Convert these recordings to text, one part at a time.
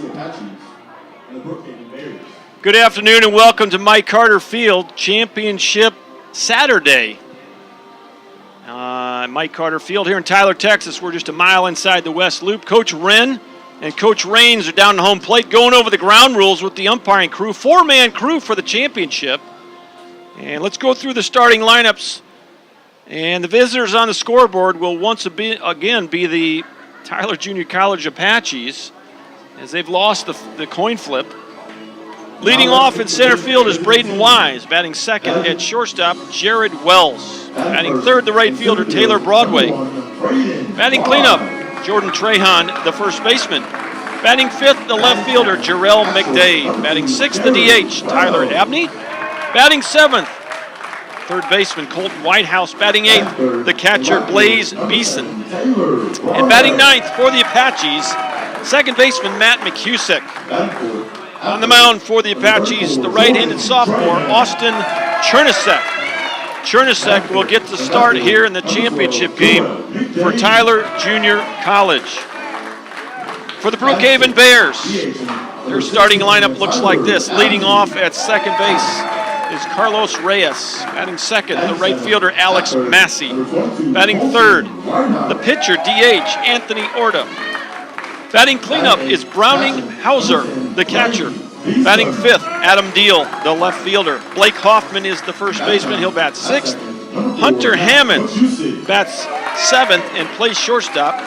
C Apaches and the Brookhaven Bears. Good afternoon and welcome to Mike Carter Field Championship Saturday. Mike Carter Field here in Tyler, Texas. We're just a mile inside the West Loop. Coach Wren and Coach Raines are down the home plate going over the ground rules with the umpiring crew. Four-man crew for the championship. And let's go through the starting lineups. And the visitors on the scoreboard will once again be the Tyler Junior College Apaches, as they've lost the coin flip. Leading off in center field is Braden Wise. Batting second at shortstop, Jared Wells. Batting third, the right fielder, Taylor Broadway. Batting cleanup, Jordan Trahan, the first baseman. Batting fifth, the left fielder, Jarrell McDade. Batting sixth, the DH, Tyler Abney. Batting seventh, third baseman, Colton Whitehouse. Batting eighth, the catcher, Blaze Beeson. And batting ninth for the Apaches, second baseman, Matt McCusick. On the mound for the Apaches, the right-handed sophomore, Austin Chernasek. Chernasek will get the start here in the championship game for Tyler Junior College. For the Brookhaven Bears, their starting lineup looks like this. Leading off at second base is Carlos Reyes. Batting second, the right fielder, Alex Massey. Batting third, the pitcher, DH, Anthony Orta. Batting cleanup is Browning Hauser, the catcher. Batting fifth, Adam Deal, the left fielder. Blake Hoffman is the first baseman. He'll bat sixth. Hunter Hammonds bats seventh and plays shortstop.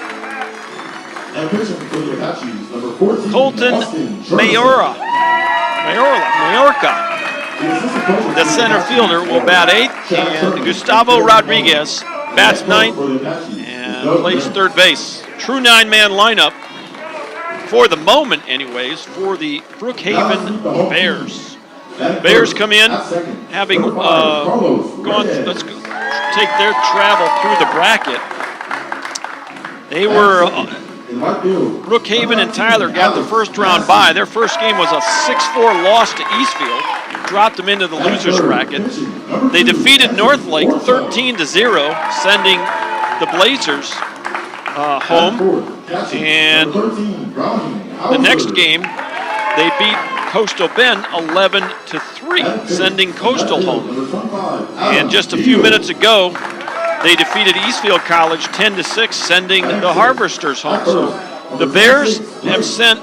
Colton Mayorka, the center fielder, will bat eighth. And Gustavo Rodriguez bats ninth and plays third base. True nine-man lineup. For the moment, anyways, for the Brookhaven Bears. Bears come in having let's take their travel through the bracket. They were, Brookhaven and Tyler got the first round bye. Their first game was a 6-4 loss to Eastfield. Dropped them into the losers bracket. They defeated Northlake 13-0, sending the Blazers home. And the next game, they beat Coastal Bend 11-3, sending Coastal home. And just a few minutes ago, they defeated Eastfield College 10-6, sending the Harvesters home. So the Bears have sent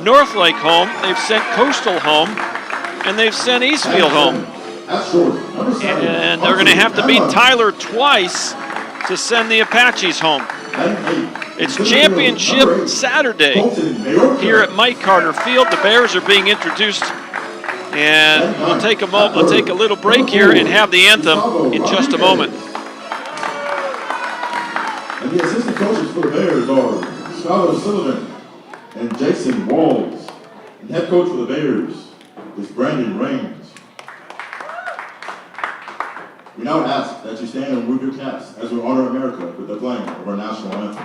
Northlake home, they've sent Coastal home, and they've sent Eastfield home. And they're going to have to beat Tyler twice to send the Apaches home. It's Championship Saturday here at Mike Carter Field. The Bears are being introduced, and we'll take a little break here and have the anthem in just a moment. And the assistant coaches for the Bears are Skylar Sullivan and Jason Walls. And head coach for the Bears is Brandon Raines. We now ask that you stand and move your caps as we honor America with the playing of our national anthem.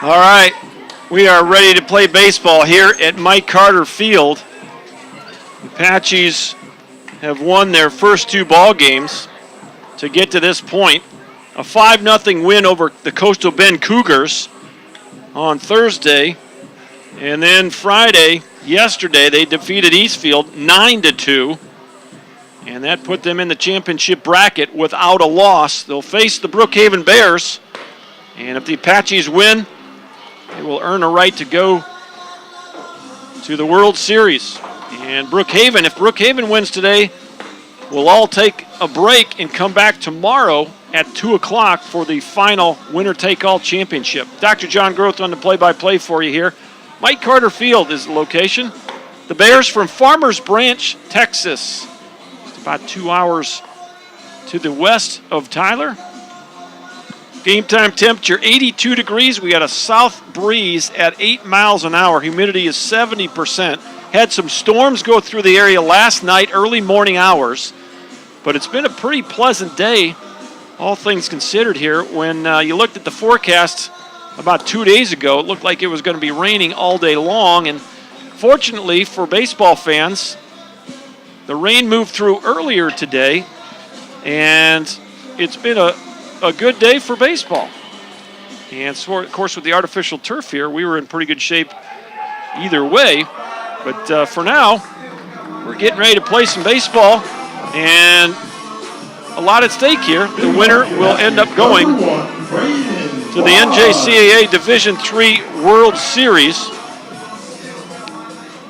All right, we are ready to play baseball here at Mike Carter Field. The Apaches have won their first two ball games to get to this point. a 5-0 win over the Coastal Bend Cougars on Thursday. And then Friday, yesterday, they defeated Eastfield 9-2. And that put them in the championship bracket without a loss. They'll face the Brookhaven Bears. And if the Apaches win, they will earn a right to go to the World Series. And Brookhaven, if Brookhaven wins today, we'll all take a break and come back tomorrow at 2 o'clock for the final winner-take-all championship. Dr. John Groth on the play-by-play for you here. Mike Carter Field is the location. The Bears from Farmers Branch, Texas. It's about 2 hours to the west of Tyler. Game time temperature 82 degrees. We got a south breeze at 8 miles an hour. Humidity is 70%. Had some storms go through the area last night, early morning hours. But it's been a pretty pleasant day, all things considered here. When you looked at the forecast about 2 days ago, it looked like it was going to be raining all day long. And fortunately for baseball fans, the rain moved through earlier today. And it's been a good day for baseball. And so, of course, with the artificial turf here, we were in pretty good shape either way. But for now, we're getting ready to play some baseball. And a lot at stake here. The winner will end up going to the NJCAA Division III World Series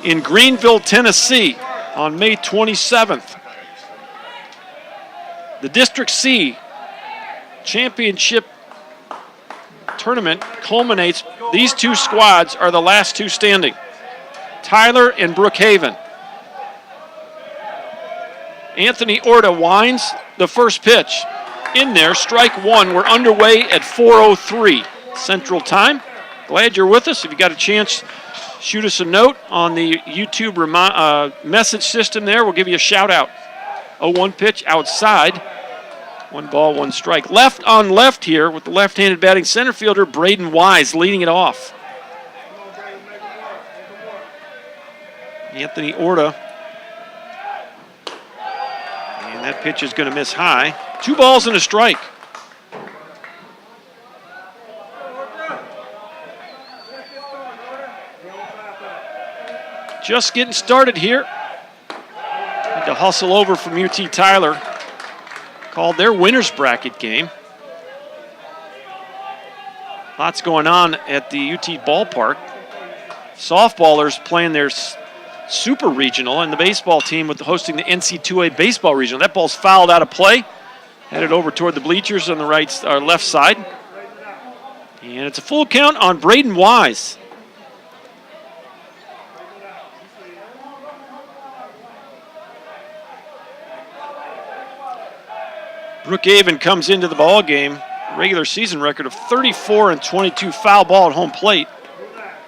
in Greenville, Tennessee on May 27th. The District C championship tournament culminates. These two squads are the last two standing. Tyler and Brookhaven. Anthony Orta winds the first pitch. In there, strike one. We're underway at 4:03 Central Time. Glad you're with us. If you got a chance, shoot us a note on the YouTube message system there. We'll give you a shout out. 0-1 pitch outside. 1 ball, 1 strike. Left on left here with the left-handed batting center fielder, Braden Wise, leading it off. Anthony Orta. And that pitch is going to miss high. 2 balls and a strike. Just getting started here. Need to hustle over from UT Tyler. Called their winner's bracket game. Lots going on at the UT ballpark. Softballers playing their super regional, and the baseball team hosting the NC2A baseball regional. That ball's fouled out of play. Headed over toward the bleachers on the left side. And it's a full count on Braden Wise. Brookhaven comes into the ball game, regular season record of 34-22 foul ball at home plate.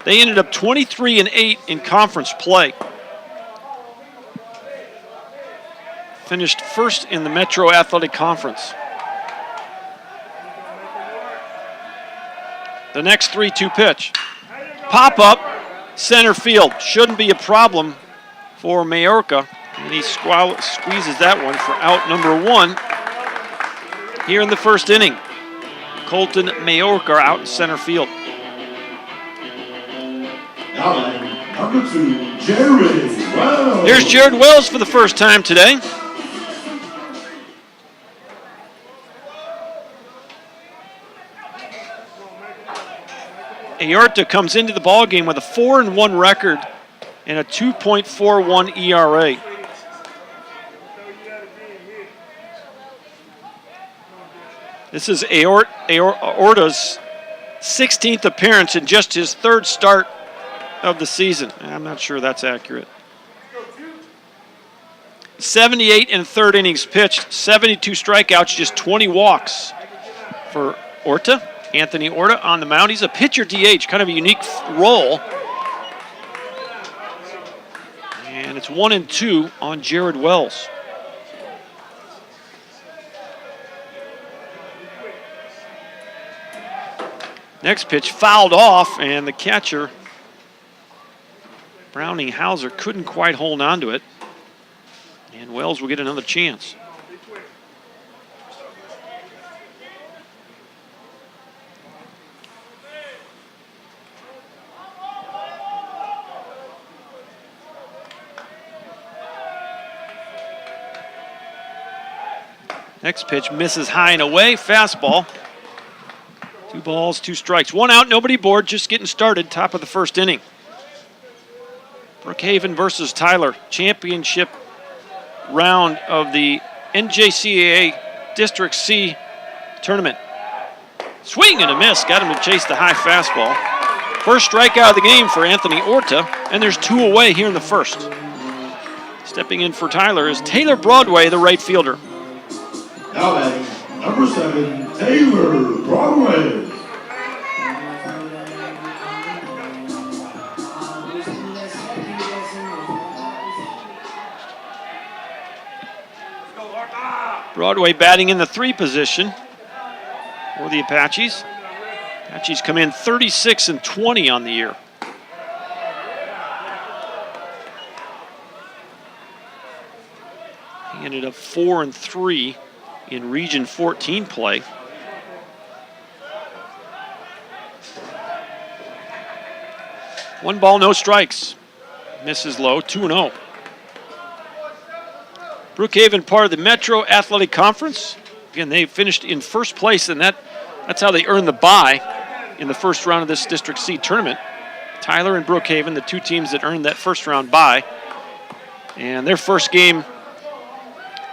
They ended up 23-8 in conference play. Finished first in the Metro Athletic Conference. The next 3-2 pitch. Pop up, center field. Shouldn't be a problem for Majorca. And he squeezes that one for out number 1. Here in the first inning, Colton Majorca out in center field. Number 2, Jared Wells. There's Jared Wells for the first time today. Aorta comes into the ballgame with a 4-1 record and a 2.41 ERA. This is Aorta's 16th appearance in just his 3rd start of the season. I'm not sure that's accurate. 78 in 3rd innings pitched, 72 strikeouts, just 20 walks for Orta. Anthony Orta on the mound. He's a pitcher DH, kind of a unique role. And it's 1-2 on Jared Wells. Next pitch fouled off, and the catcher, Browning Hauser, couldn't quite hold on to it. And Wells will get another chance. Next pitch misses high and away. Fastball. 2 balls, 2 strikes. 1 out, nobody aboard. Just getting started. Top of the first inning. Brookhaven versus Tyler. Championship round of the NJCAA District C tournament. Swing and a miss. Got him to chase the high fastball. First strikeout of the game for Anthony Orta. And there's 2 away here in the first. Stepping in for Tyler is Taylor Broadway, the right fielder. Now batting, number 7, Taylor Broadway. Broadway batting in the 3 position for the Apaches. Apaches come in 36-20 on the year. He ended up 4-3 in Region 14 play. One ball, no strikes. Misses low, 2-0. Brookhaven, part of the Metro Athletic Conference. Again, they finished in first place, and that's how they earned the bye in the first round of this District C tournament. Tyler and Brookhaven, the 2 teams that earned that first round bye. And their first game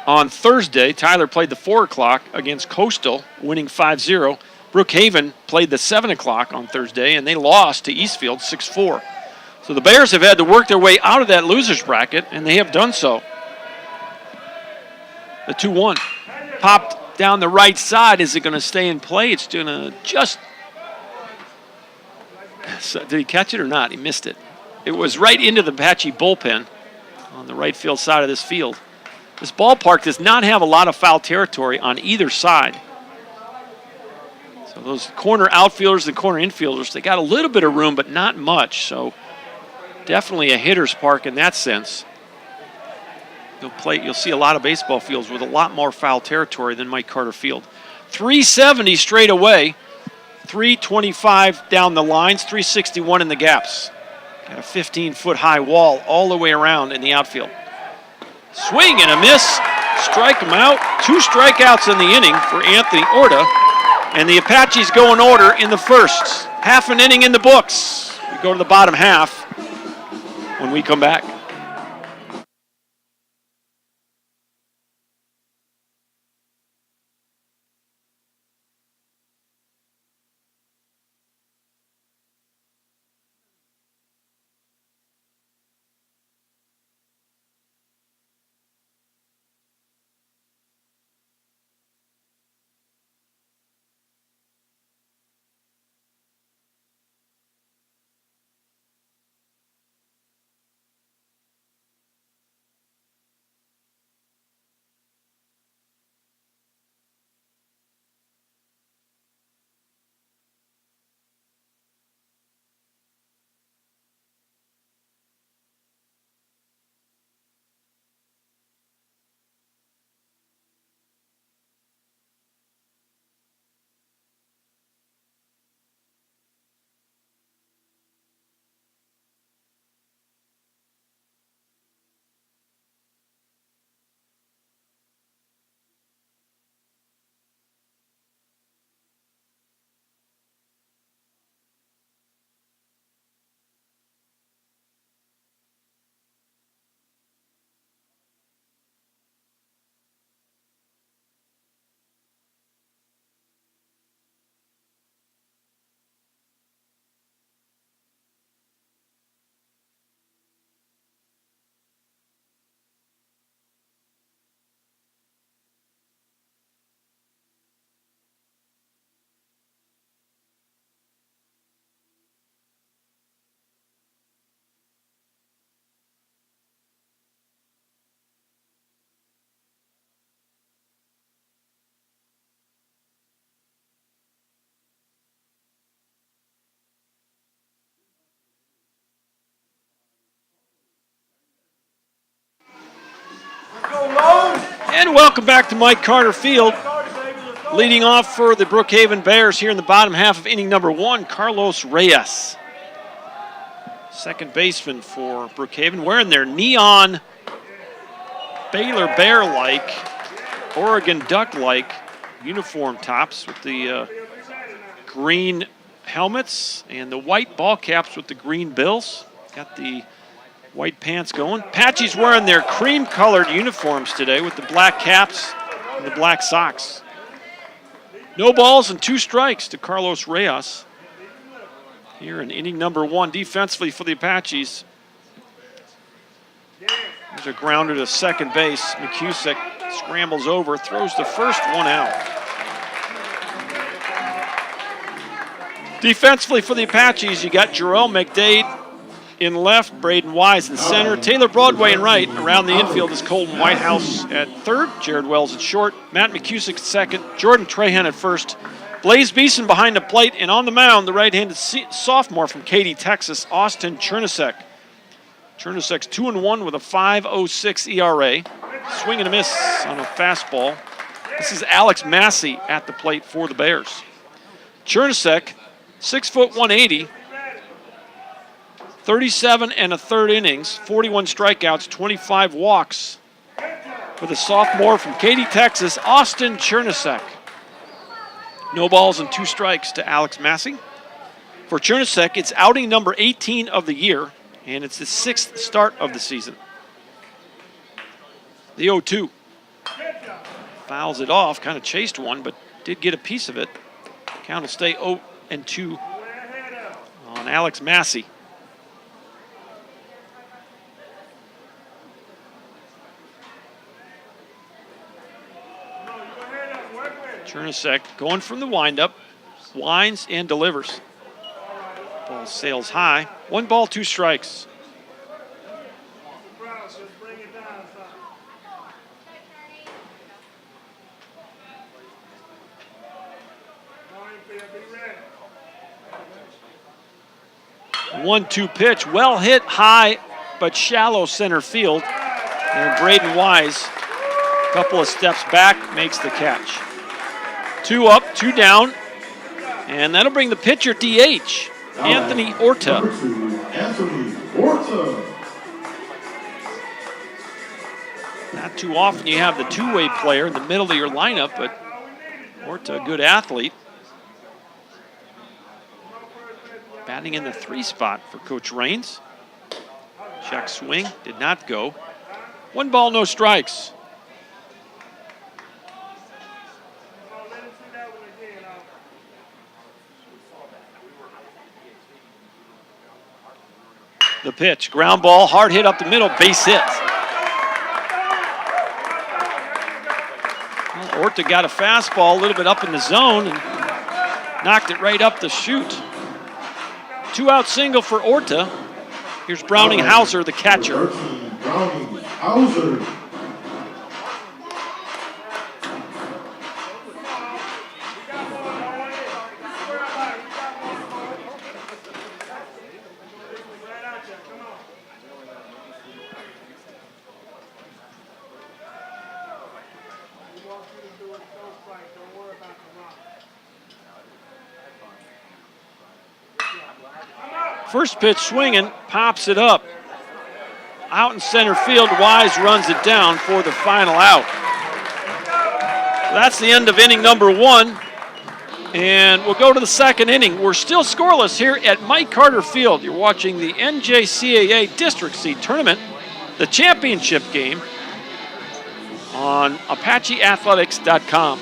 on Thursday, Tyler played the 4 o'clock against Coastal, winning 5-0. Brookhaven played the 7 o'clock on Thursday, and they lost to Eastfield 6-4. So the Bears have had to work their way out of that loser's bracket, and they have done so. The 2-1 popped down the right side. Is it going to stay in play? It's going to just... So, did he catch it or not? He missed it. It was right into the Apache bullpen on the right field side of this field. This ballpark does not have a lot of foul territory on either side. So those corner outfielders and corner infielders, they got a little bit of room, but not much. So definitely a hitter's park in that sense. You'll see a lot of baseball fields with a lot more foul territory than Mike Carter Field. 370 straight away, 325 down the lines, 361 in the gaps. Got a 15-foot high wall all the way around in the outfield. Swing and a miss. Strike him out. 2 strikeouts in the inning for Anthony Orta. And the Apaches go in order in the first. Half an inning in the books. We go to the bottom half when we come back. And welcome back to Mike Carter Field. Leading off for the Brookhaven Bears here in the bottom half of inning number 1, Carlos Reyes. Second baseman for Brookhaven, wearing their neon Baylor Bear-like Oregon Duck-like uniform tops with the green helmets and the white ball caps with the green bills. Got the white pants going. Apache's wearing their cream-colored uniforms today with the black caps and the black socks. No balls and 2 strikes to Carlos Reyes here in inning number 1 defensively for the Apaches. There's a grounder to second base. McCusick scrambles over, throws the first one out. Defensively for the Apaches, you got Jarrell McDade in left, Braden Wise in center, Taylor Broadway in right. Around the infield is Colton Whitehouse at third, Jared Wells at short, Matt McCusick at second, Jordan Trahan at first, Blaze Beeson behind the plate, and on the mound, the right-handed sophomore from Katy, Texas, Austin Chernusek. Chernussek's 2-1 with a 5.06 ERA. Swing and a miss on a fastball. This is Alex Massey at the plate for the Bears. Chernusek, 6 foot 180, 37 1/3 innings, 41 strikeouts, 25 walks for the sophomore from Katy, Texas, Austin Chernusek. No balls and 2 strikes to Alex Massey. For Chernusek, it's outing number 18 of the year, and it's the 6th start of the season. The 0-2. Fouls it off, kind of chased one, but did get a piece of it. Count will stay 0-2 on Alex Massey. Chernusek going from the windup, winds and delivers. Ball sails high. 1 ball, 2 strikes. The 1-2 pitch, well hit high, but shallow center field. And Braden Wise, a couple of steps back, makes the catch. 2 up, 2 down, and that'll bring the pitcher DH, Anthony Orta. Anthony Orta. Not too often you have the two-way player in the middle of your lineup, but Orta, a good athlete. Batting in the 3 spot for Coach Raines. Check swing, did not go. 1 ball, no strikes. The pitch, ground ball, hard hit up the middle, base hit. Well, Orta got a fastball a little bit up in the zone and knocked it right up the chute. 2-out single for Orta. Here's Browning Hauser, the catcher. Browning Hauser. First pitch swinging, pops it up. Out in center field, Wise runs it down for the final out. That's the end of inning number 1. And we'll go to the second inning. We're still scoreless here at Mike Carter Field. You're watching the NJCAA District C tournament, the championship game, on ApacheAthletics.com.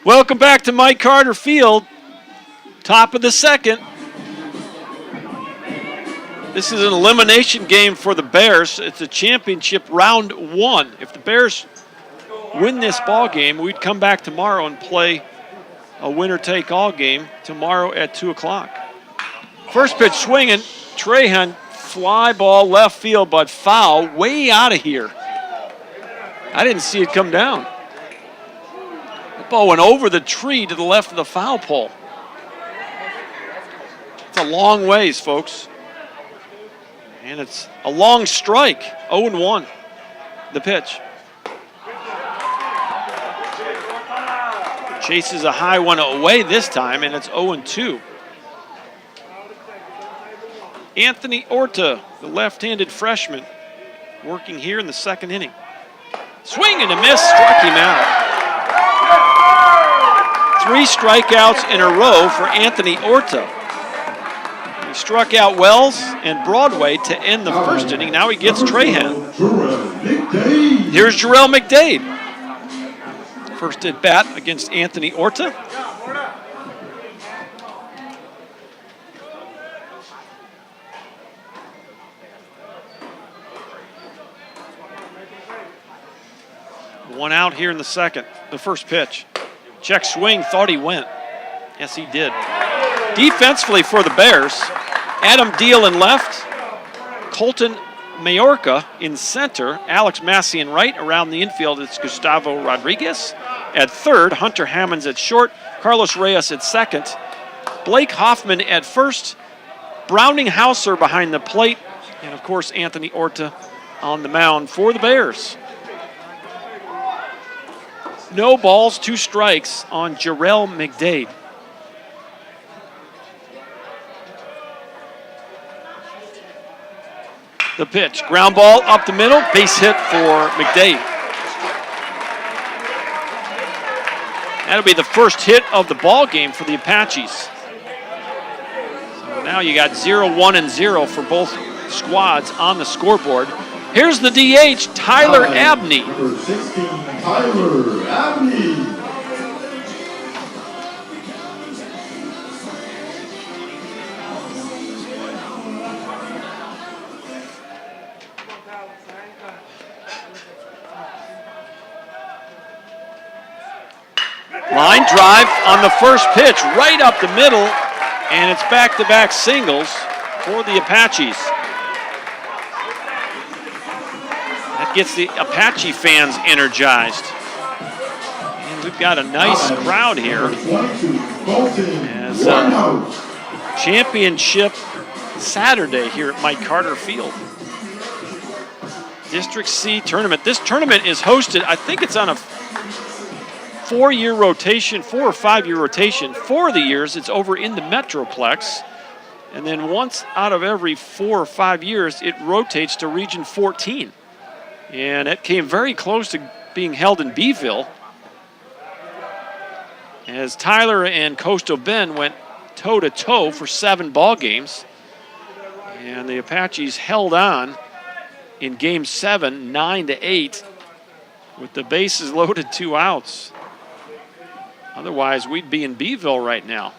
Welcome back to Mike Carter Field. Top of the second. This is an elimination game for the Bears. It's a championship round 1. If the Bears win this ball game, we'd come back tomorrow and play a winner-take-all game tomorrow at 2 o'clock. First pitch swinging. Trahan, fly ball left field, but foul, way out of here. I didn't see it come down. The ball went over the tree to the left of the foul pole. It's a long ways, folks. And it's a long strike, 0-1, the pitch. Chases a high one away this time, and it's 0-2. Anthony Orta, the left-handed freshman, working here in the second inning. Swing and a miss, struck him out. 3 strikeouts in a row for Anthony Orta. He struck out Wells and Broadway to end the first inning. Now he gets Trahan. Here's Jarrell McDade. First at bat against Anthony Orta. One out here in the second. The first pitch. Check swing, thought he went. Yes, he did. Defensively for the Bears, Adam Deal in left, Colton Mayorga in center, Alex Massey in right. Around the infield, it's Gustavo Rodriguez at third, Hunter Hammonds at short, Carlos Reyes at second, Blake Hoffman at first, Browning Hauser behind the plate, and of course Anthony Orta on the mound for the Bears. No balls, 2 strikes on Jarrell McDade. The pitch, ground ball up the middle, base hit for McDade. That'll be the first hit of the ball game for the Apaches. So now you got 0-1-0 for both squads on the scoreboard. Here's the DH, Tyler Abney. Number 16, Tyler Abney. Line drive on the first pitch, right up the middle, and it's back-to-back singles for the Apaches. That gets the Apache fans energized. And we've got a nice crowd here as championship Saturday here at Mike Carter Field. District C tournament. This tournament is hosted, I think it's on a 4-year rotation, 4 or 5-year rotation. 4 of the years it's over in the Metroplex. And then once out of every 4 or 5 years, it rotates to Region 14. And it came very close to being held in Beeville, as Tyler and Coastal Bend went toe-to-toe for 7 ball games. And the Apaches held on in Game 7, 9-8, with the bases loaded, 2 outs. Otherwise, we'd be in Beeville right now.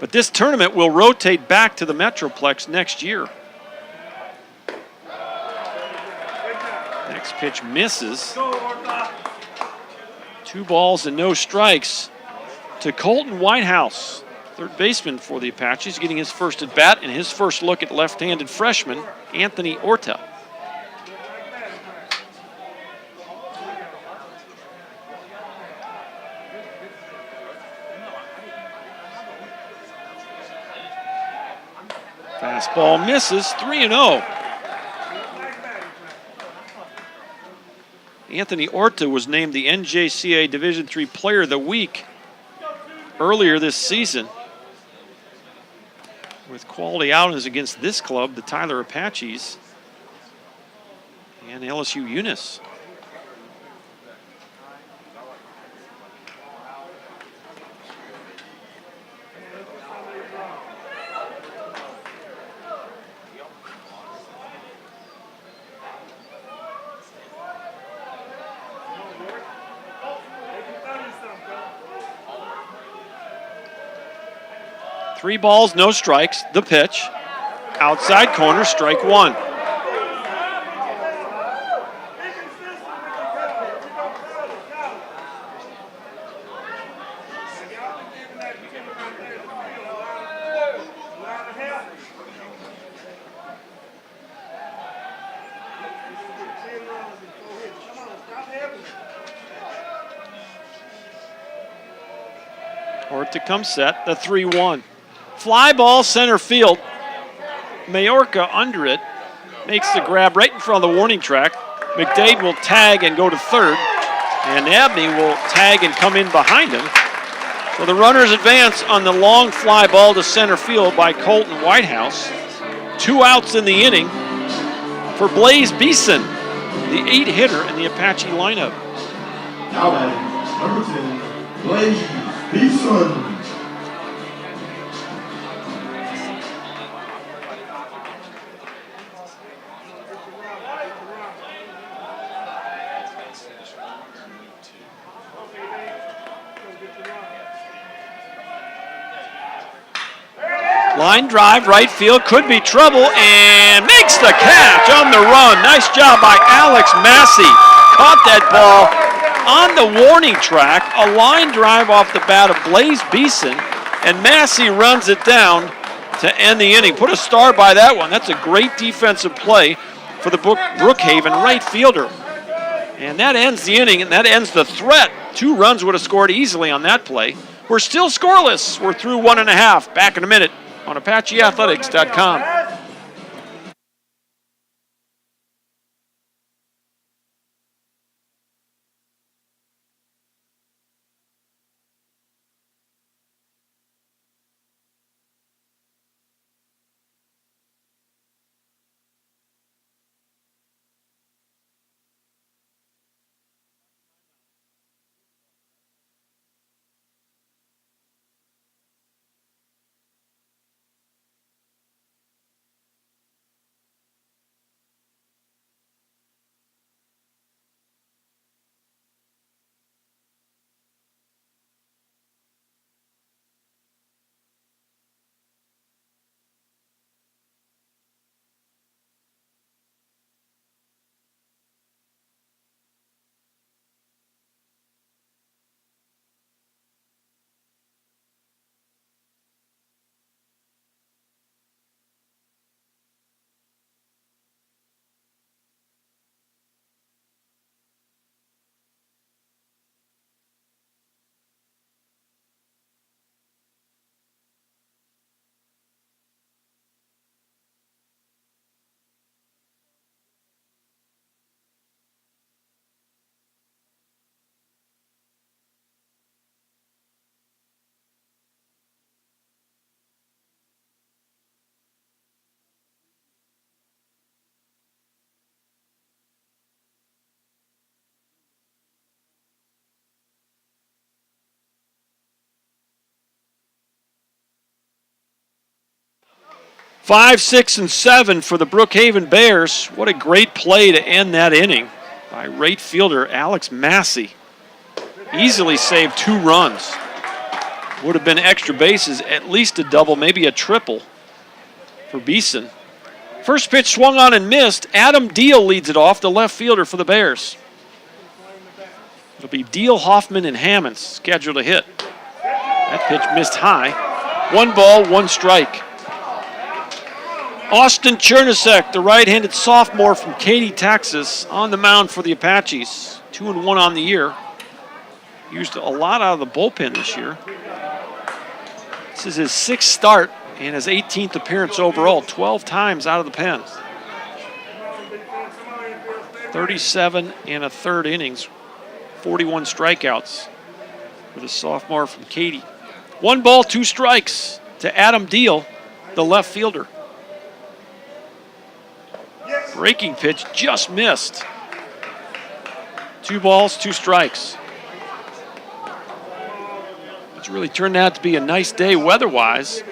But this tournament will rotate back to the Metroplex next year. Next pitch misses. 2 balls and no strikes to Colton Whitehouse, third baseman for the Apaches, getting his first at bat and his first look at left-handed freshman Anthony Orta. Fastball misses, 3-0. Anthony Orta was named the NJCAA Division III Player of the Week earlier this season, with quality outings against this club, the Tyler Apaches, and LSU Eunice. 3 balls, no strikes. The pitch. Outside corner, strike 1. Or to come set, the 3-1. Fly ball center field. Majorca under it. Makes the grab right in front of the warning track. McDade will tag and go to third. And Abney will tag and come in behind him. So the runners advance on the long fly ball to center field by Colton Whitehouse. 2 outs in the inning for Blaze Beeson, the 8-hitter in the Apache lineup. Now batting, number 10, Blaze Beeson. Line drive, right field, could be trouble, and makes the catch on the run. Nice job by Alex Massey. Caught that ball on the warning track. A line drive off the bat of Blaze Beeson, and Massey runs it down to end the inning. Put a star by that one. That's a great defensive play for the Brookhaven right fielder. And that ends the inning, and that ends the threat. 2 runs would have scored easily on that play. We're still scoreless. We're through 1.5. Back in a minute on ApacheAthletics.com. Five, 6, and 7 for the Brookhaven Bears. What a great play to end that inning by right fielder Alex Massey. Easily saved 2 runs. Would have been extra bases, at least a double, maybe a triple for Beeson. First pitch swung on and missed. Adam Deal leads it off, the left fielder for the Bears. It'll be Deal, Hoffman, and Hammonds scheduled to hit. That pitch missed high. 1 ball, 1 strike. Austin Chernusek, the right-handed sophomore from Katy, Texas, on the mound for the Apaches. 2-1 on the year. Used a lot out of the bullpen this year. This is his 6th start and his 18th appearance overall, 12 times out of the pen. 37 1/3 innings, 41 strikeouts for the sophomore from Katy. 1 ball, 2 strikes to Adam Deal, the left fielder. Breaking pitch just missed. 2 balls, 2 strikes. It's really turned out to be a nice day weather-wise.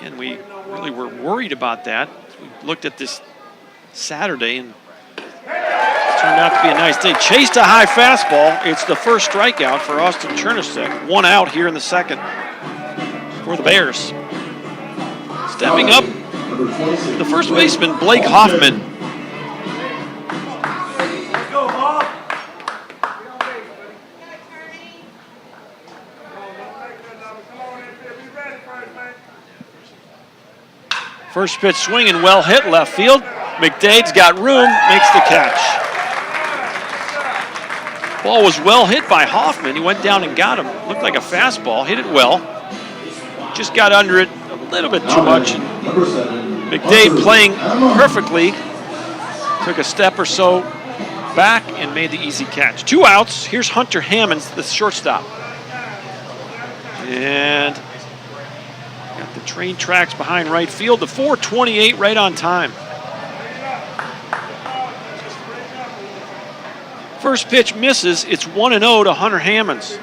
And we really were worried about that. We looked at this Saturday, and it turned out to be a nice day. Chased a high fastball. It's the first strikeout for Austin Chernusek. 1 out here in the second. for the Bears. Stepping up, Number 26. the first baseman, Blake Hoffman. First pitch swinging, well hit left field. McDade's got room, makes the catch. Ball was well hit by Hoffman. He went down and got him. Looked like a fastball, hit it well. Just got under it a little bit too much. And Number 7. McDade playing perfectly. Took a step or so back and made the easy catch. 2 outs. Here's Hunter Hammonds, the shortstop. And got the train tracks behind right field. The 4:28 right on time. First pitch misses. It's 1-0 to Hunter Hammonds.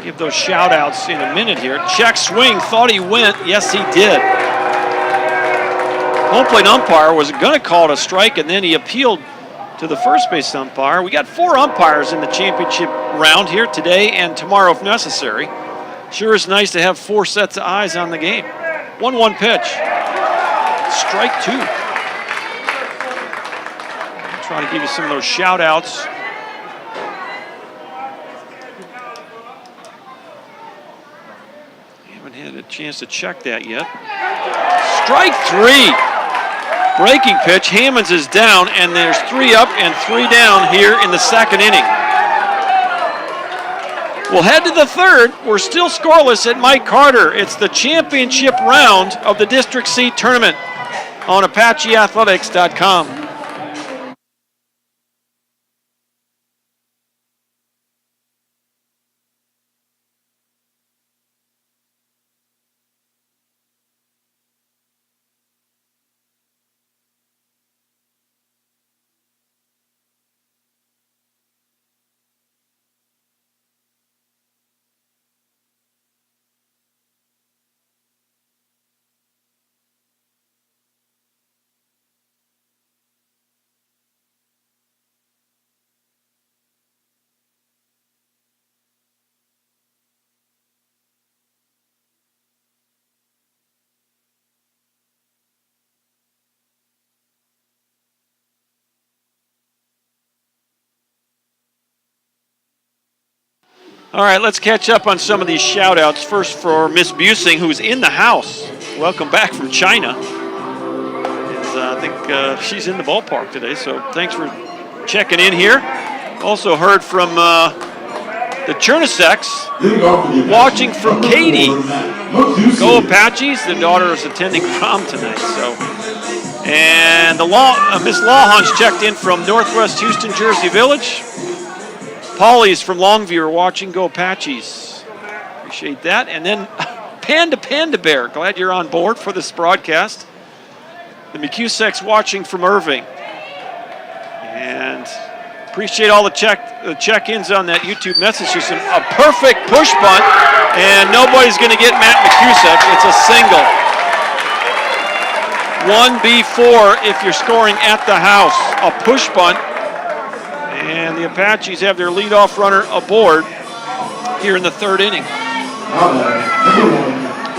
Give those shout outs in a minute here. Check swing, thought he went. Yes, he did. Home plate umpire was going to call it a strike, and then he appealed to the first base umpire. We got 4 umpires in the championship round here today and tomorrow if necessary. Sure is nice to have 4 sets of eyes on the game. 1-1 pitch. Strike 2. I'll try to give you some of those shout outs. Haven't had a chance to check that yet. Strike 3. Breaking pitch. Hammonds is down, and there's 3 up and 3 down here in the second inning. We'll head to the third. We're still scoreless at Mike Carter. It's the championship round of the District C tournament on ApacheAthletics.com. All right, let's catch up on some of these shout-outs. First for Miss Busing, who's in the house. Welcome back from China. I think she's in the ballpark today, so thanks for checking in here. Also heard from the Chernisecs, watching from Katy. Go Apaches. The daughter is attending prom tonight. And Miss Lawhunch checked in from Northwest Houston, Jersey Village. Paulie's from Longview are watching. Go Apaches. Appreciate that. And then Panda Bear. Glad you're on board for this broadcast. The McCusecs watching from Irving. And appreciate all the check-ins on that YouTube message system. A perfect push bunt, and nobody's going to get Matt McCusek. It's a single. 1B4 if you're scoring at the house. A push bunt. And the Apaches have their leadoff runner aboard here in the third inning.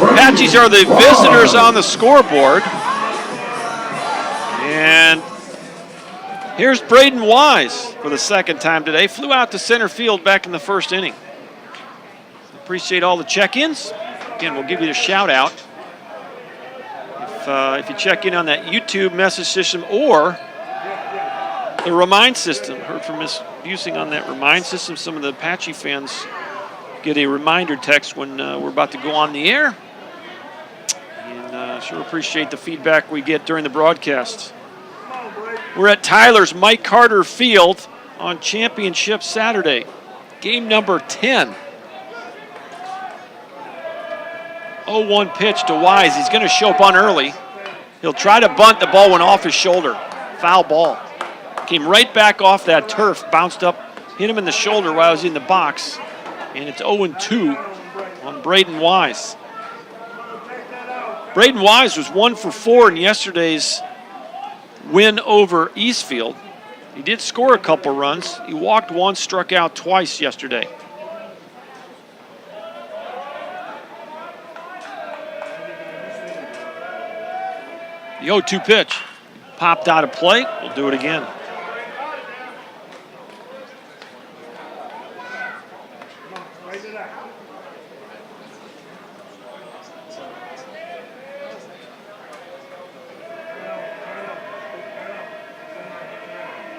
Apaches are the visitors on the scoreboard. And here's Braden Wise for the second time today. Flew out to center field back in the first inning. Appreciate all the check-ins. Again, we'll give you a shout out if you check in on that YouTube message system or the Remind system. Heard from Miss Busing on that Remind system. Some of the Apache fans get a reminder text when we're about to go on the air. And sure appreciate the feedback we get during the broadcast. We're at Tyler's Mike Carter Field on Championship Saturday. Game number 10. 0-1 pitch to Wise. He's going to show bunt early. He'll try to bunt. The ball went off his shoulder. Foul ball. Came right back off that turf, bounced up, hit him in the shoulder while he was in the box. And it's 0-2 on Braden Wise. Braden Wise was 1 for 4 in yesterday's win over Eastfield. He did score a couple runs. He walked once, struck out twice yesterday. The 0-2 pitch. Popped out of play. We'll do it again.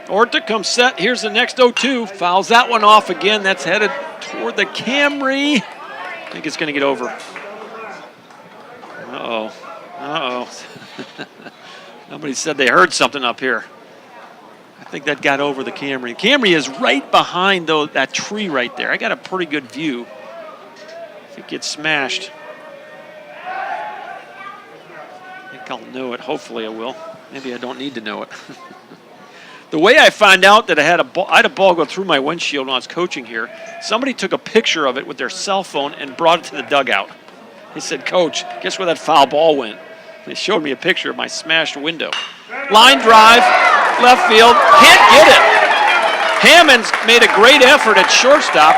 Orta comes set. Here's the next 0-2. Fouls that one off again. That's headed toward the Camry. I think it's going to get over. Uh-oh. Uh-oh. Nobody said they heard something up here. I think that got over the Camry. Camry is right behind that tree right there. I got a pretty good view. If it gets smashed, I think I'll know it. Hopefully I will. Maybe I don't need to know it. The way I found out that I had a ball go through my windshield when I was coaching here, somebody took a picture of it with their cell phone and brought it to the dugout. They said, "Coach, guess where that foul ball went?" They showed me a picture of my smashed window. Line drive, left field, can't get it. Hammond's made a great effort at shortstop.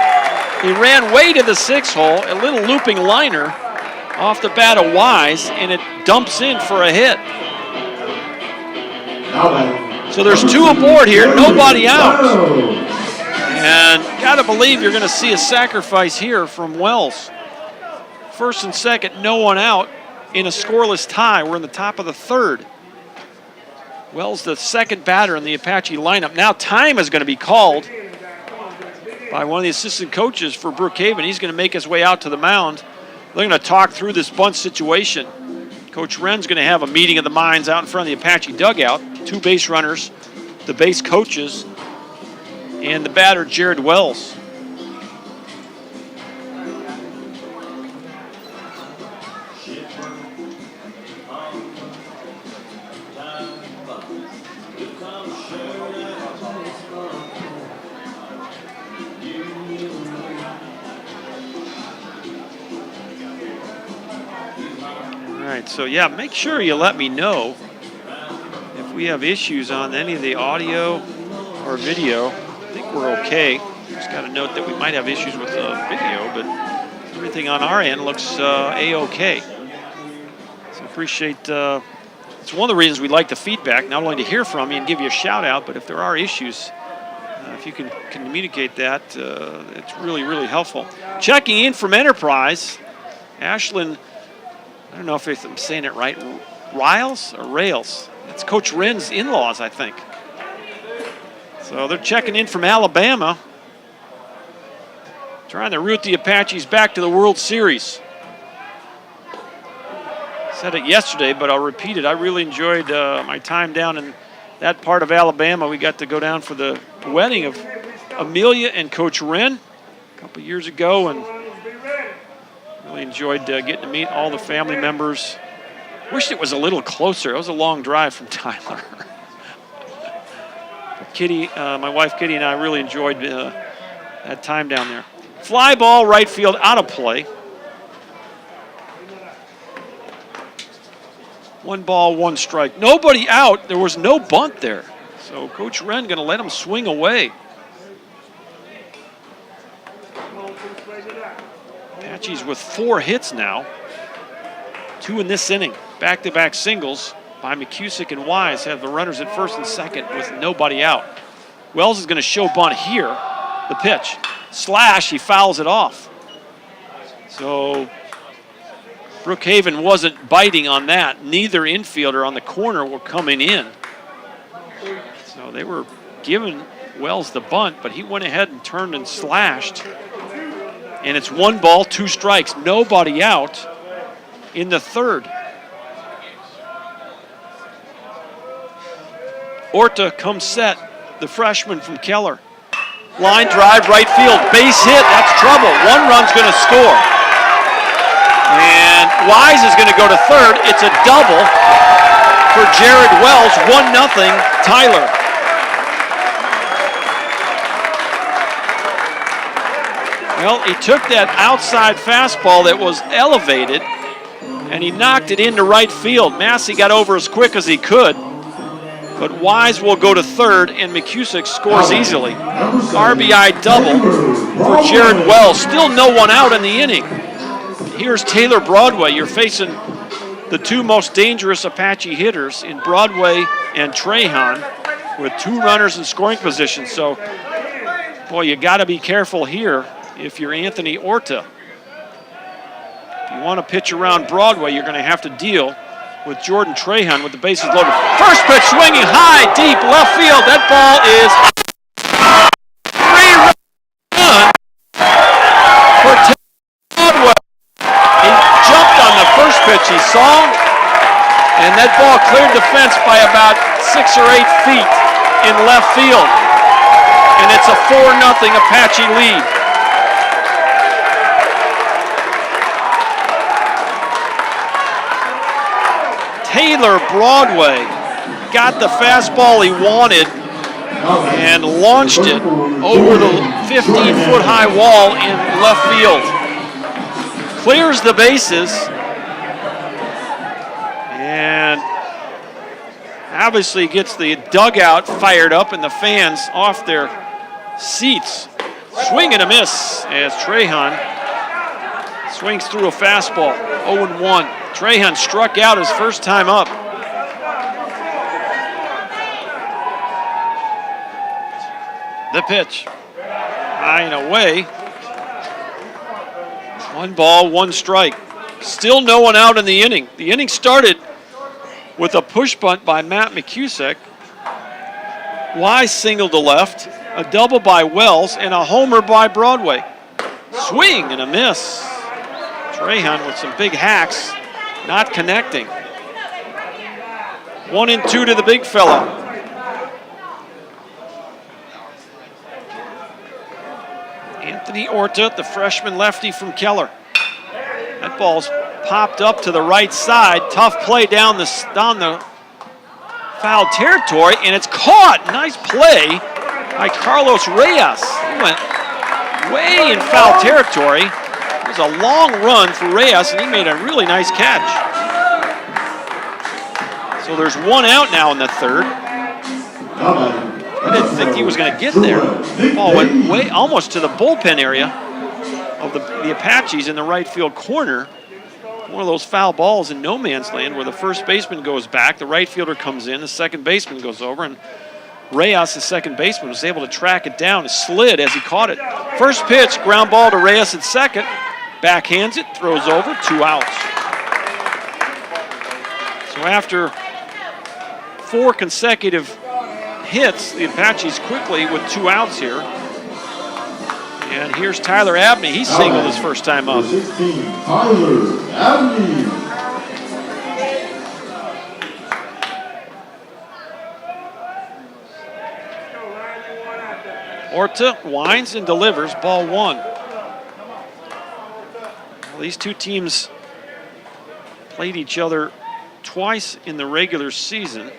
He ran way to the 6 hole, a little looping liner off the bat of Wise, and it dumps in for a hit. So there's 2 aboard here, nobody out. And gotta believe you're gonna see a sacrifice here from Wells. First and second, no one out in a scoreless tie. We're in the top of the 3rd. Wells, the second batter in the Apache lineup. Now time is going to be called by one of the assistant coaches for Brookhaven. He's going to make his way out to the mound. They're going to talk through this bunt situation. Coach Wren's going to have a meeting of the minds out in front of the Apache dugout. 2 base runners, the base coaches, and the batter, Jared Wells. So yeah, make sure you let me know if we have issues on any of the audio or video. I think we're okay. Just got to note that we might have issues with the video, but everything on our end looks A-okay. So appreciate, it's one of the reasons we like the feedback, not only to hear from you and give you a shout out, but if there are issues, if you can communicate that, it's really, really helpful. Checking in from Enterprise, Ashlyn, I don't know if I'm saying it right, Riles or Rails? It's Coach Wren's in-laws, I think. So they're checking in from Alabama, trying to root the Apaches back to the World Series. Said it yesterday, but I'll repeat it. I really enjoyed my time down in that part of Alabama. We got to go down for the wedding of Amelia and Coach Wren a couple years ago, and really enjoyed getting to meet all the family members. Wished it was a little closer. It was a long drive from Tyler. Kitty, my wife Kitty and I really enjoyed that time down there. Fly ball, right field, out of play. 1 ball, 1 strike. Nobody out. There was no bunt there. So Coach Wren going to let him swing away. Apaches with 4 hits now. 2 in this inning. Back-to-back singles by McCusick and Wise have the runners at first and second with nobody out. Wells is going to show bunt here. The pitch. Slash, he fouls it off. So Brookhaven wasn't biting on that. Neither infielder on the corner were coming in. So they were giving Wells the bunt, but he went ahead and turned and slashed. And it's 1 ball, 2 strikes. Nobody out in the 3rd. Orta comes set, the freshman from Keller. Line drive, right field, base hit, that's trouble. 1 run's going to score. And Wise is going to go to 3rd. It's a double for Jared Wells, 1-0 Tyler. Well, he took that outside fastball that was elevated, and he knocked it into right field. Massey got over as quick as he could. But Wise will go to third, and McCusick scores easily. RBI double for Jared Wells. Still no one out in the inning. Here's Taylor Broadway. You're facing the two most dangerous Apache hitters in Broadway and Trahan with 2 runners in scoring position. So, boy, you got to be careful here if you're Anthony Orta. If you want to pitch around Broadway, you're going to have to deal with Jordan Trahan with the bases loaded. First pitch swinging high, deep, left field. That ball is 3-run for Taylor Broadway. He jumped on the first pitch he saw, and that ball cleared the fence by about 6 or 8 feet in left field. And it's a 4-0 Apache lead. Taylor Broadway got the fastball he wanted and launched it over the 15-foot high wall in left field. Clears the bases and obviously gets the dugout fired up and the fans off their seats. Swing and a miss as Trahan swings through a fastball, 0-1. Trahan struck out his first time up. The pitch, high and away. 1 ball, 1 strike. Still no one out in the inning. The inning started with a push bunt by Matt McCusick. Wise single to left, a double by Wells, and a homer by Broadway. Swing and a miss. Trahan with some big hacks, not connecting. 1-2 to the big fella. Anthony Orta, the freshman lefty from Keller. That ball's popped up to the right side. Tough play down the foul territory, and it's caught. Nice play by Carlos Reyes. He went way in foul territory. It was a long run for Reyes, and he made a really nice catch. So there's 1 out now in the third. I didn't think he was going to get there. Ball went way almost to the bullpen area of the Apaches in the right field corner. One of those foul balls in no man's land where the first baseman goes back, the right fielder comes in, the second baseman goes over, and Reyes, the second baseman, was able to track it down. It slid as he caught it. First pitch, ground ball to Reyes at second. Backhands it, throws over, 2 outs. So after 4 consecutive hits, the Apaches quickly with 2 outs here. And here's Tyler Abney. He singled his first time up. 16, Tyler Abney. Orta winds and delivers, ball 1. Well, these two teams played each other twice in the regular season.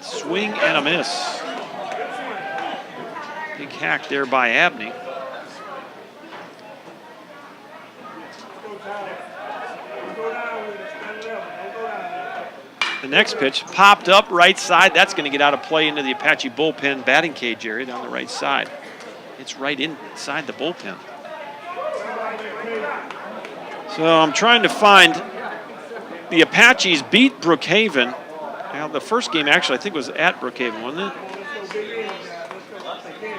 Swing and a miss. Big hack there by Abney. The next pitch popped up right side. That's going to get out of play into the Apache bullpen batting cage area down the right side. It's right inside the bullpen. So I'm trying to find the Apaches beat Brookhaven. Now, the first game actually I think was at Brookhaven, wasn't it?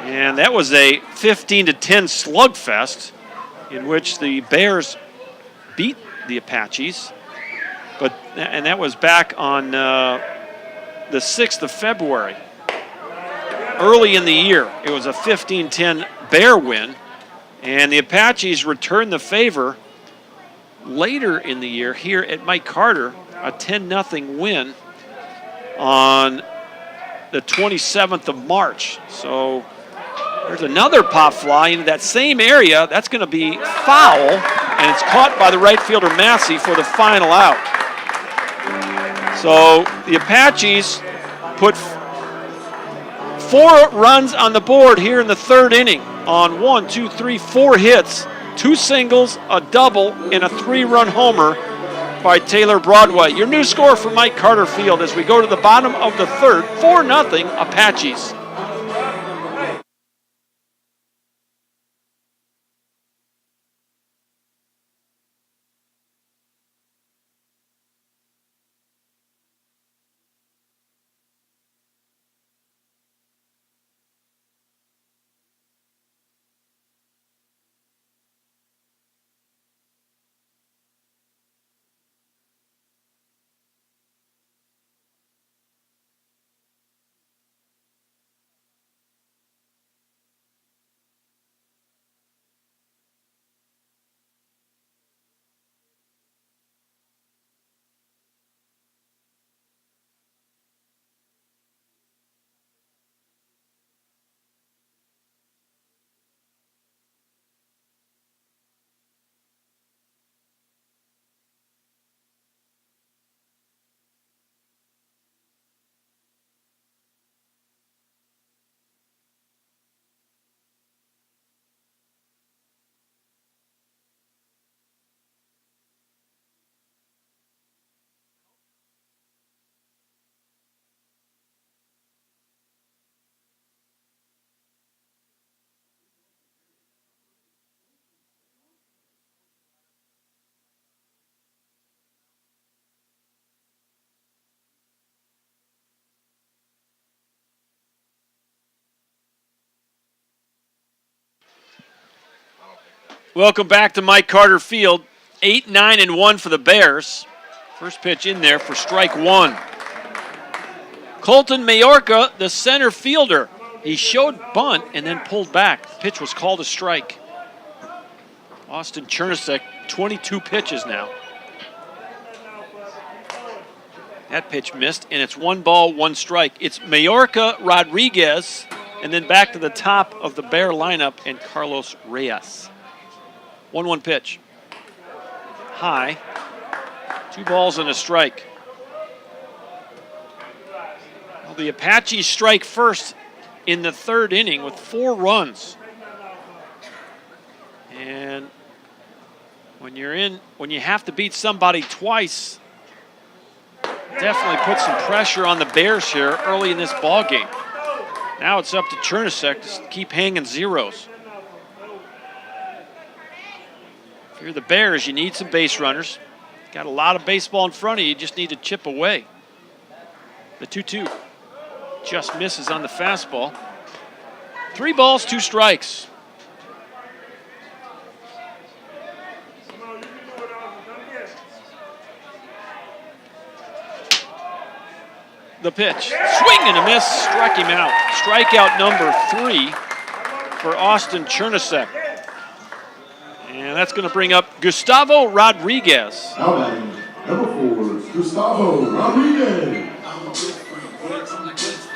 And that was a 15-10 slugfest in which the Bears beat the Apaches. And that was back on the 6th of February. Early in the year, it was a 15-10 Bear win. And the Apaches returned the favor later in the year here at Mike Carter, a 10-0 win on the 27th of March. So there's another pop fly into that same area. That's going to be foul, and it's caught by the right fielder Massey for the final out. So the Apaches put 4 runs on the board here in the third inning on 4 hits, 2 singles, a double, and a 3-run homer by Taylor Broadway. Your new score for Mike Carter Field as we go to the bottom of the third, 4-0 Apaches. Welcome back to Mike Carter Field. 8-9-1 for the Bears. First pitch in there for strike one. Colton Mayorga, the center fielder. He showed bunt and then pulled back. The pitch was called a strike. Austin Chernusek, 22 pitches now. That pitch missed, and it's 1-1 strike. It's Mayorga, Rodriguez, and then back to the top of the Bear lineup and Carlos Reyes. 1-1 pitch. High. 2 balls and a strike. Well, the Apaches strike first in the third inning with 4 runs. And when you have to beat somebody twice, definitely put some pressure on the Bears here early in this ball game. Now it's up to Chernusek to keep hanging zeros. If you're the Bears, you need some base runners. Got a lot of baseball in front of you. You just need to chip away. The 2-2 just misses on the fastball. 3 balls, 2 strikes. The pitch. Swing and a miss. Struck him out. Strikeout number 3 for Austin Chernusek. And that's going to bring up Gustavo Rodriguez. Now batting, number 4, Gustavo Rodriguez.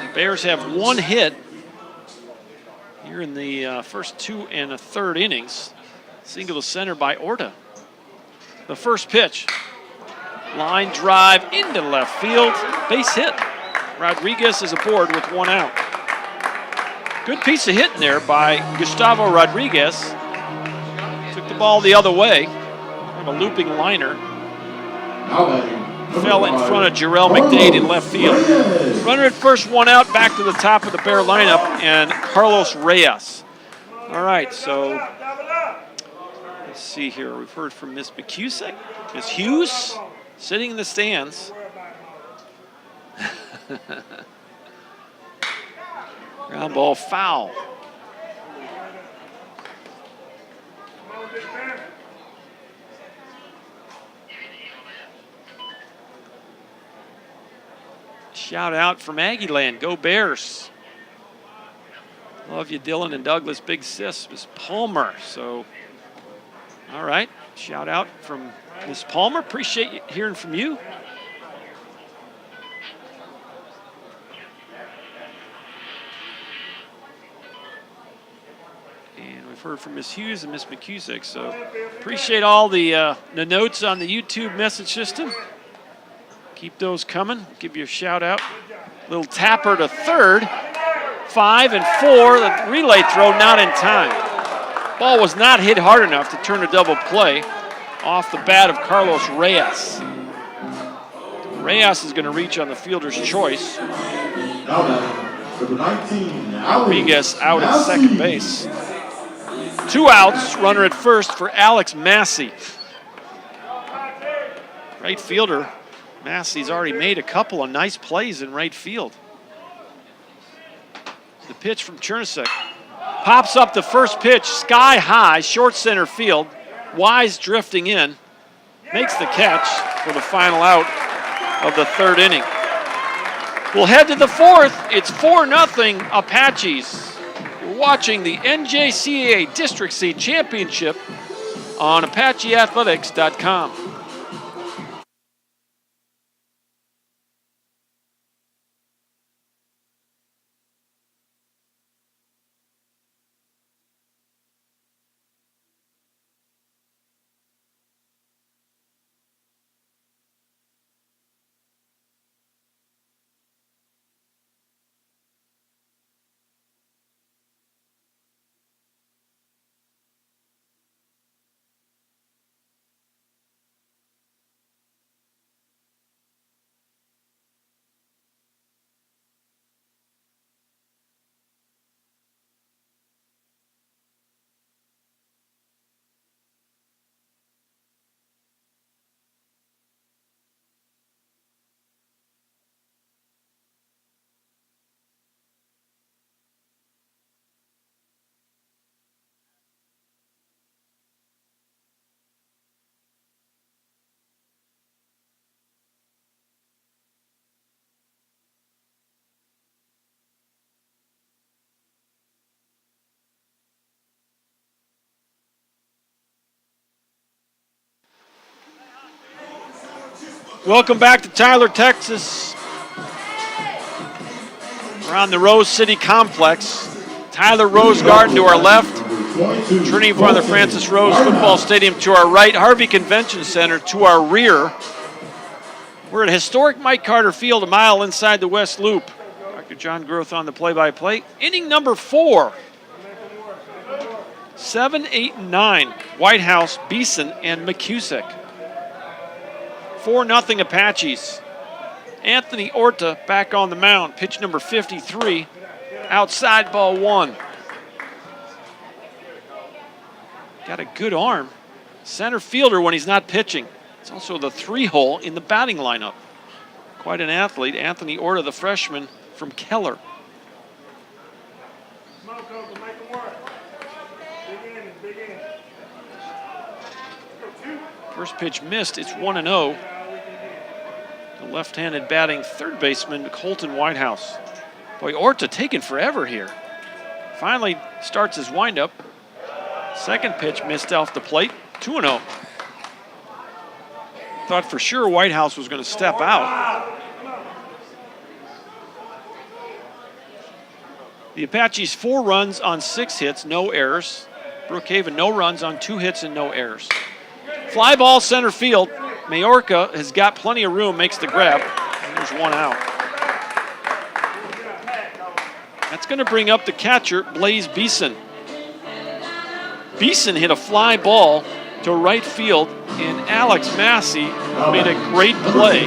The Bears have 1 hit here in the first 2 and a third innings. Single to center by Orta. The first pitch. Line drive into left field. Base hit. Rodriguez is aboard with 1 out. Good piece of hitting there by Gustavo Rodriguez. Took the ball the other way. Kind of a looping liner. Fell in front of Jarrell McDade in left field. Runner at first, 1 out, back to the top of the Bear lineup, and Carlos Reyes. All right, so let's see here. We've heard from Miss McCusick, Miss Hughes, sitting in the stands. Ground ball foul. Shout out from Aggieland. Go Bears. Love you, Dylan and Douglas. Big sis, Miss Palmer. So, all right. Shout out from Miss Palmer. Appreciate hearing from you. And we've heard from Miss Hughes and Miss McCusick. So, appreciate all the notes on the YouTube message system. Keep those coming. Give you a shout out. Little tapper to third. 5 and 4. The relay throw not in time. Ball was not hit hard enough to turn a double play off the bat of Carlos Reyes. Reyes is going to reach on the fielder's choice. Now that, number 19, Rodriguez out at second base. 2 outs, runner at first for Alex Massey. Right fielder, Massey's already made a couple of nice plays in right field. The pitch from Chernusek. Pops up the first pitch, sky high, short center field. Wise drifting in, makes the catch for the final out of the third inning. We'll head to the fourth. It's 4-0 Apaches. You're watching the NJCAA District C Championship on ApacheAthletics.com. Welcome back to Tyler, Texas. We're on the Rose City Complex. Tyler Rose Garden to our left. Trinity Father Francis Rose Football Stadium to our right. Harvey Convention Center to our rear. We're at historic Mike Carter Field, a mile inside the West Loop. Dr. John Groth on the play-by-play. Inning number 4. 7, 8, and 9. Whitehouse, Beeson, and McCusick. 4-0 Apaches. Anthony Orta back on the mound. Pitch number 53. Outside ball 1. Got a good arm. Center fielder when he's not pitching. It's also the 3-hole in the batting lineup. Quite an athlete. Anthony Orta, the freshman from Keller. First pitch missed. It's 1-0. The left-handed batting third baseman, Colton Whitehouse. Boy, Orta taking forever here. Finally starts his windup. Second pitch missed off the plate. 2-0. Thought for sure Whitehouse was going to step out. The Apaches 4 runs on 6 hits, no errors. Brookhaven no runs on 2 hits and no errors. Fly ball center field. Majorca has got plenty of room, makes the grab, and there's 1 out. That's going to bring up the catcher, Blaze Beeson. Beeson hit a fly ball to right field, and Alex Massey made a great play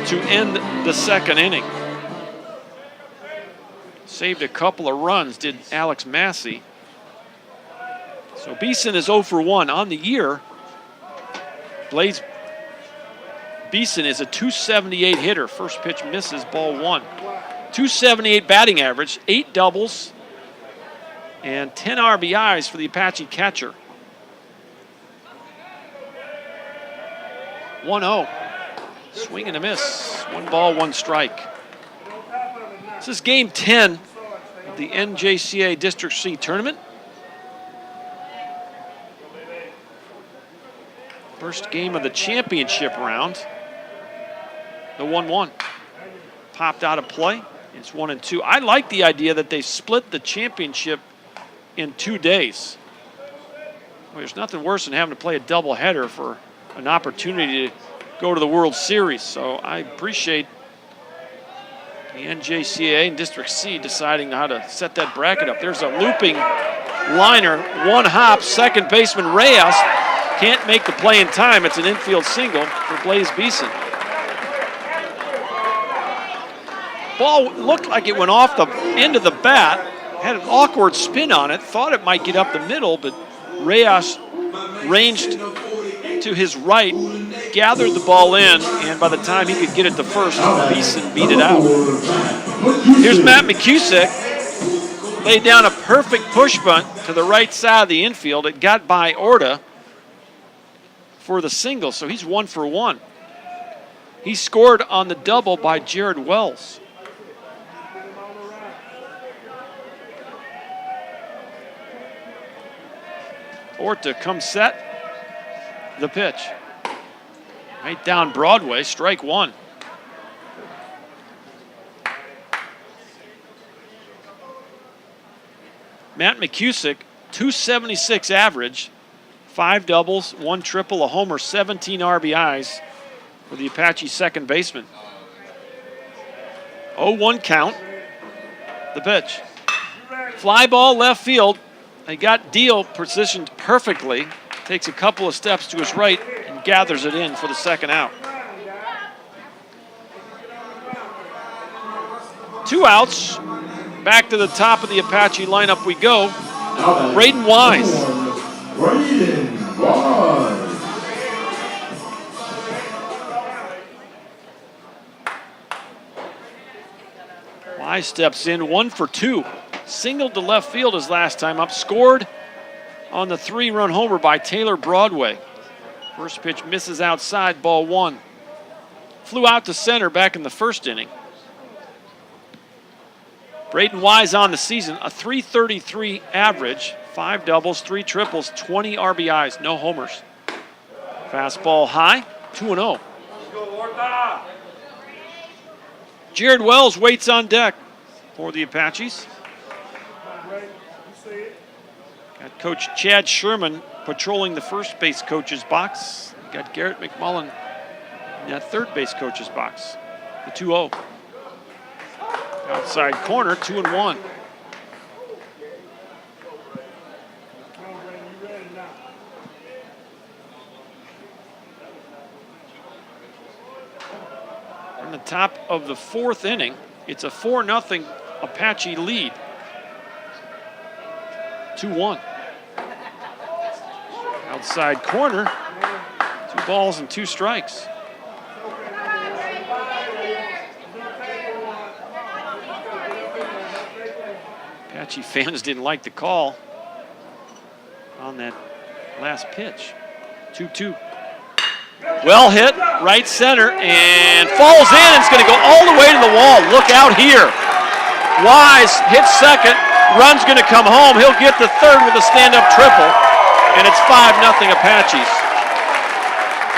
to end the second inning. Saved a couple of runs, did Alex Massey. So Beeson is 0 for 1 on the year. Blaze Beeson is a .278 hitter. First pitch misses, ball 1. .278 batting average, 8 doubles, and 10 RBIs for the Apache catcher. 1-0. Swing and a miss. 1 ball, 1 strike. This is game 10 of the NJCAA District C tournament. First game of the championship round. The 1-1. Popped out of play. It's 1-2. I like the idea that they split the championship in 2 days. Well, there's nothing worse than having to play a doubleheader for an opportunity to go to the World Series. So I appreciate the NJCAA and District C deciding how to set that bracket up. There's a looping liner, 1 hop, second baseman Reyes can't make the play in time. It's an infield single for Blaze Beeson. Ball looked like it went off the end of the bat, had an awkward spin on it, thought it might get up the middle, but Reyes ranged to his right, gathered the ball in, and by the time he could get it to first, Beeson beat it out. Here's Matt McCusick, laid down a perfect push bunt to the right side of the infield. It got by Orta for the single, so he's 1 for 1. He scored on the double by Jared Wells. Orta comes set. The pitch. Right down Broadway, strike one. Matt McCusick, 276 average, 5 doubles, 1 triple, a homer, 17 RBIs for the Apache second baseman. 0-1 count. The pitch. Fly ball left field. They got Deal positioned perfectly. Takes a couple of steps to his right and gathers it in for the second out. 2 outs. Back to the top of the Apache lineup we go. Braden Wise. Braden Wise. Wise steps in, 1 for 2. Singled to left field his last time up. Scored on the 3-run homer by Taylor Broadway. First pitch misses outside, ball 1. Flew out to center back in the first inning. Braden Wise on the season, a .333 average, 5 doubles, 3 triples, 20 RBIs, no homers. Fastball high, 2-0. Jared Wells waits on deck for the Apaches. Got Coach Chad Sherman patrolling the first base coach's box. Got Garrett McMullen in that third base coach's box. The 2-0. Outside corner, 2-1. In the top of the 4th inning, it's a 4-0 Apache lead. 2-1. Outside corner, 2 balls and 2 strikes. Apache fans didn't like the call on that last pitch. 2-2. Well hit, right center, and falls in. It's going to go all the way to the wall. Look out here. Wise hits second. Run's going to come home. He'll get the third with a stand-up triple, and it's 5-0 Apaches.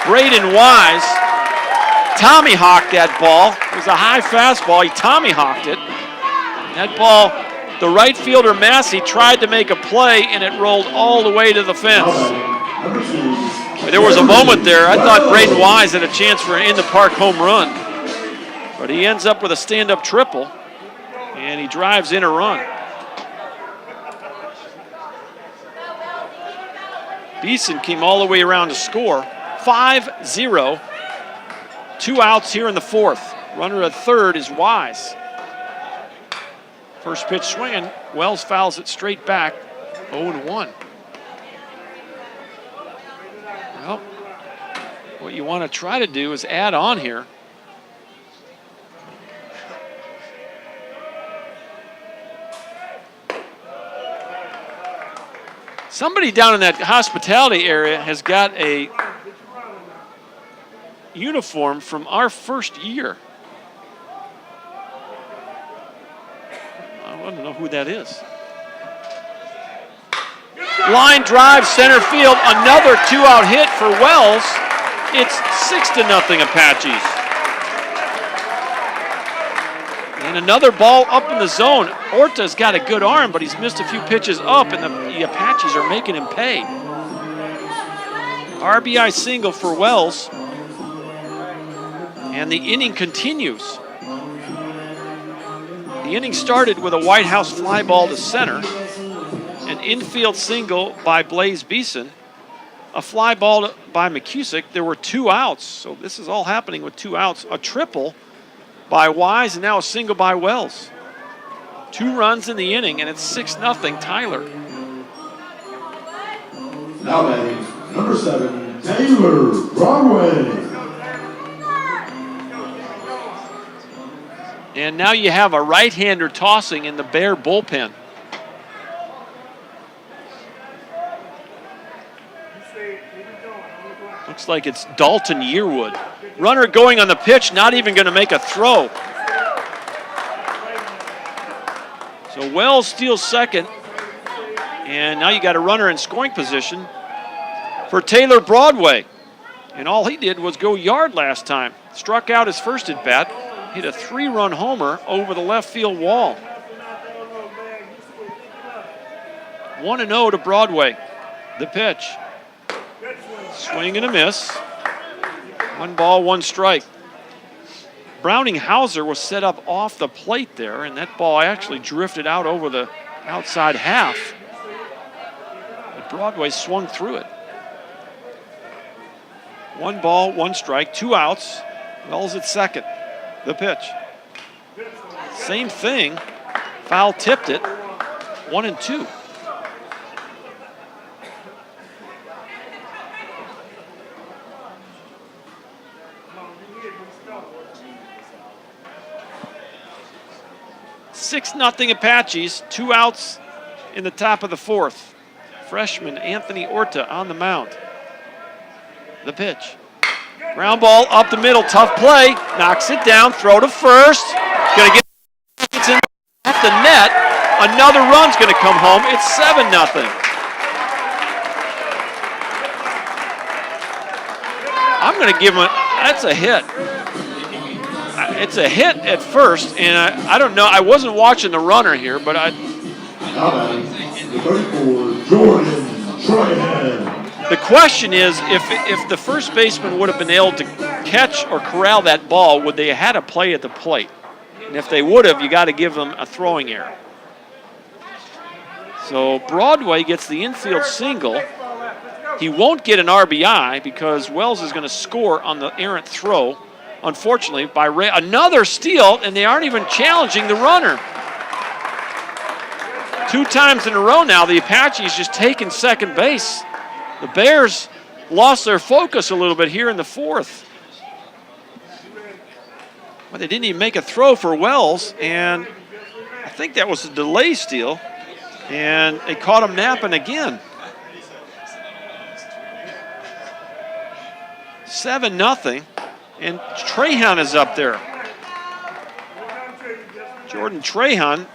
Braden Wise tommyhawked that ball. It was a high fastball. He tommyhawked it. That ball, the right fielder Massey tried to make a play, and it rolled all the way to the fence. There was a moment there, I thought Braden Wise had a chance for an in-the-park home run. But he ends up with a stand-up triple, and he drives in a run. Beeson came all the way around to score. 5-0. 2 outs here in the 4th. Runner at third is Wise. First pitch swinging. Wells fouls it straight back. 0-1. Well, what you want to try to do is add on here. Somebody down in that hospitality area has got a uniform from our first year. I want to know who that is. Line drive, center field, another 2-out hit for Wells. It's 6-0 Apaches. And another ball up in the zone. Orta's got a good arm, but he's missed a few pitches up, and the Apaches are making him pay. RBI single for Wells. And the inning continues. The inning started with a White House fly ball to center. An infield single by Blaze Beeson, a fly ball by McCusick. There were 2 outs, so this is all happening with 2 outs. A triple by Wise, and now a single by Wells. 2 runs in the inning, and it's 6-0 Tyler. Now batting, number 7, Taylor Broadway. And now you have a right-hander tossing in the Bear bullpen. Looks like it's Dalton Yearwood. Runner going on the pitch, not even going to make a throw. So Wells steals second. And now you got a runner in scoring position for Taylor Broadway. And all he did was go yard last time. Struck out his first at bat. Hit a 3-run homer over the left field wall. 1-0 to Broadway. The pitch. Swing and a miss. 1 ball, 1 strike. Browning Hauser was set up off the plate there, and that ball actually drifted out over the outside half. But Broadway swung through it. 1 ball, 1 strike, 2 outs. Wells at second. The pitch. Same thing. Foul tipped it. 1-2. Nothing Apaches. 2 outs in the top of the 4th. Freshman Anthony Orta on the mound. The pitch. Ground ball up the middle, tough play. Knocks it down, throw to first. Gonna get it's in off the net. Another run's gonna come home. It's 7-0. I'm gonna give him that's a hit. It's a hit at first, and I don't know. I wasn't watching the runner here, but I. The 34, Jordan Trahan. The question is, if the first baseman would have been able to catch or corral that ball, would they have had a play at the plate? And if they would have, you got to give them a throwing error. So Broadway gets the infield single. He won't get an RBI because Wells is going to score on the errant throw. Unfortunately, by Ray, another steal, and they aren't even challenging the runner. 2 times in a row now, the Apaches just taking second base. The Bears lost their focus a little bit here in the 4th. Well, they didn't even make a throw for Wells, and I think that was a delay steal, and they caught him napping again. 7-0. And Trahan is up there. Jordan Trahan,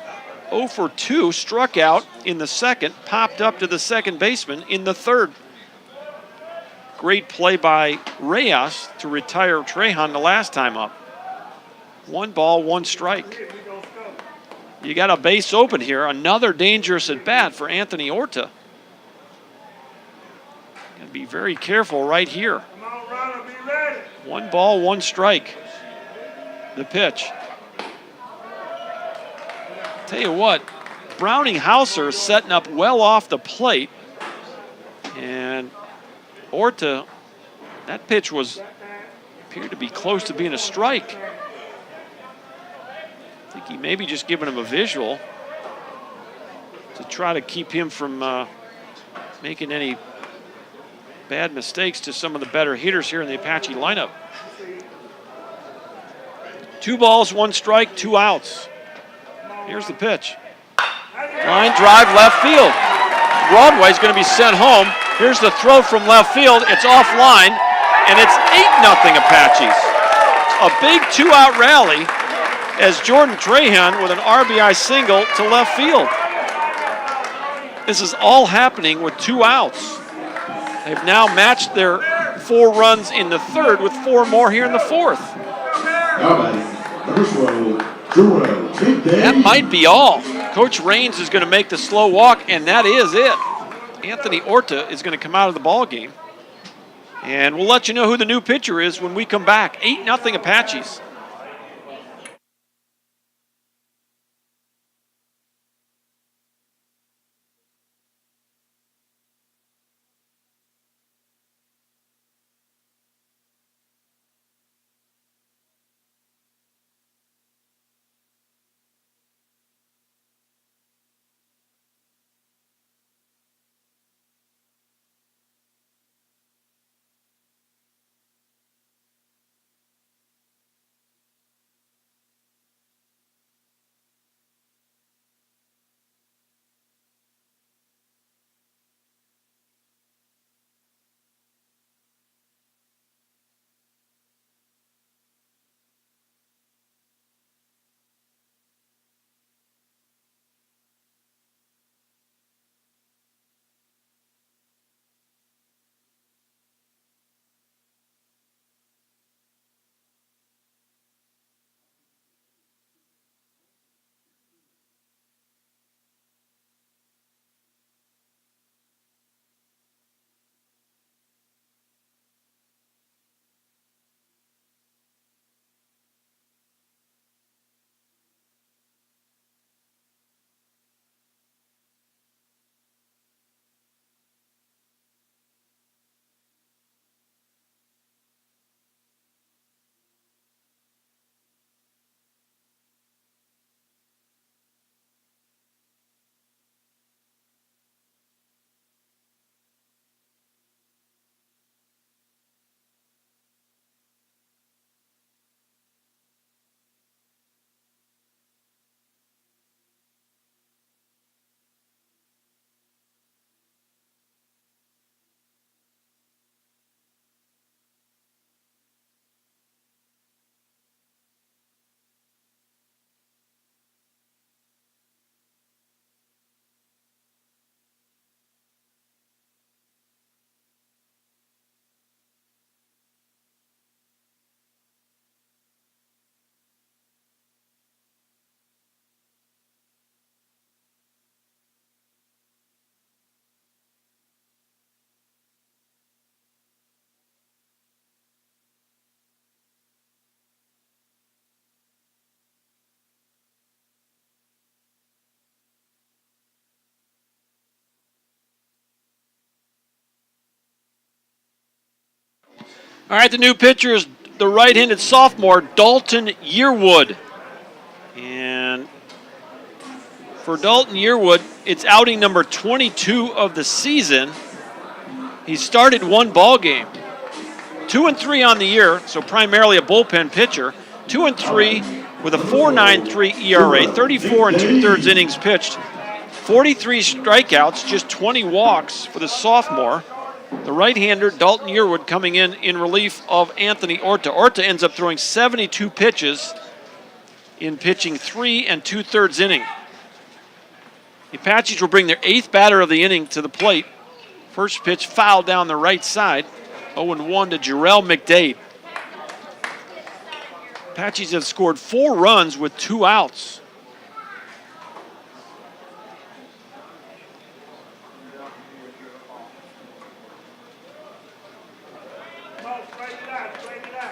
0 for 2, struck out in the 2nd, popped up to the second baseman in the 3rd. Great play by Reyes to retire Trahan the last time up. 1 ball, 1 strike. You got a base open here. Another dangerous at bat for Anthony Orta. Got to be very careful right here. 1 ball, 1 strike. The pitch. Tell you what, Browning Hauser is setting up well off the plate. And Orta, that pitch appeared to be close to being a strike. I think he may be just giving him a visual to try to keep him from making any bad mistakes to some of the better hitters here in the Apache lineup. 2 balls, 1 strike, 2 outs. Here's the pitch. Line drive left field. Broadway's going to be sent home. Here's the throw from left field. It's offline, and it's 8-0 Apaches. A big 2-out rally as Jordan Trahan with an RBI single to left field. This is all happening with 2 outs. They've now matched their 4 runs in the 3rd with 4 more here in the 4th. That might be all. Coach Raines is going to make the slow walk, and that is it. Anthony Orta is going to come out of the ball game. And we'll let you know who the new pitcher is when we come back. 8-0 Apaches. All right, the new pitcher is the right-handed sophomore, Dalton Yearwood. And for Dalton Yearwood, it's outing number 22 of the season. He started one ball game. 2-3 on the year, so primarily a bullpen pitcher. 2-3 with a 4.93 ERA, 34 and 2/3 innings pitched, 43 strikeouts, just 20 walks for the sophomore. The right-hander, Dalton Yearwood, coming in relief of Anthony Orta. Orta ends up throwing 72 pitches in pitching 3 2/3 inning. The Apaches will bring their 8th batter of the inning to the plate. First pitch fouled down the right side. 0-1 to Jarrell McDade. Apaches have scored 4 runs with 2 outs.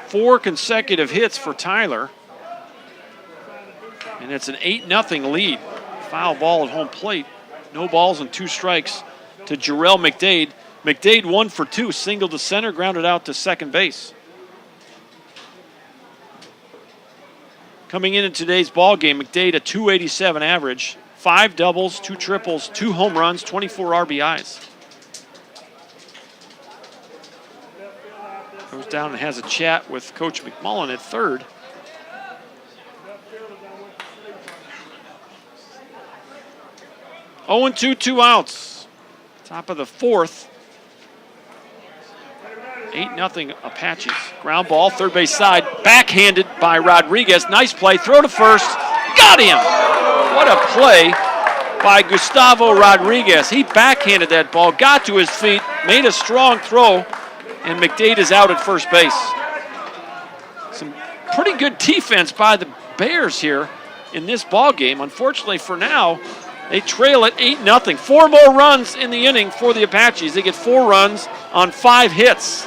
Four consecutive hits for Tyler. And it's an 8-0 lead. Foul ball at home plate. No balls and 2 strikes to Jarrell McDade. McDade 1 for 2, single to center, grounded out to second base. Coming in today's ball game, McDade a .287 average, 5 doubles, 2 triples, 2 home runs, 24 RBIs. Goes down and has a chat with Coach McMullen at third. Oh, 0-2, 2 outs. Top of the 4th. 8-0 Apaches. Ground ball, third base side, backhanded by Rodriguez. Nice play, throw to first, got him! What a play by Gustavo Rodriguez. He backhanded that ball, got to his feet, made a strong throw, and McDade is out at first base. Some pretty good defense by the Bears here in this ball game. Unfortunately for now, they trail at 8-0. 4 more runs in the inning for the Apaches. They get 4 runs on 5 hits.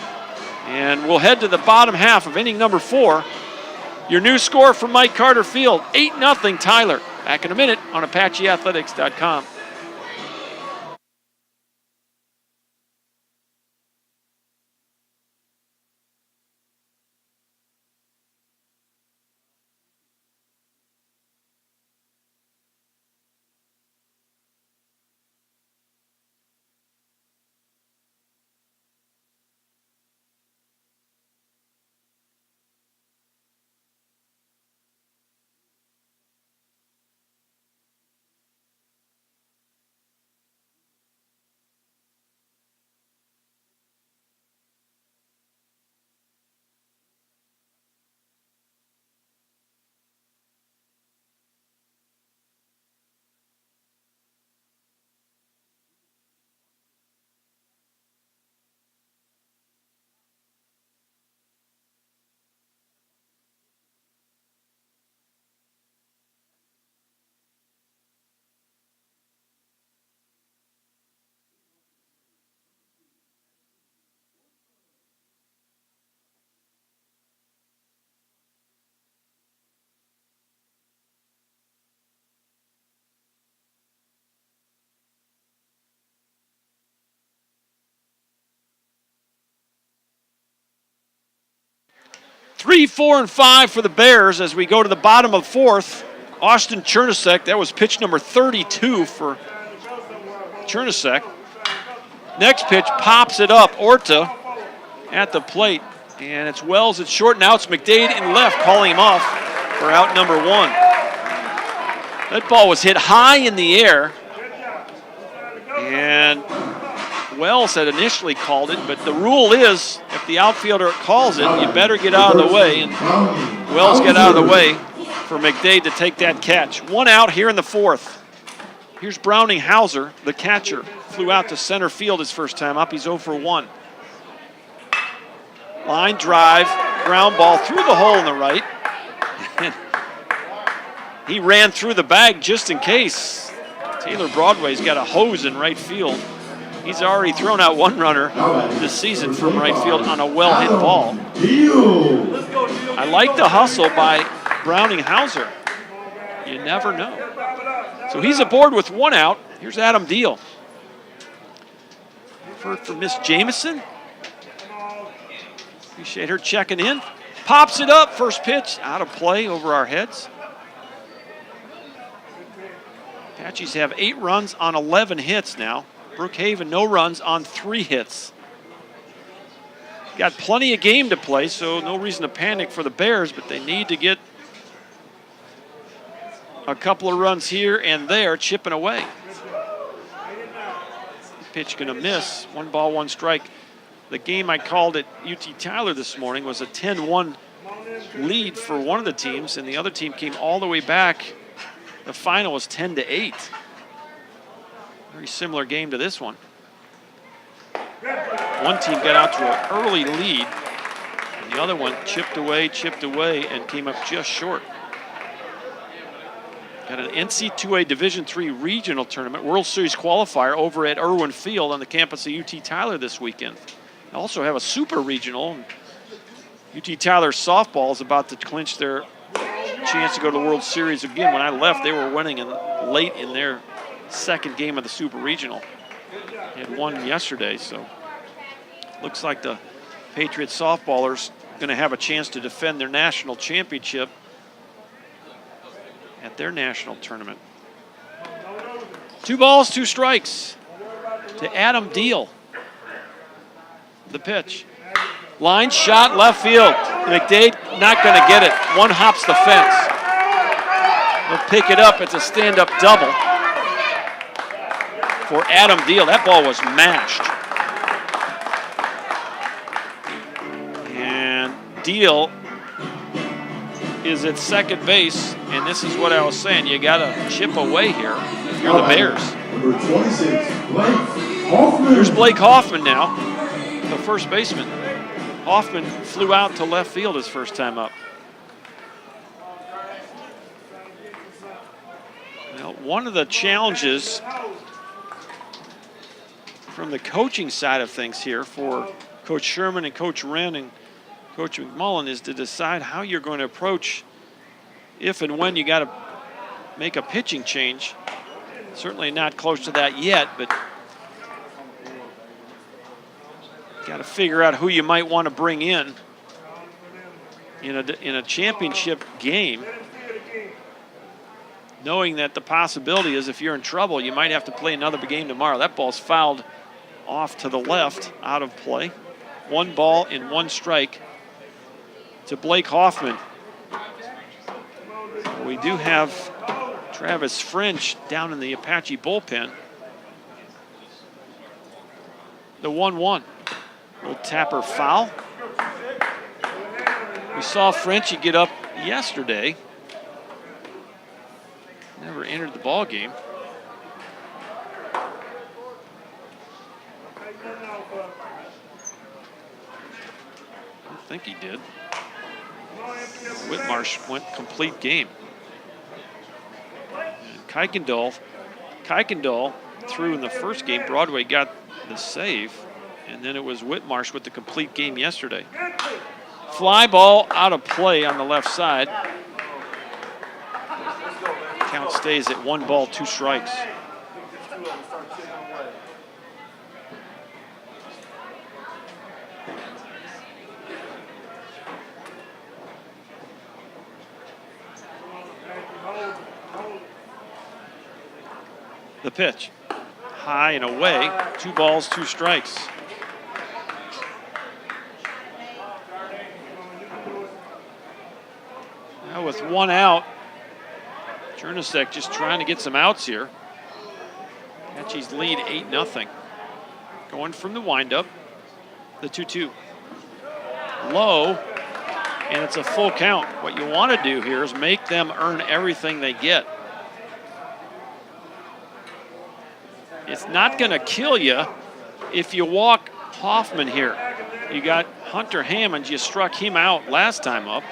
And we'll head to the bottom half of inning number 4. Your new score from Mike Carter Field, 8-0 Tyler. Back in a minute on ApacheAthletics.com. Three, 4, and 5 for the Bears as we go to the bottom of 4th. Austin Chernusek, that was pitch number 32 for Chernusek. Next pitch pops it up. Orta at the plate. And it's Wells at short. Now it's McDade in left calling him off for out number 1. That ball was hit high in the air. And Wells had initially called it, but the rule is if the outfielder calls it, you better get out of the way. And Wells got out of the way for McDade to take that catch. 1 out here in the 4th. Here's Browning Hauser, the catcher. Flew out to center field his first time up. He's 0 for 1. Line drive, ground ball through the hole in the right. He ran through the bag just in case. Taylor Broadway's got a hose in right field. He's already thrown out 1 runner this season from right field on a well-hit ball. I like the hustle by Browning Hauser. You never know. So he's aboard with 1 out. Here's Adam Deal. Heard from Miss Jameson. Appreciate her checking in. Pops it up. First pitch out of play over our heads. Apaches have 8 runs on 11 hits now. Brookhaven, no runs on 3 hits. Got plenty of game to play, so no reason to panic for the Bears, but they need to get a couple of runs here and there, chipping away. Pitch gonna miss. 1 ball, 1 strike. The game I called at UT Tyler this morning was a 10-1 lead for one of the teams, and the other team came all the way back. The final was 10-8. Very similar game to this one. One team got out to an early lead, and the other one chipped away, and came up just short. Got an NCAA Division III regional tournament, World Series qualifier over at Irwin Field on the campus of UT Tyler this weekend. They also have a super regional. UT Tyler softball is about to clinch their chance to go to the World Series again. When I left, they were winning late in their second game of the super regional. They had won yesterday, so looks like the Patriots softballers going to have a chance to defend their national championship at their national tournament. 2 balls, 2 strikes to Adam Deal. The pitch. Line shot left field. McDade not going to get it. 1 hops the fence. They'll pick it up. It's a stand-up double for Adam Deal. That ball was mashed. And Deal is at second base, and this is what I was saying. You got to chip away here if you're the Bears. Number 26, Blake Hoffman. Here's Blake Hoffman now, the first baseman. Hoffman flew out to left field his first time up. Well, one of the challenges from the coaching side of things here for Coach Sherman and Coach Wren and Coach McMullen is to decide how you're going to approach if and when you got to make a pitching change. Certainly not close to that yet, but got to figure out who you might want to bring in a championship game, knowing that the possibility is if you're in trouble, you might have to play another game tomorrow. That ball's fouled off to the left, out of play. 1 ball and 1 strike to Blake Hoffman. We do have Travis French down in the Apache bullpen. The 1-1. Little tapper foul. We saw Frenchie get up yesterday. Never entered the ball game. I think he did. Whitmarsh went complete game. And Kuykendall threw in the first game. Broadway got the save, and then it was Whitmarsh with the complete game yesterday. Fly ball out of play on the left side. Count stays at 1 ball, 2 strikes. The pitch, high and away, 2 balls, 2 strikes. Now with 1 out, Chernusek just trying to get some outs here. Apache's lead 8-0. Going from the windup, the 2-2. Low, and it's a full count. What you want to do here is make them earn everything they get. It's not going to kill you if you walk Hoffman here. You got Hunter Hammond, you struck him out last time up.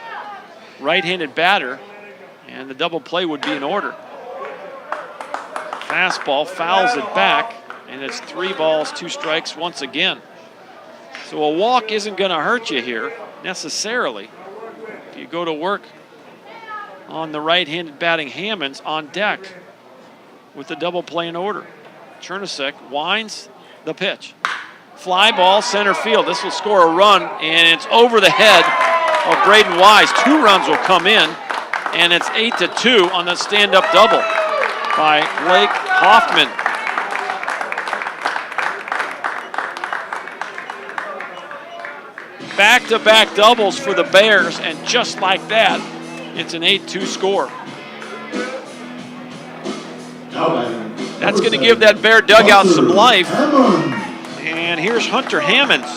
Right-handed batter, and the double play would be in order. Fastball fouls it back, and it's 3 balls, 2 strikes once again. So a walk isn't going to hurt you here necessarily. If you go to work on the right-handed batting Hammonds on deck with the double play in order. Chernusek winds the pitch. Fly ball center field. This will score a run, and it's over the head of Braden Wise. 2 runs will come in, and it's 8-2 on the stand-up double by Blake Hoffman. Back-to-back doubles for the Bears, and just like that, it's an 8-2 score. That's going to give that Bear dugout some life. And here's Hunter Hammonds.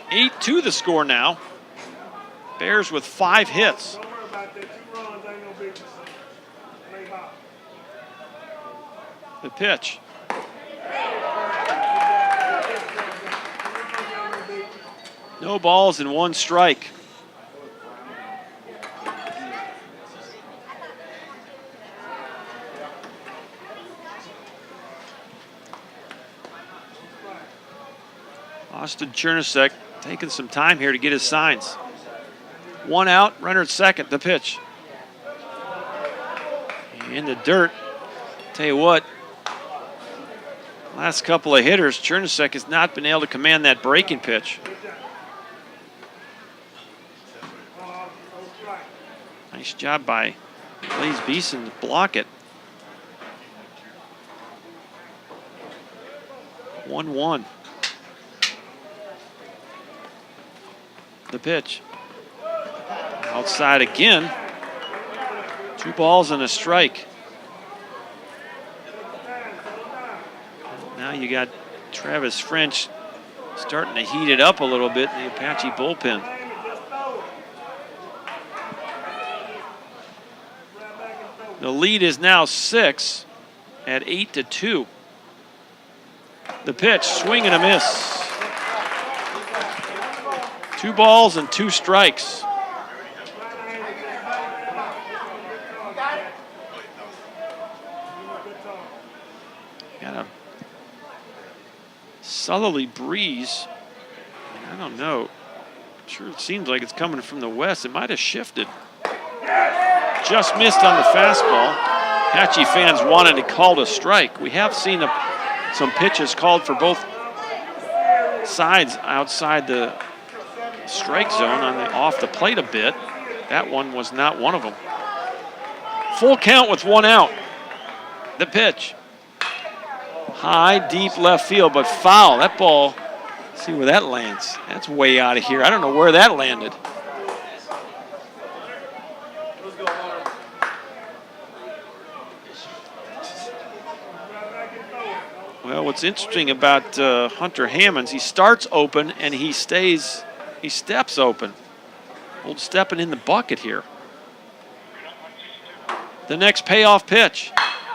8-2 the score now. Bears with 5 hits. The pitch. No balls and 1 strike. Austin Chernusek taking some time here to get his signs. 1 out, runner at second, the pitch. In the dirt. Tell you what, last couple of hitters, Chernusek has not been able to command that breaking pitch. Nice job by Blaze Beeson to block it. 1-1. The pitch. Outside again. 2 balls and a strike. Now you got Travis French starting to heat it up a little bit in the Apache bullpen. The lead is now 6 at 8-2. The pitch, swing and a miss. 2 balls and 2 strikes. Got a southerly breeze. I don't know. Sure, it seems like it's coming from the west. It might have shifted. Just missed on the fastball. Apache fans wanted to call a strike. We have seen some pitches called for both sides outside the strike zone off the plate a bit. That one was not one of them. Full count with 1 out. The pitch. High, deep left field, but foul. That ball, see where that lands. That's way out of here. I don't know where that landed. Well, what's interesting about Hunter Hammonds, he starts open and he steps open. Old stepping in the bucket here. The next payoff pitch.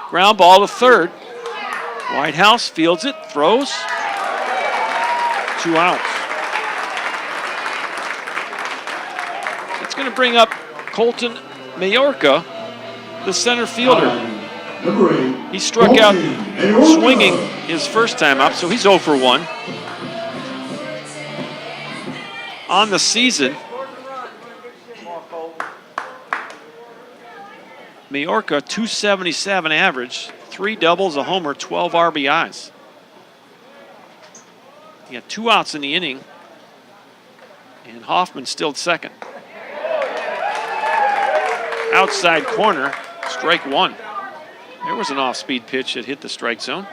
Ground ball to third. Whitehouse fields it, throws. 2 outs. That's going to bring up Colton Mayorga, the center fielder. He struck out swinging his first time up, so he's 0 for 1. On the season, Mayorga, 277 average, 3 doubles, a homer, 12 RBIs. He got 2 outs in the inning, and Hoffman still at second. Outside corner, strike 1. There was an off-speed pitch that hit the strike zone.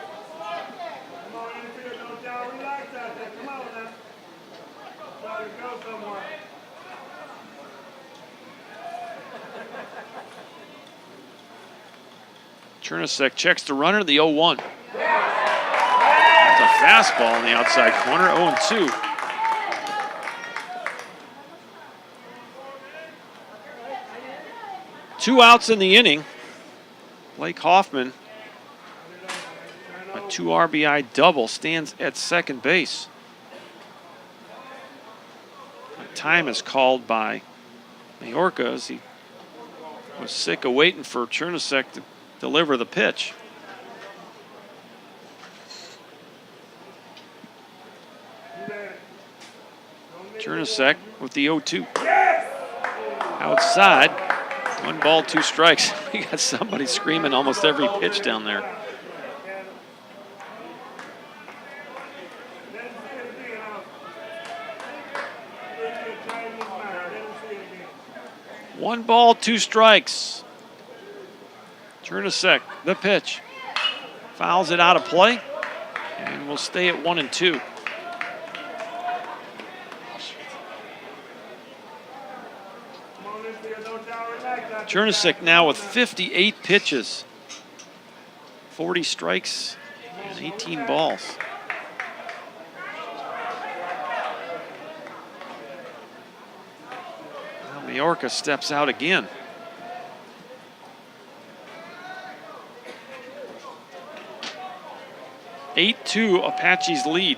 Chernusek checks the runner, the 0-1. That's a fastball in the outside corner, 0-2. Two outs in the inning. Blake Hoffman, a 2 RBI double, stands at second base. A time is called by Mayorga as he was sick of waiting for Chernusek to deliver the pitch. Chernusek with the 0-2. Outside, 1 ball, 2 strikes. We got somebody screaming almost every pitch down there. One ball, 2 strikes. Chernusek, the pitch. Fouls it out of play, and we'll stay at 1-2. Chernusek now with 58 pitches, 40 strikes, and 18 balls. Majorca steps out again. (8-2) Apaches lead.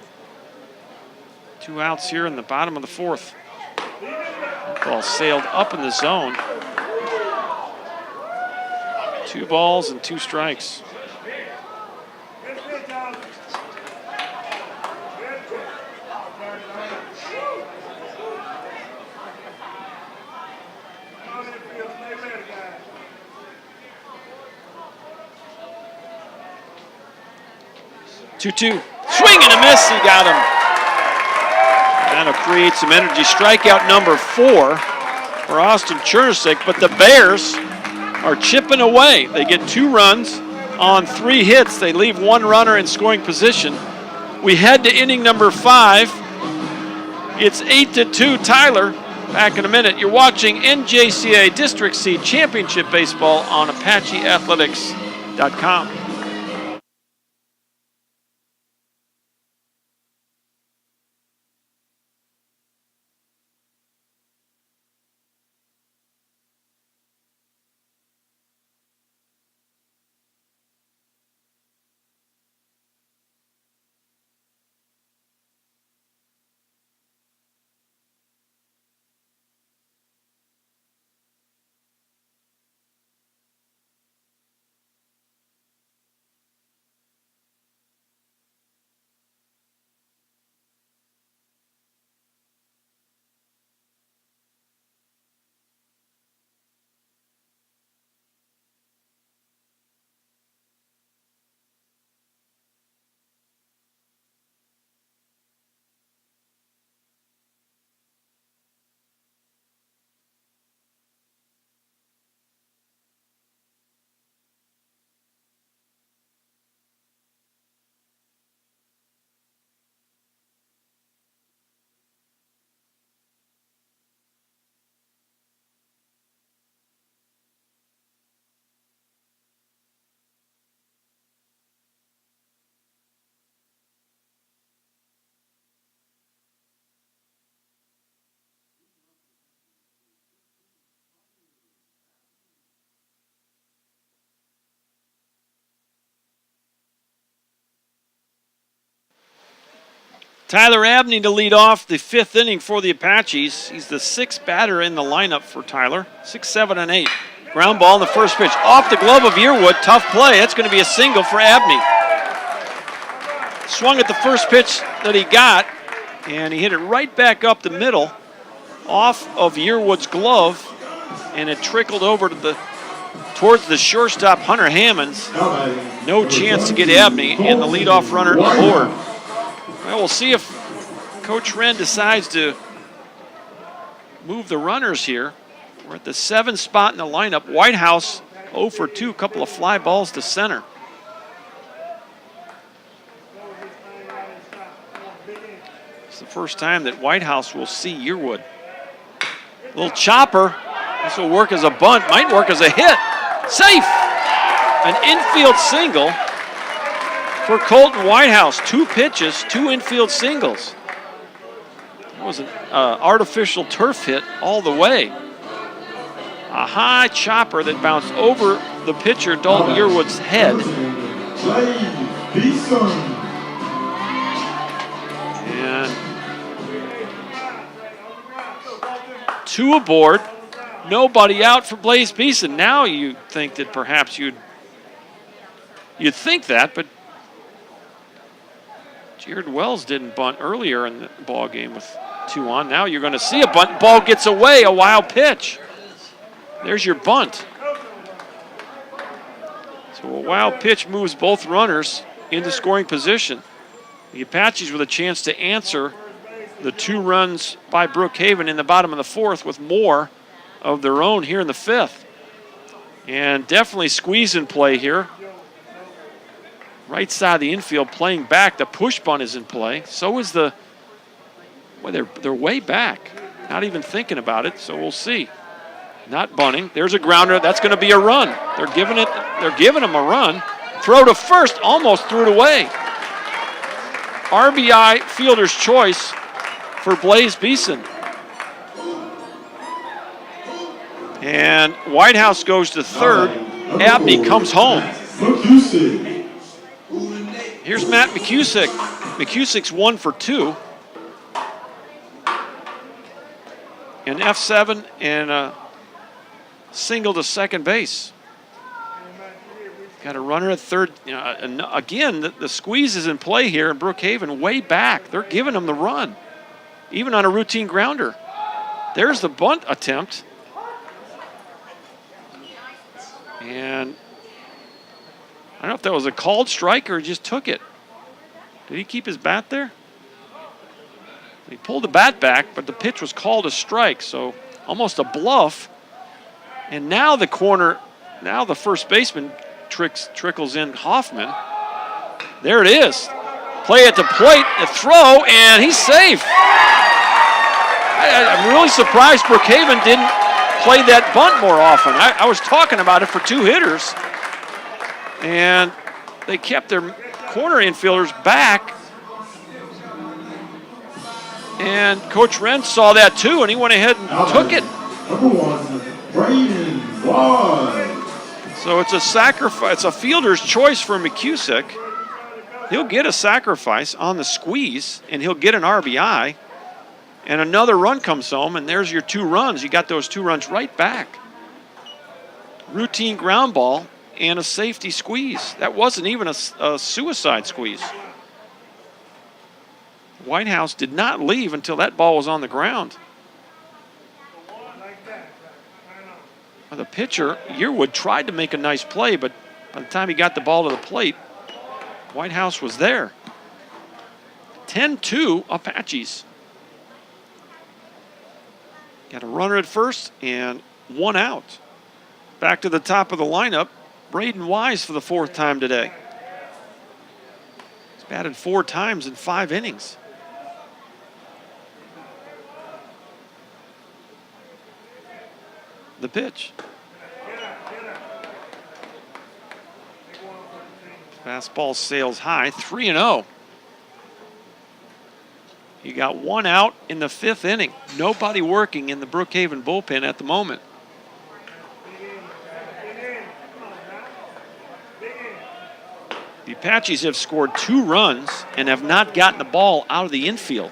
2 outs here in the bottom of the 4th. That ball sailed up in the zone. 2 balls and 2 strikes. Two. Swing and a miss. He got him. That'll create some energy. Strikeout number 4 for Austin Chernusek, but the Bears are chipping away. They get 2 runs on 3 hits. They leave 1 runner in scoring position. We head to inning number 5. It's 8-2. Tyler, back in a minute. You're watching NJCAA District C Championship Baseball on ApacheAthletics.com. Tyler Abney to lead off the 5th inning for the Apaches. He's the 6th batter in the lineup for Tyler. 6, 7, and 8. Ground ball in the first pitch. Off the glove of Yearwood. Tough play. That's going to be a single for Abney. Swung at the first pitch that he got, and he hit it right back up the middle off of Yearwood's glove, and it trickled over to towards the shortstop, Hunter Hammonds. No chance to get Abney, and the leadoff runner aboard. Well, we'll see if Coach Wren decides to move the runners here. We're at the 7th spot in the lineup. Whitehouse 0 for 2, couple of fly balls to center. It's the first time that Whitehouse will see Yearwood. Little chopper. This will work as a bunt, might work as a hit. Safe! An infield single for Colton Whitehouse. 2 pitches, 2 infield singles. That was an artificial turf hit all the way. A high chopper that bounced over the pitcher, Dalton Yearwood's head. And 2 aboard. Nobody out for Blaze Beeson. Now you think that perhaps you'd think that, but Jared Wells didn't bunt earlier in the ball game with 2 on. Now you're going to see a bunt. Ball gets away, a wild pitch. There's your bunt. So a wild pitch moves both runners into scoring position. The Apaches with a chance to answer the 2 runs by Brookhaven in the bottom of the 4th with more of their own here in the 5th. And definitely squeeze in play here. Right side of the infield playing back. The push bunt is in play. So is the, well, they're way back. Not even thinking about it, so we'll see. Not bunting. There's a grounder. That's going to be a run. They're giving him a run. Throw to first, almost threw it away. RBI fielder's choice for Blaze Beeson. And Whitehouse goes to third. Abney comes home. Here's Matt McCusick. McCusick's 1 for 2. An F7 and a single to second base. Got a runner at third. And again, the squeeze is in play here in Brookhaven, way back. They're giving him the run, even on a routine grounder. There's the bunt attempt. And I don't know if that was a called strike or he just took it. Did he keep his bat there? He pulled the bat back, but the pitch was called a strike, so almost a bluff. And now the corner, now the first baseman trickles in Hoffman. There it is. Play at the plate, a throw, and he's safe. I'm really surprised Brookhaven didn't play that bunt more often. I was talking about it for 2 hitters, and they kept their corner infielders back. And Coach Wren saw that too, and he went ahead and took it. Number 1, Braden Wise. So it's a sacrifice. It's a fielder's choice for McCusick. He'll get a sacrifice on the squeeze, and he'll get an RBI. And another run comes home, and there's your 2 runs. You got those 2 runs right back. Routine ground ball and a safety squeeze. That wasn't even a suicide squeeze. Whitehouse did not leave until that ball was on the ground. The pitcher, Yearwood, tried to make a nice play, but by the time he got the ball to the plate, Whitehouse was there. 10-2 Apaches. Got a runner at first and 1 out. Back to the top of the lineup, Braden Wise for the 4th time today. He's batted 4 times in 5 innings. The pitch. Fastball sails high, 3-0. You got 1 out in the 5th inning. Nobody working in the Brookhaven bullpen at the moment. The Apaches have scored 2 runs and have not gotten the ball out of the infield.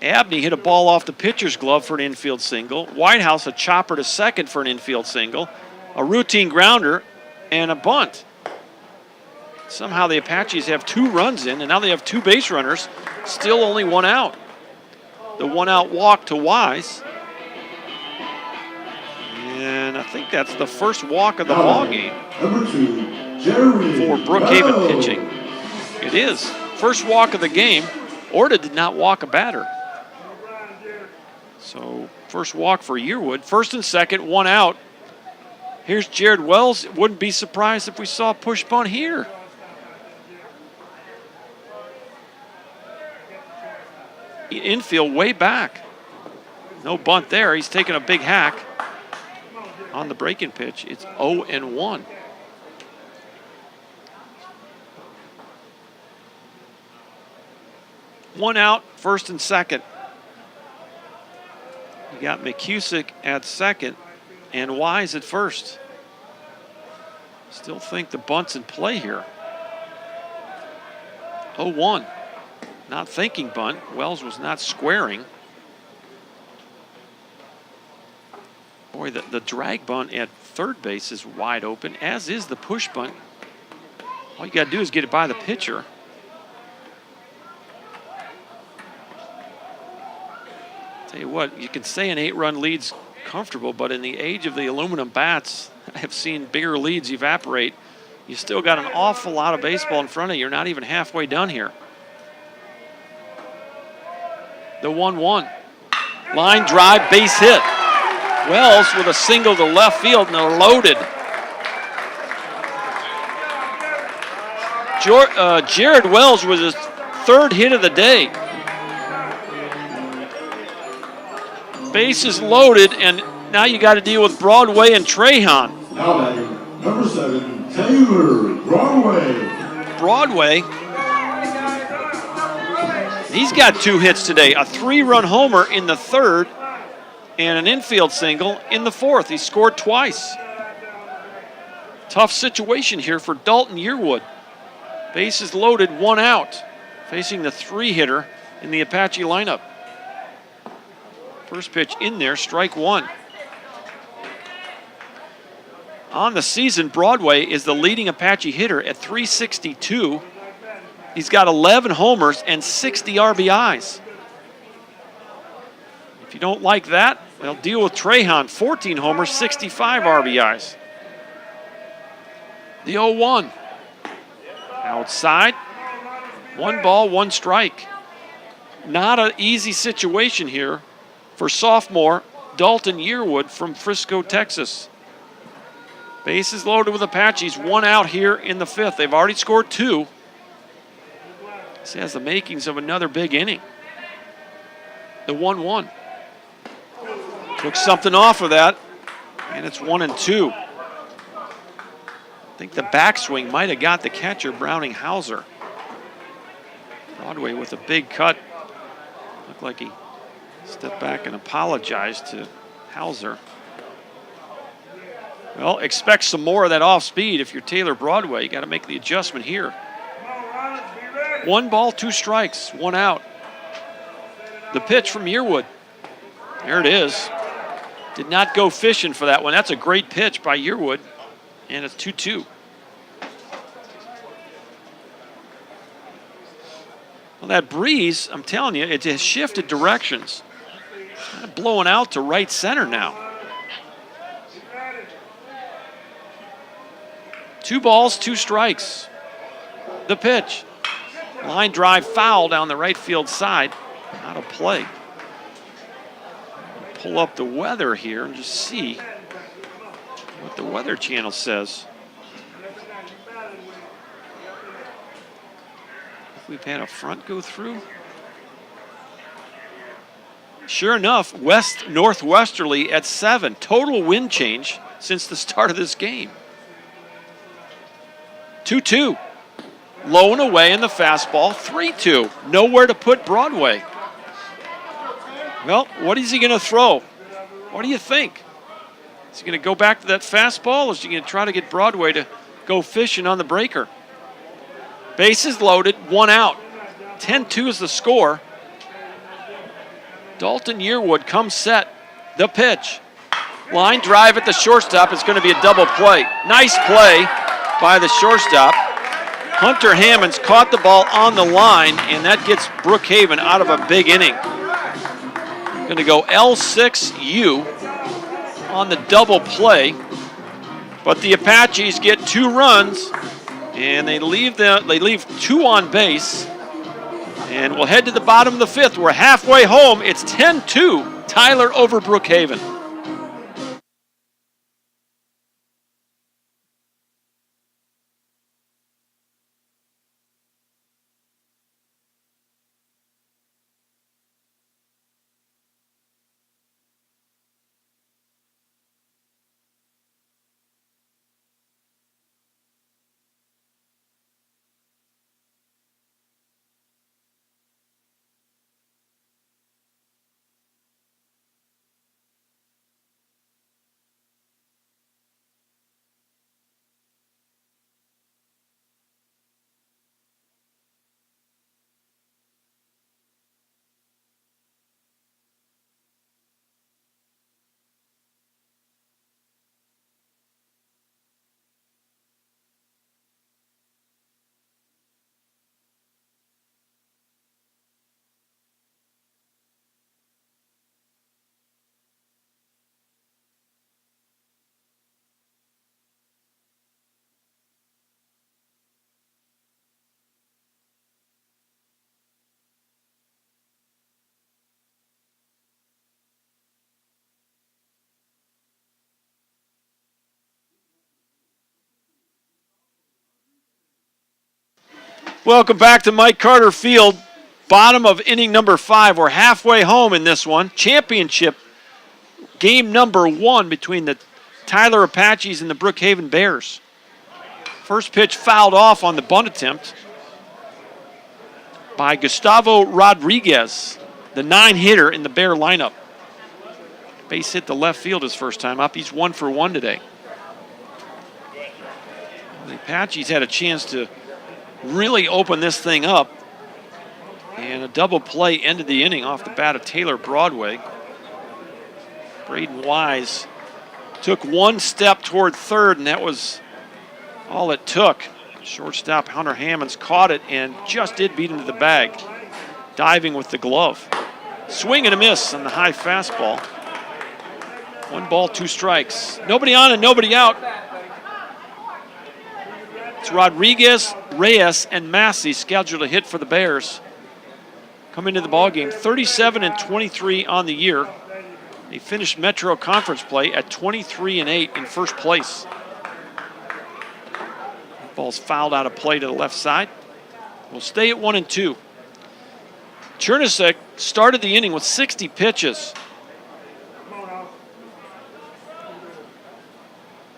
Abney hit a ball off the pitcher's glove for an infield single. Whitehouse a chopper to second for an infield single. A routine grounder and a bunt. Somehow the Apaches have 2 runs in, and now they have 2 base runners. Still only 1 out. The 1 out walk to Wise. And I think that's the first walk of the ball game Number 2, Jerry for Brookhaven Wells. pitching. It is. First walk of the game. Orta did not walk a batter. So first walk for Yearwood. 1st and 2nd, 1 out. Here's Jared Wells. Wouldn't be surprised if we saw a push bunt here. Infield way back. No bunt there. He's taking a big hack on the breaking pitch. It's 0-1. One out, 1st and 2nd. You got McCusick at 2nd and Wise at 1st. Still think the bunt's in play here. 0-1. Not thinking bunt. Wells was not squaring. Boy, the drag bunt at 3rd base is wide open, as is the push bunt. All you got to do is get it by the pitcher. Tell you what, you can say an 8-run lead's comfortable, but in the age of the aluminum bats, I have seen bigger leads evaporate. You still got an awful lot of baseball in front of you. You're not even halfway done here. The 1-1. Line drive, base hit. Wells with a single to left field, and they're loaded. Jared Wells was his 3rd hit of the day. Bases loaded, and now you got to deal with Broadway and Trahan. Now batting, number 7, Taylor Broadway. Broadway, he's got 2 hits today. A 3-run homer in the 3rd and an infield single in the 4th. He scored twice. Tough situation here for Dalton Yearwood. Bases loaded, 1 out, facing the 3-hitter in the Apache lineup. First pitch in there, strike 1. On the season, Broadway is the leading Apache hitter at .362. He's got 11 homers and 60 RBIs. If you don't like that, well, deal with Trahan, 14 homers, 65 RBIs. The 0-1. Outside, 1 ball, 1 strike. Not an easy situation here for sophomore Dalton Yearwood from Frisco, Texas. Bases loaded with Apaches, 1 out here in the 5th. They've already scored 2. This has the makings of another big inning. The 1-1. Took something off of that, and it's 1-2. I think the backswing might have got the catcher, Browning Hauser. Broadway with a big cut. Looked like he stepped back and apologized to Hauser. Well, expect some more of that off speed if you're Taylor Broadway. You got to make the adjustment here. 1 ball, 2 strikes, 1 out. The pitch from Yearwood. There it is. Did not go fishing for that one. That's a great pitch by Yearwood. And it's 2-2. Well, that breeze, I'm telling you, it has shifted directions. Kind of blowing out to right center now. 2 balls, 2 strikes. The pitch. Line drive foul down the right field side. Out of play. Pull up the weather here and just see what the Weather Channel says. If we've had a front go through. Sure enough, west-northwesterly at 7. Total wind change since the start of this game. 2-2. Low and away in the fastball. 3-2. Nowhere to put Broadway. Well, what is he going to throw? What do you think? Is he going to go back to that fastball, or is he going to try to get Broadway to go fishing on the breaker? Bases loaded, 1 out. 10-2 is the score. Dalton Yearwood comes set. The pitch. Line drive at the shortstop. It's going to be a double play. Nice play by the shortstop. Hunter Hammonds caught the ball on the line, and that gets Brookhaven out of a big inning. Going to go L6U on the double play, but the Apaches get 2 runs, and they leave 2 on base, and we'll head to the bottom of the 5th. We're halfway home. It's 10-2, Tyler over Brookhaven. Welcome back to Mike Carter Field. Bottom of inning number 5. We're halfway home in this one. Championship game number 1 between the Tyler Apaches and the Brookhaven Bears. First pitch fouled off on the bunt attempt by Gustavo Rodriguez, the 9-hitter in the Bear lineup. Base hit to left field his first time up. He's 1 for 1 today. The Apaches had a chance to really open this thing up. And a double play ended the inning off the bat of Taylor Broadway. Braden Wise took one step toward third, and that was all it took. Shortstop Hunter Hammonds caught it and just did beat him to the bag, diving with the glove. Swing and a miss on the high fastball. 1 ball, 2 strikes. Nobody on and nobody out. It's Rodriguez, Reyes, and Massey scheduled to hit for the Bears. Come into the ballgame 37-23 on the year. They finished Metro Conference play at 23-8 in first place. Ball's fouled out of play to the left side. We'll stay at 1-2. Chernusek started the inning with 60 pitches.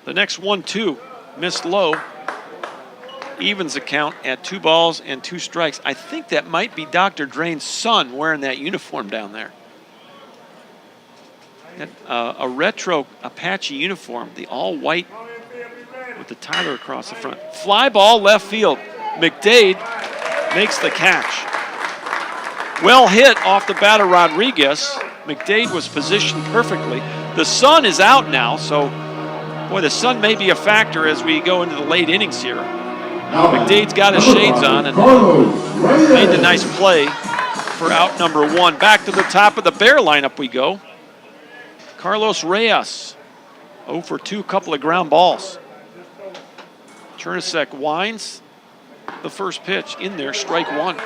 The next 1-2 missed low. Evens the count at 2 balls and 2 strikes. I think that might be Dr. Drain's son wearing that uniform down there. A retro Apache uniform, the all-white with the Tyler across the front. Fly ball left field. McDade makes the catch. Well hit off the bat of Rodriguez. McDade was positioned perfectly. The sun is out now, so boy, the sun may be a factor as we go into the late innings here. McDade's got his shades on and made the nice play for out number 1. Back to the top of the Bear lineup we go. Carlos Reyes, 0 for 2, couple of ground balls. Chernusek winds the first pitch in there, strike 1.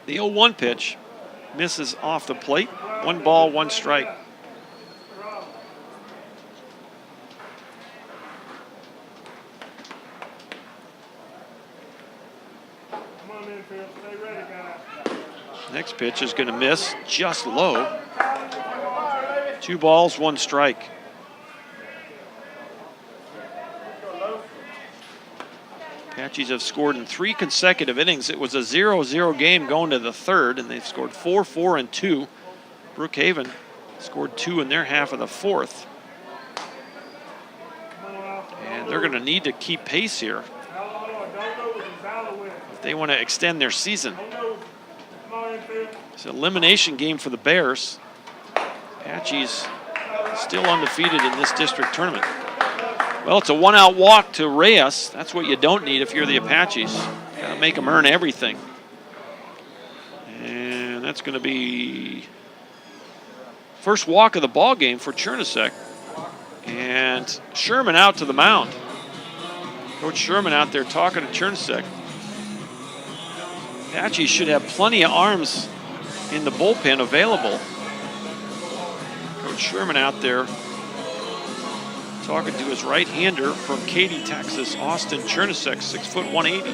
The 0-1 pitch misses off the plate. 1 ball, 1 strike. Next pitch is going to miss just low. 2 balls, 1 strike. Apaches have scored in 3 consecutive innings. It was a 0-0 game going to the 3rd, and they've scored 4, 4, and 2. Brookhaven scored 2 in their half of the 4th. And they're going to need to keep pace here if they want to extend their season. It's an elimination game for the Bears. Apaches still undefeated in this district tournament. Well, it's a 1-out walk to Reyes. That's what you don't need if you're the Apaches. Got to make them earn everything. And that's going to be first walk of the ball game for Chernusek. And Sherman out to the mound. Coach Sherman out there talking to Chernusek. Apaches should have plenty of arms in the bullpen available. Coach Sherman out there talking to his right-hander from Katy, Texas, Austin Chernusek, 6 foot 180.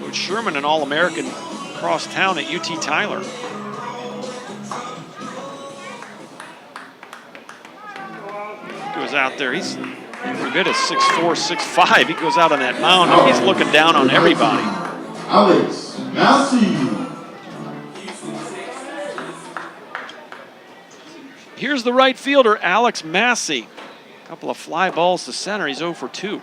Coach Sherman, an All-American across town at UT Tyler. He goes out there, he's pretty good at 6'4", 6'5". He goes out on that mound and he's looking down on everybody. Alex Massey. Here's the right fielder, Alex Massey. A couple of fly balls to center. He's 0 for 2.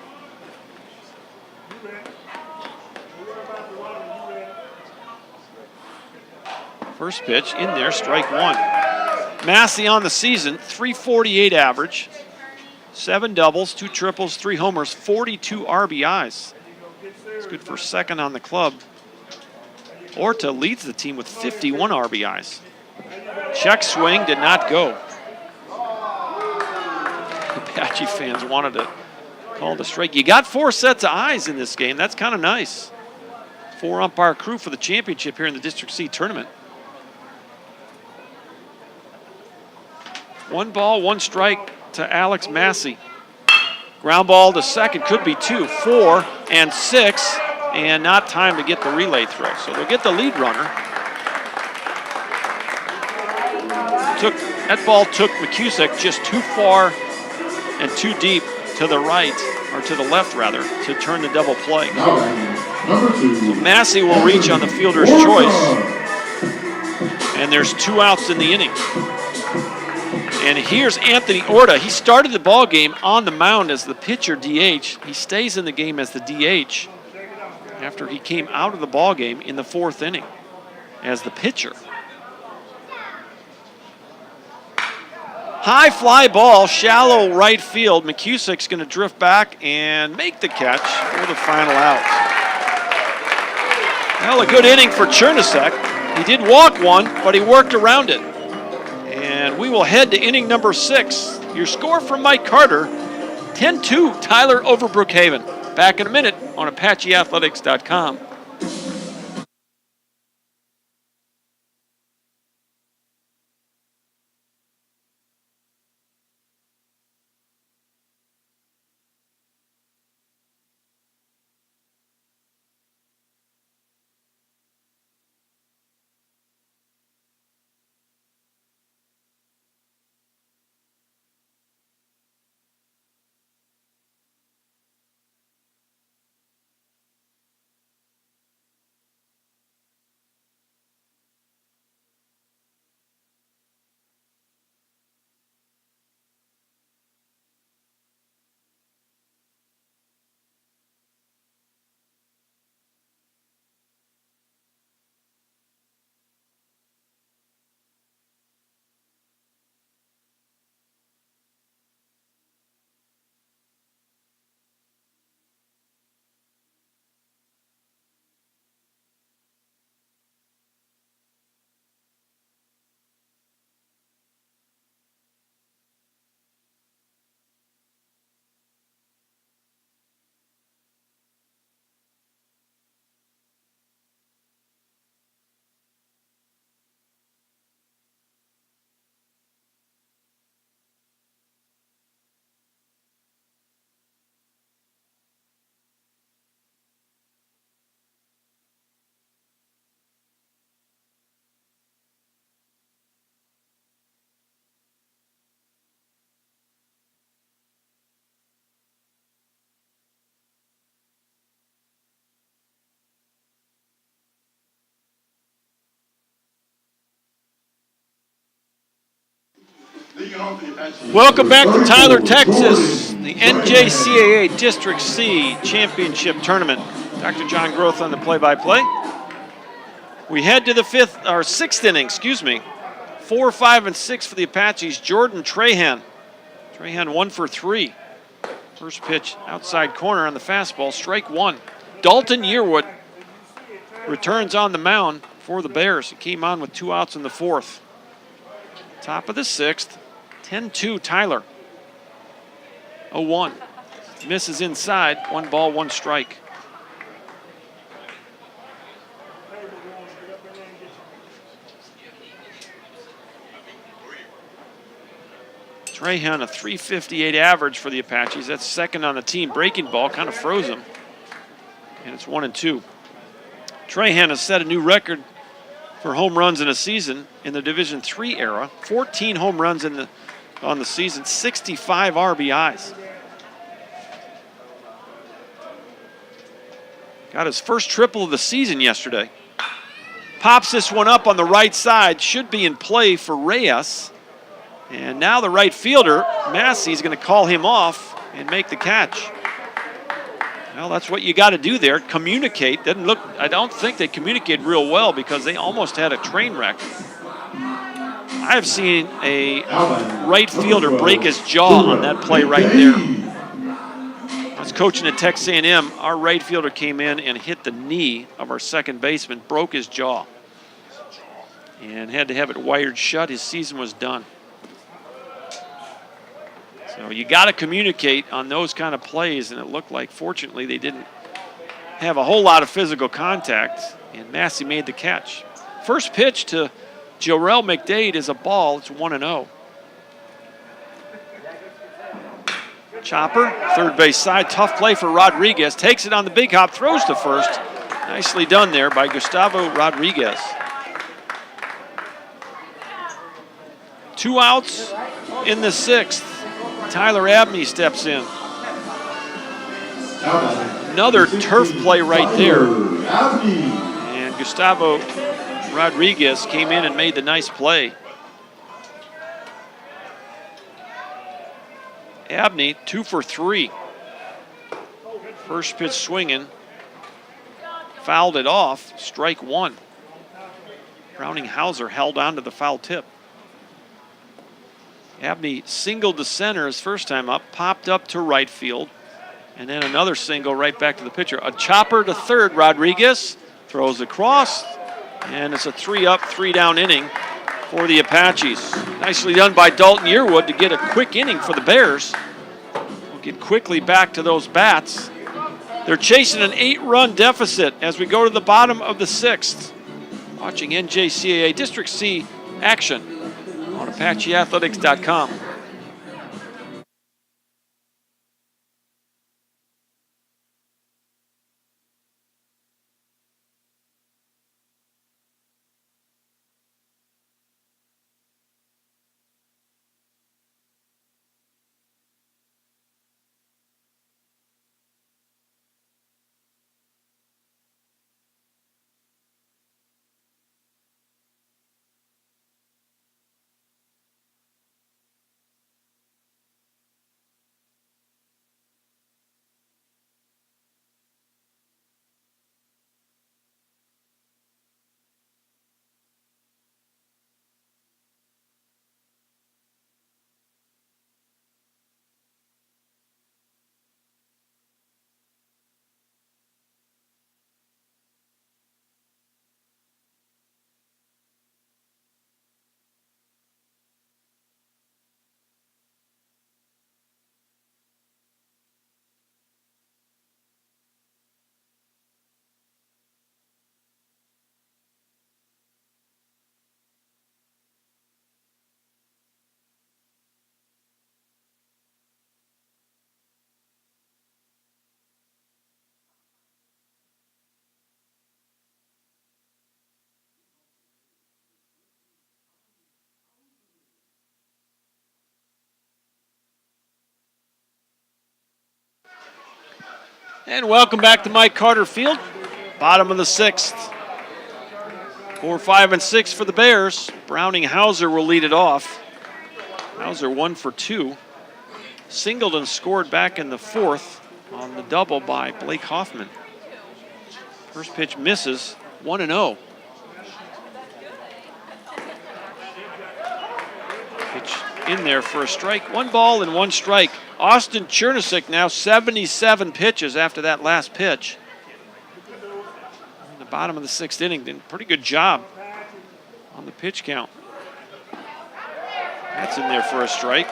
First pitch in there, strike 1. Massey on the season, 348 average, 7 doubles, 2 triples, 3 homers, 42 RBIs. It's good for second on the club. Orta leads the team with 51 RBIs. Check swing did not go. Apache fans wanted to call the strike. You got 4 sets of eyes in this game. That's kind of nice. 4-umpire crew for the championship here in the District C tournament. 1 ball, 1 strike to Alex Massey. Ground ball to second, could be 2, 4, and 6, and not time to get the relay throw. So they'll get the lead runner. That ball took McCusick just too far and too deep to the right, or to the left rather, to turn the double play. So Massey will reach on the fielder's choice, and there's 2 outs in the inning. And here's Anthony Orta. He started the ball game on the mound as the pitcher DH. He stays in the game as the DH after he came out of the ball game in the 4th inning as the pitcher. High fly ball, shallow right field. McCusick's going to drift back and make the catch for the final out. Well, a good inning for Chernisek. He did walk 1, but he worked around it. And we will head to inning number 6. Your score from Mike Carter, 10-2 Tyler over Brookhaven. Back in a minute on ApacheAthletics.com. Welcome back to Tyler, Texas, the NJCAA District C Championship Tournament. Dr. John Groth on the play-by-play. We head to the 6th inning, 4, 5, and 6 for the Apaches. Jordan Trahan. Trahan 1 for 3. First pitch outside corner on the fastball, strike 1. Dalton Yearwood returns on the mound for the Bears. He came on with 2 outs in the 4th. Top of the 6th, 10-2 Tyler. 0-1. Misses inside, 1 ball, 1 strike. Trahan, a .358 average for the Apaches. That's second on the team. Breaking ball kind of froze him. And it's 1-2. Trahan has set a new record for home runs in a season in the Division III era. 14 home runs on the season, 65 RBIs. Got his first triple of the season yesterday. Pops this one up on the right side. Should be in play for Reyes. And now the right fielder, Massey, is going to call him off and make the catch. Well, that's what you got to do there. Communicate. I don't think they communicated real well because they almost had a train wreck. I have seen a right fielder break his jaw on that play right there. I was coaching at Texas A&M. Our right fielder came in and hit the knee of our second baseman, broke his jaw, and had to have it wired shut. His season was done. So you got to communicate on those kind of plays, and it looked like, fortunately, they didn't have a whole lot of physical contact, and Massey made the catch. First pitch to Jarrell McDade is a ball. It's 1-0. Chopper, third base side. Tough play for Rodriguez. Takes it on the big hop, throws to first. Nicely done there by Gustavo Rodriguez. 2 outs in the 6th. Tyler Abney steps in. Another turf play right there. And Gustavo Rodriguez came in and made the nice play. Abney, 2 for 3. First pitch swinging. Fouled it off, strike 1. Browning Hauser held on to the foul tip. Abney singled to center his first time up, popped up to right field, and then another single right back to the pitcher. A chopper to third, Rodriguez throws across, and it's a 3-up, 3-down inning for the Apaches. Nicely done by Dalton Yearwood to get a quick inning for the Bears. We'll get quickly back to those bats. They're chasing an 8-run deficit as we go to the bottom of the 6th. Watching NJCAA District C action on ApacheAthletics.com. And welcome back to Mike Carter Field, bottom of the 6th. 4, 5, and 6 for the Bears. Browning Hauser will lead it off. Hauser 1 for 2. Singled and scored back in the 4th on the double by Blake Hoffman. First pitch misses, 1-0. Pitch in there for a strike. 1 ball and 1 strike. Austin Chernusik now 77 pitches after that last pitch. In the bottom of the 6th inning, did a pretty good job on the pitch count. That's in there for a strike.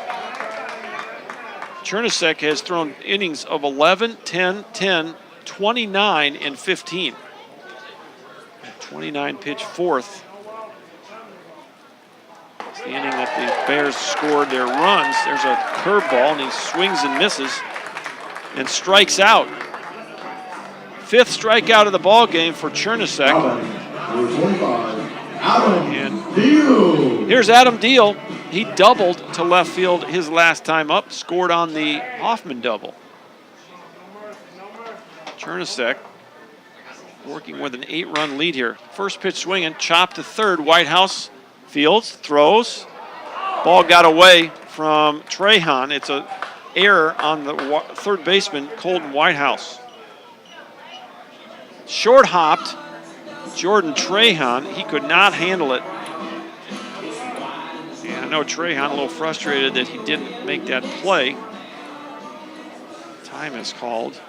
Chernusik has thrown innings of 11, 10, 10, 29, and 15. 29 pitch 4th. It's the inning that the Bears scored their runs. There's a curveball, and he swings and misses and strikes out. 5th strikeout of the ball game for Chernusik. And here's Adam Deal. He doubled to left field his last time up, scored on the Hoffman double. Chernusik working with an 8-run lead here. First pitch swinging, chop to third. Whitehouse fields, throws. Ball got away from Trahan. It's an error on the third baseman, Colton Whitehouse. Short hopped Jordan Trahan. He could not handle it. And I know Trahan a little frustrated that he didn't make that play. Time is called.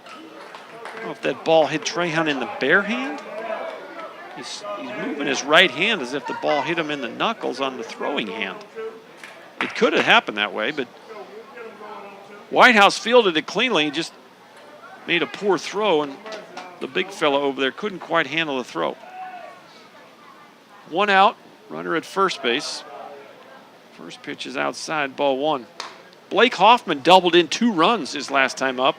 I don't know if that ball hit Trahan in the bare hand. He's moving his right hand as if the ball hit him in the knuckles on the throwing hand. It could have happened that way, but Whitehouse fielded it cleanly. He just made a poor throw, and the big fella over there couldn't quite handle the throw. 1 out, runner at first base. First pitch is outside, ball 1. Blake Hoffman doubled in 2 runs his last time up.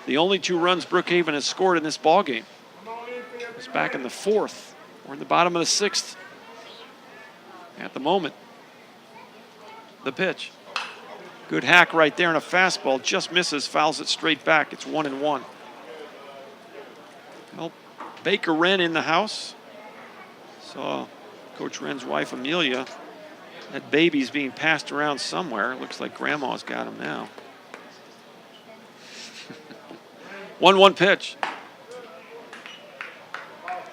The only 2 runs Brookhaven has scored in this ball game. It's back in the 4th. We're in the bottom of the 6th at the moment. The pitch. Good hack right there, and a fastball just misses, fouls it straight back. It's 1-1. Well, Baker Wren in the house. Saw Coach Wren's wife, Amelia. That baby's being passed around somewhere. Looks like Grandma's got him now. 1-1 pitch.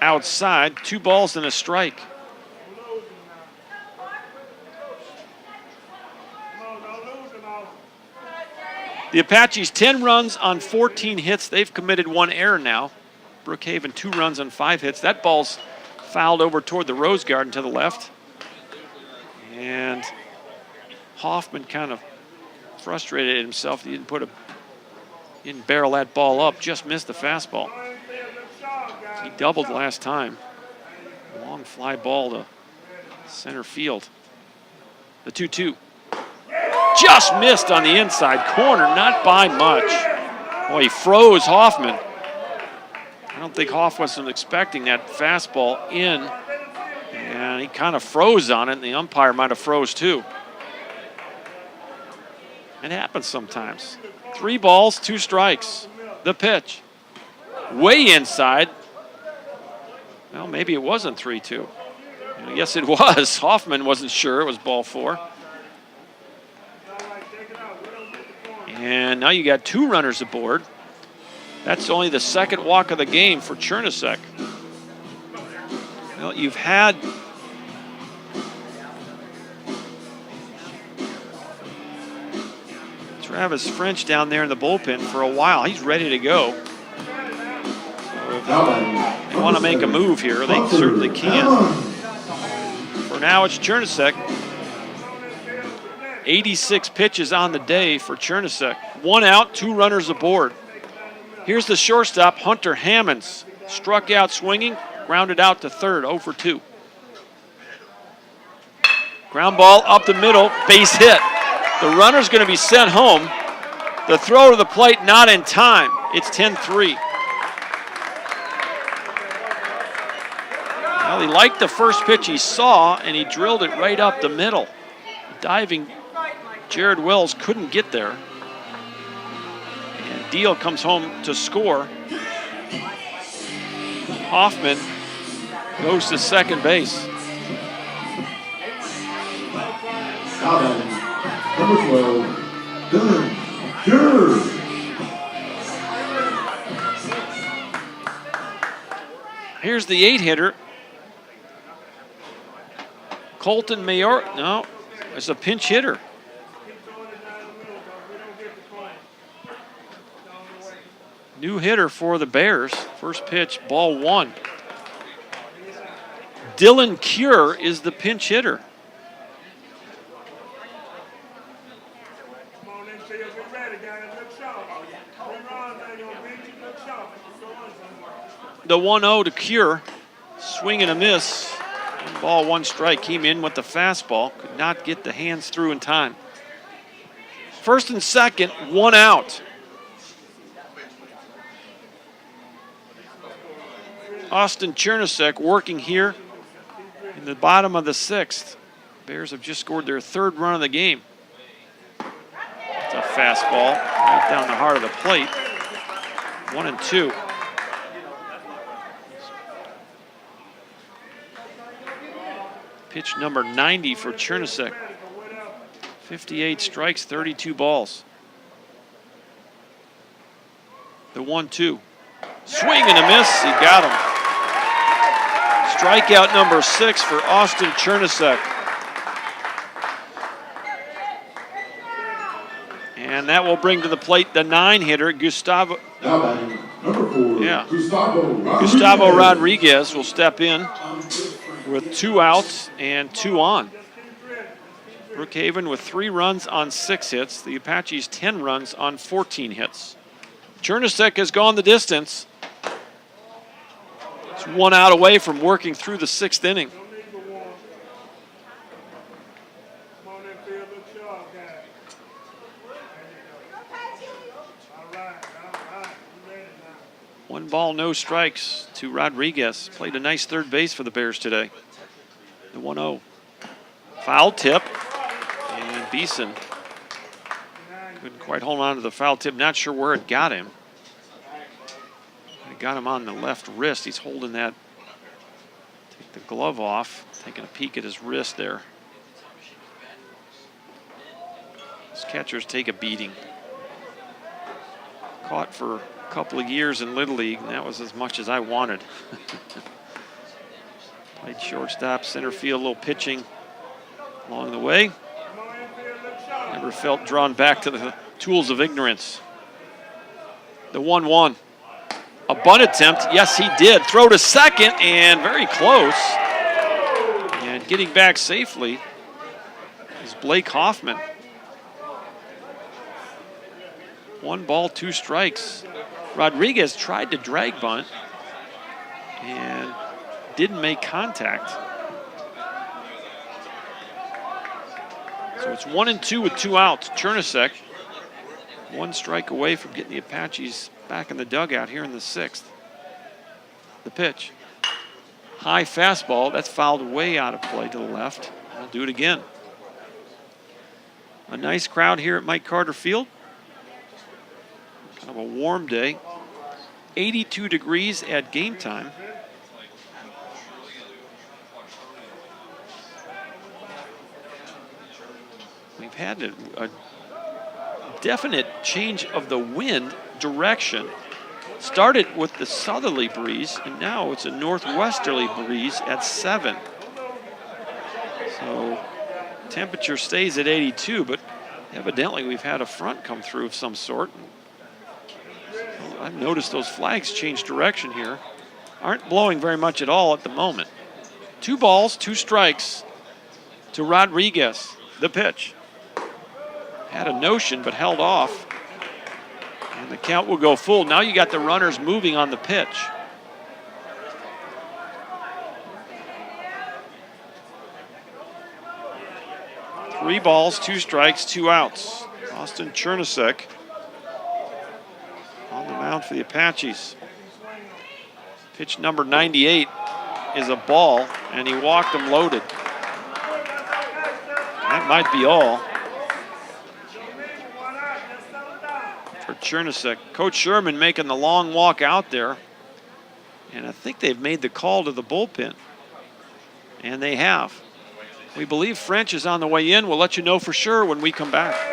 Outside, 2 balls and a strike. The Apaches 10 runs on 14 hits. They've committed 1 error now. Brookhaven 2 runs on 5 hits. That ball's fouled over toward the Rose Garden to the left. And Hoffman kind of frustrated himself. He didn't barrel that ball up, just missed the fastball. He doubled last time. Long fly ball to center field. The 2-2. Just missed on the inside corner, not by much. Boy, he froze Hoffman. I don't think Hoffman was expecting that fastball in, and he kind of froze on it, and the umpire might have froze too. It happens sometimes. 3 balls, 2 strikes. The pitch. Way inside. Well, maybe it wasn't 3-2. Yes, it was. Hoffman wasn't sure. It was ball 4. And now you got 2 runners aboard. That's only the 2nd walk of the game for Chernisek. Well, you've had Travis French down there in the bullpen for a while. He's ready to go. So if they want to make a move here, they certainly can. For now, it's Chernisek. 86 pitches on the day for Chernisek. 1 out, 2 runners aboard. Here's the shortstop, Hunter Hammonds. Struck out swinging, grounded out to third, 0 for 2. Ground ball up the middle, base hit. The runner's going to be sent home. The throw to the plate not in time. It's 10-3. Well, he liked the first pitch he saw, and he drilled it right up the middle. Diving Jared Wells couldn't get there. And Deal comes home to score. Hoffman goes to second base. Number 12, Dylan Cure. Here's the 8-hitter. Colton Mayor, no, it's a pinch hitter. New hitter for the Bears. First pitch, ball 1. Dylan Cure is the pinch hitter. The 1-0 to Cure. Swing and a miss. 1 ball, 1 strike. Came in with the fastball. Could not get the hands through in time. First and second, 1 out. Austin Chernisek working here in the bottom of the 6th. Bears have just scored their 3rd run of the game. It's a fastball right down the heart of the plate. 1-2. Pitch number 90 for Chernisek. 58 strikes, 32 balls. The 1-2. Swing and a miss. He got him. Strikeout number 6 for Austin Chernisek. And that will bring to the plate the 9-hitter, Gustavo. Gustavo Rodriguez will step in with 2 outs and 2 on. Brookhaven with 3 runs on 6 hits. The Apaches 10 runs on 14 hits. Chernusek has gone the distance. It's 1 out away from working through the 6th inning. One ball, no strikes to Rodriguez. Played a nice third base for the Bears today. The 1-0. Foul tip. And Beeson couldn't quite hold on to the foul tip. Not sure where it got him. It got him on the left wrist. He's holding that. Take the glove off. Taking a peek at his wrist there. These catchers take a beating. Caught for a couple of years in Little League, and that was as much as I wanted. Played shortstop, center field, a little pitching along the way. Never felt drawn back to the tools of ignorance. The 1-1. A bunt attempt. Yes, he did. Throw to second, and very close. And getting back safely is Blake Hoffman. 1 ball, 2 strikes. Rodriguez tried to drag bunt and didn't make contact. So it's 1-2 with 2 outs. Chernusek, 1 strike away from getting the Apaches back in the dugout here in the 6th. The pitch. High fastball. That's fouled way out of play to the left. I'll do it again. A nice crowd here at Mike Carter Field. Kind of a warm day. 82 degrees at game time. We've had a definite change of the wind direction. Started with the southerly breeze, and now it's a northwesterly breeze at 7. So temperature stays at 82, but evidently we've had a front come through of some sort. I've noticed those flags change direction here. Aren't blowing very much at all at the moment. 2 balls, 2 strikes to Rodriguez. The pitch. Had a notion, but held off. And the count will go full. Now you got the runners moving on the pitch. Three balls, 2 strikes, 2 outs. Austin Chernusek on the mound for the Apaches. Pitch number 98 is a ball, and he walked him loaded. That might be all for Chernusek. Coach Sherman making the long walk out there, and I think they've made the call to the bullpen, and they have. We believe French is on the way in. We'll let you know for sure when we come back.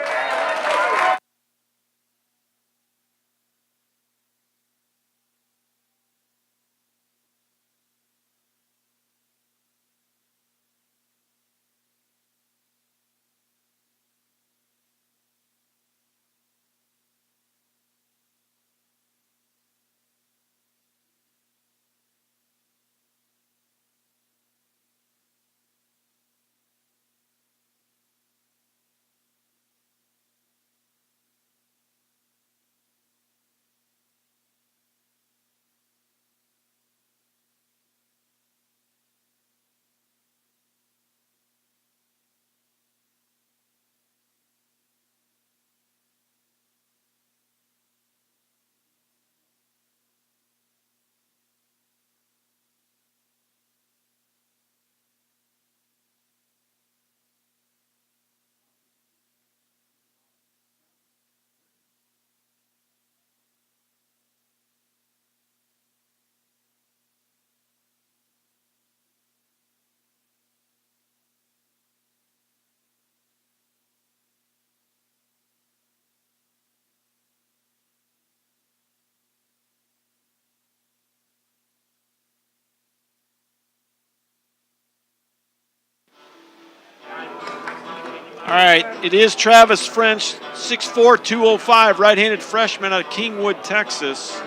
All right, it is Travis French, 6'4", 205, right-handed freshman out of Kingwood, Texas.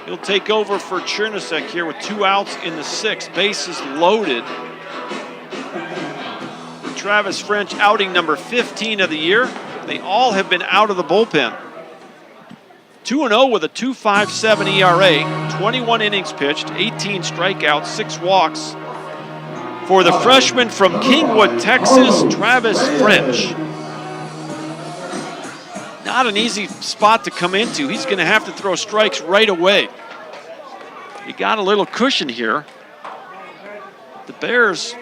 He'll take over for Chernusek here with 2 outs in the 6th. Bases loaded. Travis French outing number 15 of the year. They all have been out of the bullpen. 2-0 with a 2.57 ERA, 21 innings pitched, 18 strikeouts, 6 walks. For the freshman from Kingwood, Texas, Travis French. Not an easy spot to come into. He's going to have to throw strikes right away. He got a little cushion here. The Bears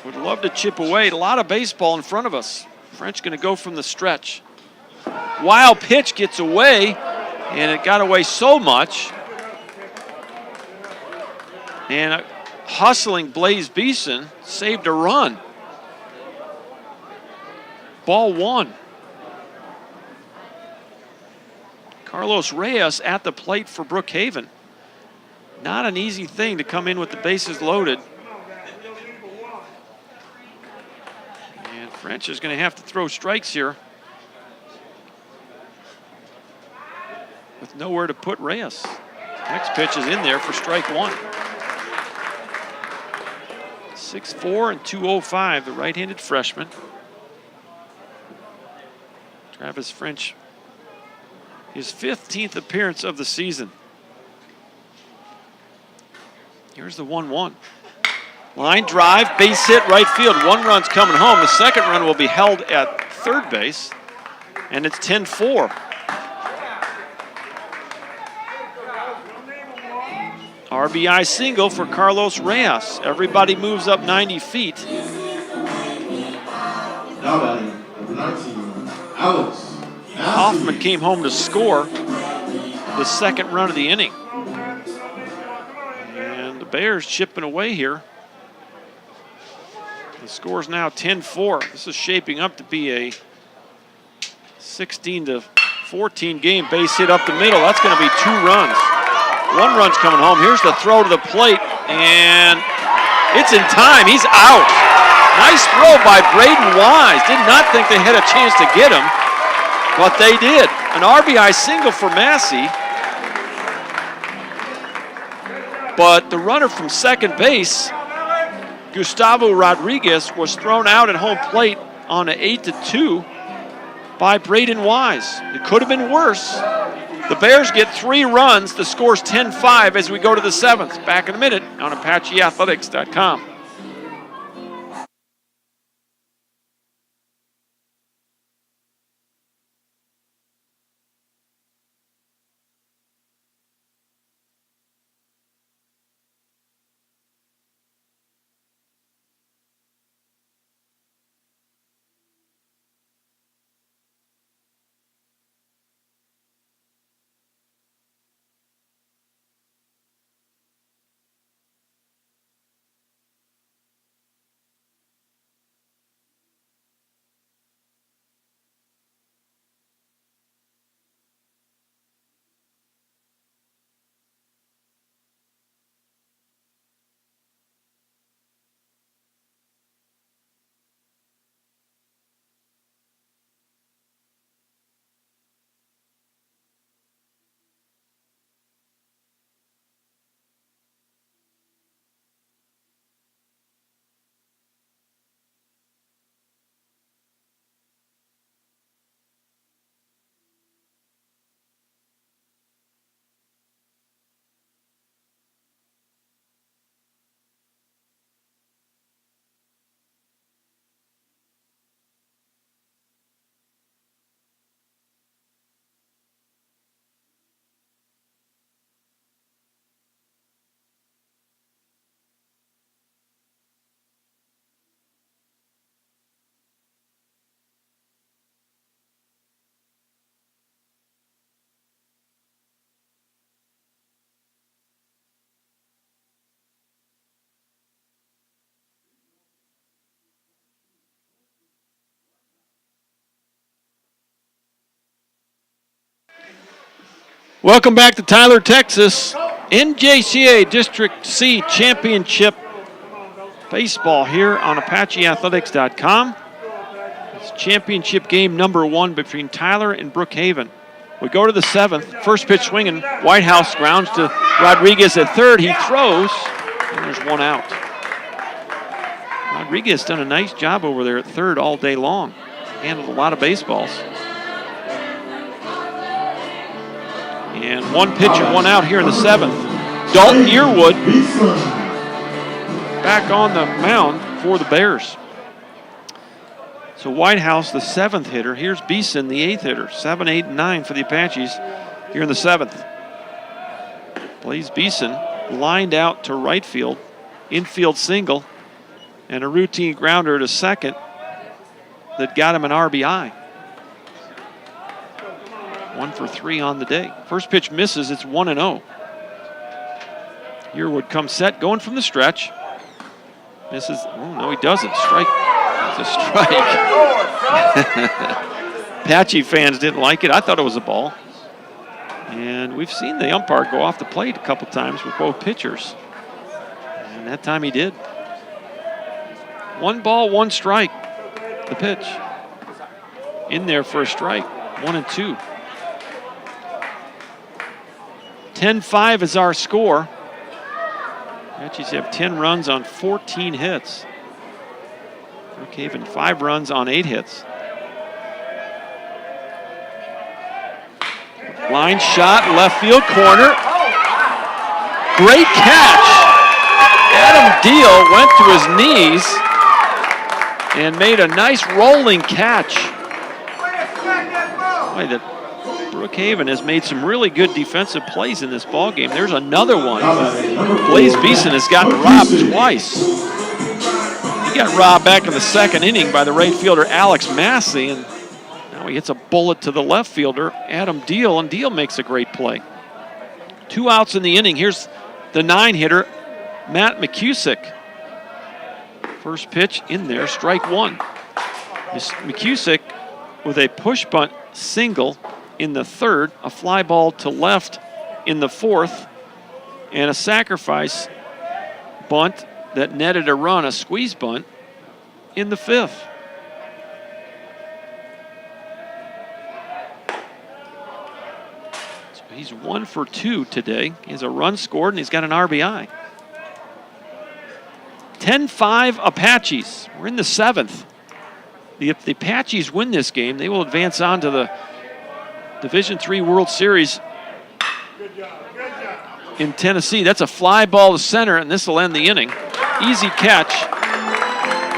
would love to chip away. A lot of baseball in front of us. French going to go from the stretch. Wild pitch gets away, and it got away so much. And a hustling Blaze Beeson saved a run. Ball 1. Carlos Reyes at the plate for Brookhaven. Not an easy thing to come in with the bases loaded. And French is going to have to throw strikes here with nowhere to put Reyes. Next pitch is in there for strike 1. 6'4" and 205, the right-handed freshman. Travis French, his 15th appearance of the season. Here's the 1-1. Line drive, base hit, right field. 1 run's coming home. The second run will be held at third base, and it's 10-4. RBI single for Carlos Reyes. Everybody moves up 90 feet. Now batting, number 19, Alex Hoffman came home to score the second run of the inning. And the Bears chipping away here. The score's now 10-4. This is shaping up to be a 16-14 game. Base hit up the middle. That's going to be 2 runs. 1 run's coming home. Here's the throw to the plate, and it's in time. He's out. Nice throw by Braden Wise. Did not think they had a chance to get him, but they did. An RBI single for Massey. But the runner from second base, Gustavo Rodriguez, was thrown out at home plate on an 8-2 by Braden Wise. It could have been worse. The Bears get 3 runs. The score's 10-5 as we go to the 7th. Back in a minute on ApacheAthletics.com. Welcome back to Tyler, Texas. NJCAA District C Championship Baseball here on ApacheAthletics.com. It's championship game number 1 between Tyler and Brookhaven. We go to the 7th. First pitch swinging. Whitehouse grounds to Rodriguez at third. He throws, and there's 1 out. Rodriguez done a nice job over there at third all day long. Handled a lot of baseballs. And one pitch and one out here in the 7th. Dalton Yearwood back on the mound for the Bears. So Whitehouse, the 7th hitter. Here's Beeson, the 8th hitter. 7, 8, and 9 for the Apaches here in the 7th. Blaze Beeson lined out to right field. Infield single and a routine grounder to second that got him an RBI. 1 for 3 on the day. First pitch misses, it's 1-0. Yearwood comes set, going from the stretch. Misses, oh no he doesn't, strike. It's a strike. Apache fans didn't like it, I thought it was a ball. And we've seen the umpire go off the plate a couple times with both pitchers. And that time he did. 1 ball, 1 strike. The pitch. In there for a strike. 1-2. 10-5 is our score. Apaches have 10 runs on 14 hits. Brookhaven 5 runs on 8 hits. Line shot, left field corner. Great catch. Adam Deal went to his knees and made a nice rolling catch. Boy, that Brookhaven has made some really good defensive plays in this ball game. There's another one. Blaze Beeson has gotten robbed twice. He got robbed back in the 2nd inning by the right fielder Alex Massey, and now he hits a bullet to the left fielder Adam Deal, and Deal makes a great play. 2 outs in the inning. Here's the 9 hitter Matt McCusick. First pitch in there, strike 1. McCusick with a push bunt single in the 3rd, a fly ball to left in the 4th, and a sacrifice bunt that netted a run, a squeeze bunt, in the 5th. So he's 1 for 2 today. He has a run scored and he's got an RBI. 10-5 Apaches. We're in the 7th. If the Apaches win this game, they will advance on to the Division III World Series in Tennessee. That's a fly ball to center, and this will end the inning. Easy catch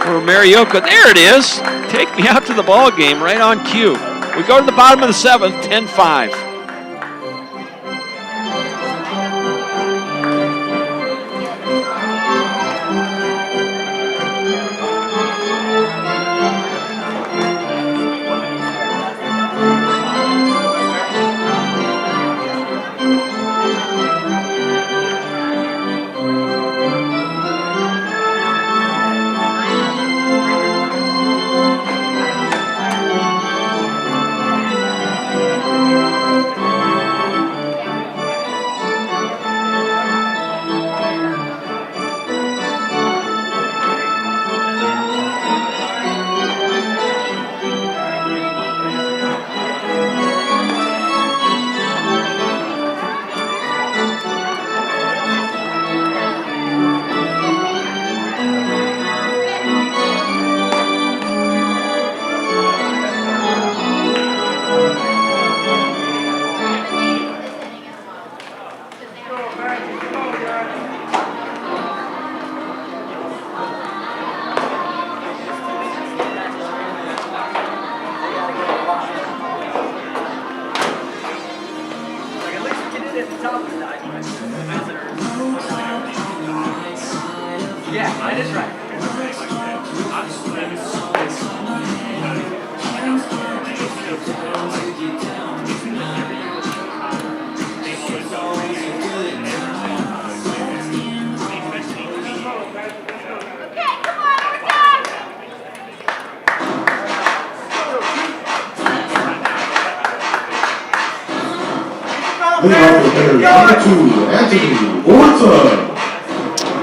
for Marioka. There it is. Take me out to the ball game right on cue. We go to the bottom of the 7th, 10-5.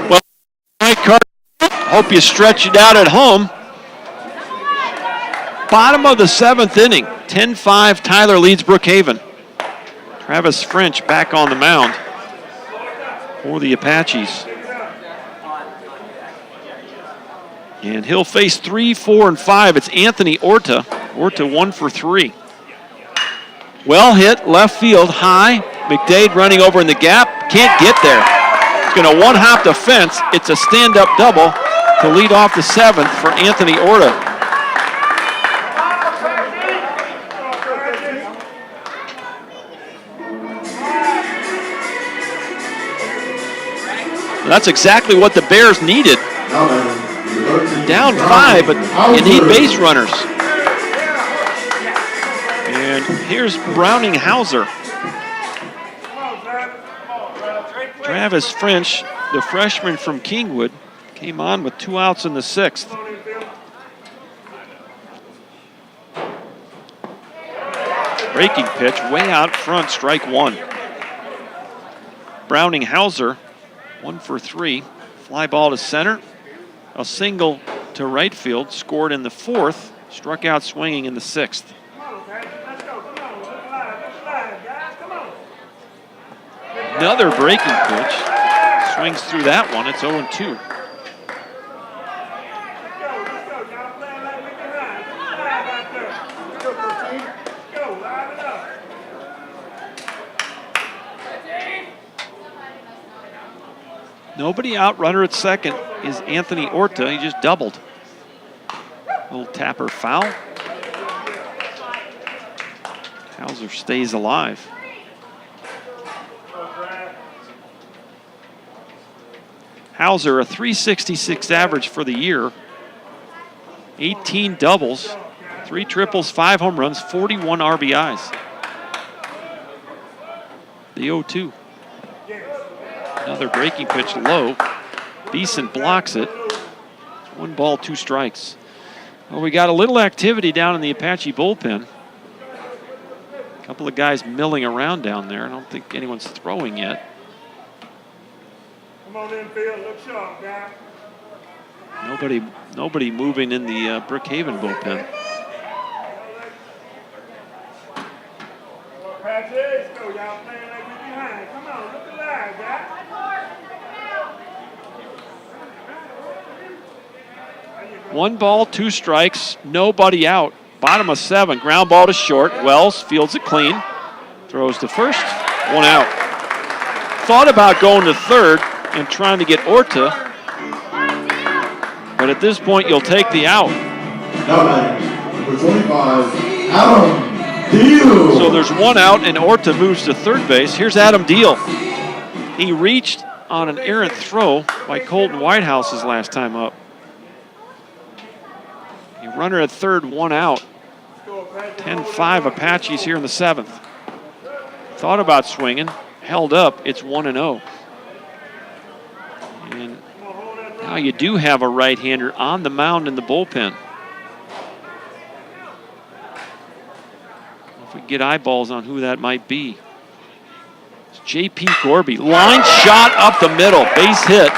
Well, hope you stretch it out at home. Bottom of the 7th inning, 10-5, Tyler leads Brookhaven. Travis French back on the mound for the Apaches. And he'll face 3, 4, and 5. It's Anthony Orta. Orta 1 for 3. Well hit, left field, high. McDade running over in the gap, can't get there. He's going to one-hop the fence. It's a stand-up double to lead off the 7th for Anthony Orta. That's exactly what the Bears needed. Down 5, but you need base runners. And here's Browning Hauser. Travis French, the freshman from Kingwood, came on with 2 outs in the 6th. Breaking pitch, way out front, strike 1. Browning Hauser, 1 for 3. Fly ball to center. A single to right field, scored in the 4th, struck out swinging in the 6th. Another breaking pitch. Swings through that one. It's 0-2. Nobody out. Runner at second is Anthony Orta. He just doubled. Little tapper foul. Hauser stays alive. Hauser, a .366 average for the year. 18 doubles, 3 triples, 5 home runs, 41 RBIs. The 0-2. Another breaking pitch low. Beeson blocks it. 1 ball, 2 strikes. Well, we got a little activity down in the Apache bullpen. A couple of guys milling around down there. I don't think anyone's throwing yet. Come on in, Phil. Look sharp, guy. Nobody moving in the Brookhaven bullpen. Apache, let's go. Y'all playing like we behind. Come on, look alive, guy. 1 ball, 2 strikes, nobody out. Bottom of 7, ground ball to short. Wells fields it clean, throws to first, 1 out. Thought about going to third and trying to get Orta, but at this point you'll take the out. Number 25, Adam Deal. So there's 1 out and Orta moves to third base. Here's Adam Deal. He reached on an errant throw by Colton Whitehouse's last time up. A runner at third, 1 out. 10-5 Apaches here in the 7th. Thought about swinging, held up. It's 1-0. And now you do have a right-hander on the mound in the bullpen. If we get eyeballs on who that might be. It's J.P. Gorby. Line shot up the middle. Base hit.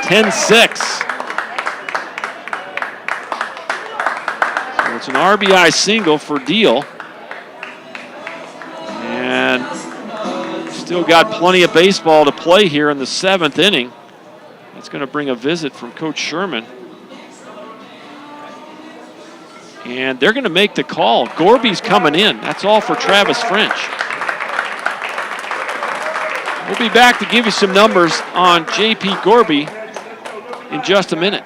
10-6. It's an RBI single for Deal. And still got plenty of baseball to play here in the 7th inning. That's going to bring a visit from Coach Sherman. And they're going to make the call. Gorby's coming in. That's all for Travis French. We'll be back to give you some numbers on J.P. Gorby in just a minute.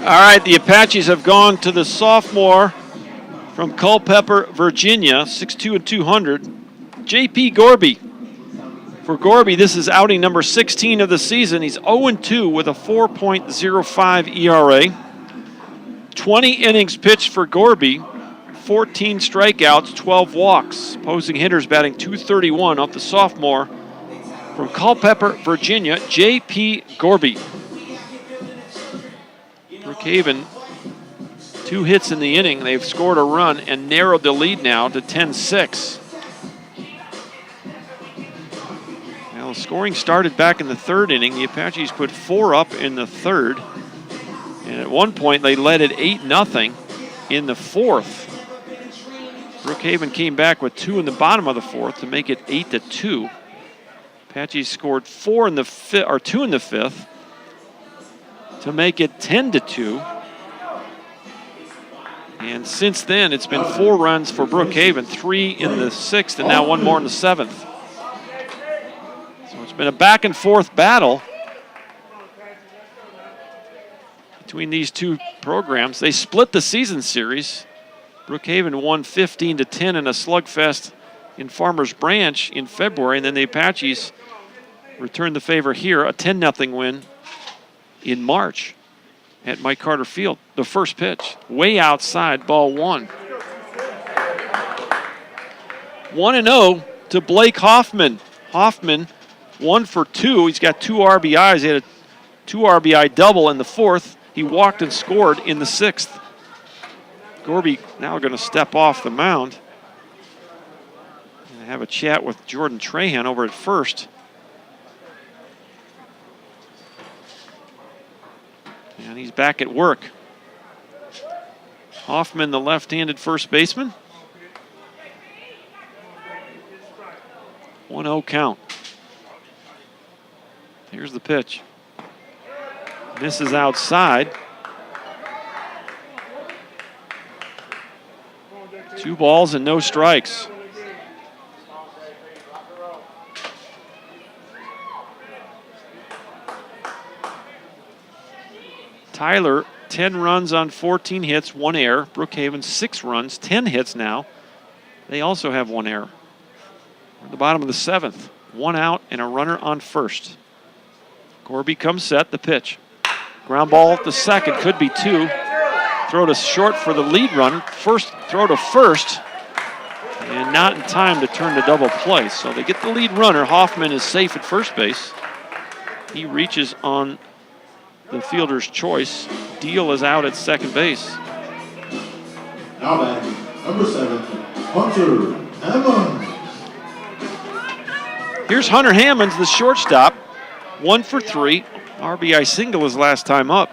All right, the Apaches have gone to the sophomore from Culpeper, Virginia, 6'2" and 200, J.P. Gorby. For Gorby, this is outing number 16 of the season. He's 0-2 with a 4.05 ERA. 20 innings pitched for Gorby, 14 strikeouts, 12 walks. Opposing hitters batting .231 off the sophomore from Culpeper, Virginia, J.P. Gorby. Brookhaven, 2 hits in the inning. They've scored a run and narrowed the lead now to 10-6. Well, scoring started back in the 3rd inning. The Apaches put 4 up in the 3rd. And at one point, they led it 8-0 in the 4th. Brookhaven came back with 2 in the bottom of the 4th to make it 8-2. Apaches scored 2 in the 5th to make it 10-2. And since then, it's been 4 runs for Brookhaven, 3 in the 6th, and now 1 more in the 7th. So it's been a back and forth battle between these two programs. They split the season series. Brookhaven won 15-10 in a slugfest in Farmers Branch in February, and then the Apaches returned the favor here, a 10-0 win in March at Mike Carter Field. The first pitch, way outside, ball 1. 1-0 to Blake Hoffman. Hoffman 1 for 2. He's got 2 RBIs. He had a 2 RBI double in the 4th. He walked and scored in the 6th. Gorby now going to step off the mound and have a chat with Jordan Trahan over at first. And he's back at work. Hoffman, the left-handed first baseman. 1-0 count. Here's the pitch. Misses outside. 2 balls and no strikes. Tyler, 10 runs on 14 hits, 1 error. Brookhaven, 6 runs, 10 hits now. They also have 1 error. We're at the bottom of the 7th. 1 out and a runner on first. Gorby comes set, the pitch. Ground ball to second, could be 2. Throw to short for the lead runner. First throw to first, and not in time to turn to double play. So they get the lead runner. Hoffman is safe at first base. He reaches on the fielder's choice. Deal is out at second base. Now batting, number 7, Hunter Hammonds. Here's Hunter Hammonds, the shortstop. 1 for 3. RBI single his last time up.